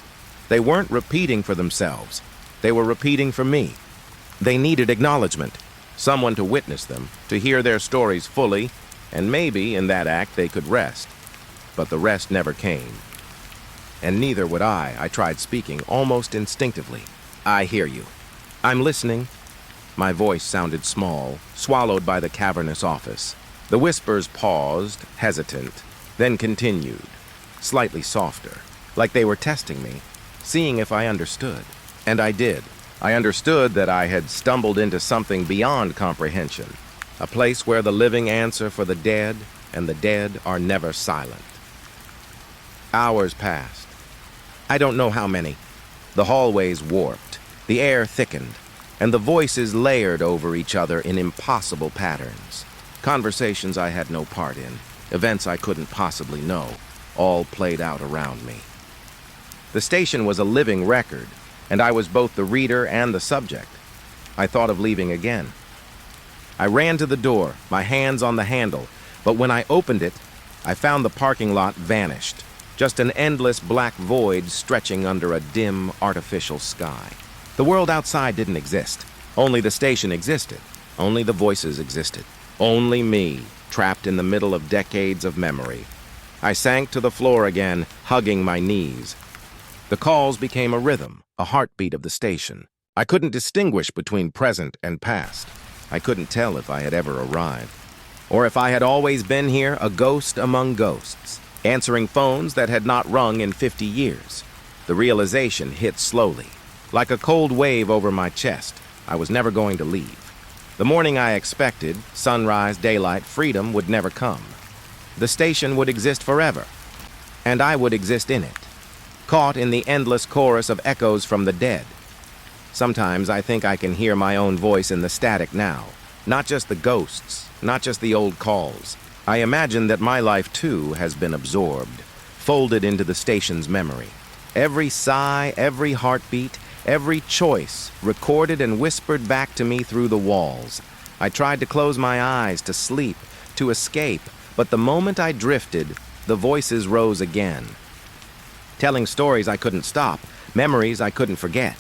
S1: They weren't repeating for themselves. They were repeating for me. They needed acknowledgement, someone to witness them, to hear their stories fully, and maybe in that act they could rest. But the rest never came. And neither would I. I tried speaking almost instinctively. I hear you. I'm listening. My voice sounded small, swallowed by the cavernous office. The whispers paused, hesitant, then continued, slightly softer, like they were testing me, seeing if I understood. And I did. I understood that I had stumbled into something beyond comprehension, a place where the living answer for the dead, and the dead are never silent. Hours passed. I don't know how many. The hallways warped, the air thickened, and the voices layered over each other in impossible patterns. Conversations I had no part in, events I couldn't possibly know, all played out around me. The station was a living record, and I was both the reader and the subject. I thought of leaving again. I ran to the door, my hands on the handle, but when I opened it, I found the parking lot vanished, just an endless black void stretching under a dim, artificial sky. The world outside didn't exist. Only the station existed. Only the voices existed. Only me, trapped in the middle of decades of memory. I sank to the floor again, hugging my knees. The calls became a rhythm, a heartbeat of the station. I couldn't distinguish between present and past. I couldn't tell if I had ever arrived, or if I had always been here, a ghost among ghosts, answering phones that had not rung in 50 years. The realization hit slowly, like a cold wave over my chest. I was never going to leave. The morning I expected, sunrise, daylight, freedom, would never come. The station would exist forever, and I would exist in it, caught in the endless chorus of echoes from the dead. Sometimes I think I can hear my own voice in the static now, not just the ghosts, not just the old calls. I imagine that my life, too, has been absorbed, folded into the station's memory. Every sigh, every heartbeat, every choice recorded and whispered back to me through the walls. I tried to close my eyes, to sleep, to escape, but the moment I drifted, the voices rose again. Telling stories I couldn't stop, memories I couldn't forget.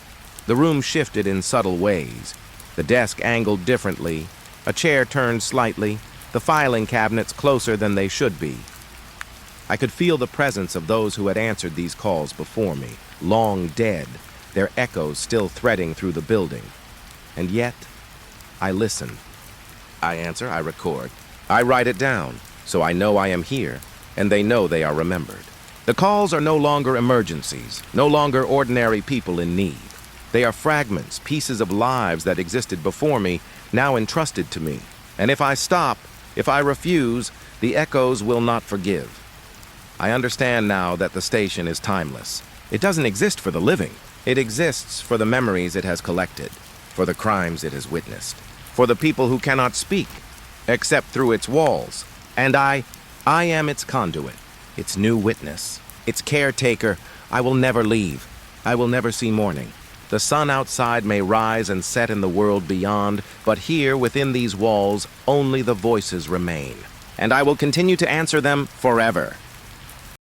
S1: The room shifted in subtle ways. The desk angled differently, a chair turned slightly, the filing cabinets closer than they should be. I could feel the presence of those who had answered these calls before me, long dead, their echoes still threading through the building. And yet, I listen. I answer, I record. I write it down, so I know I am here, and they know they are remembered. The calls are no longer emergencies, no longer ordinary people in need. They are fragments, pieces of lives that existed before me, now entrusted to me. And if I stop, if I refuse, the echoes will not forgive. I understand now that the station is timeless. It doesn't exist for the living. It exists for the memories it has collected, for the crimes it has witnessed, for the people who cannot speak, except through its walls. And I am its conduit. its new witness, its caretaker. I will never leave. I will never see morning. The sun outside may rise and set in the world beyond, but here, within these walls, only the voices remain. And I will continue to answer them forever.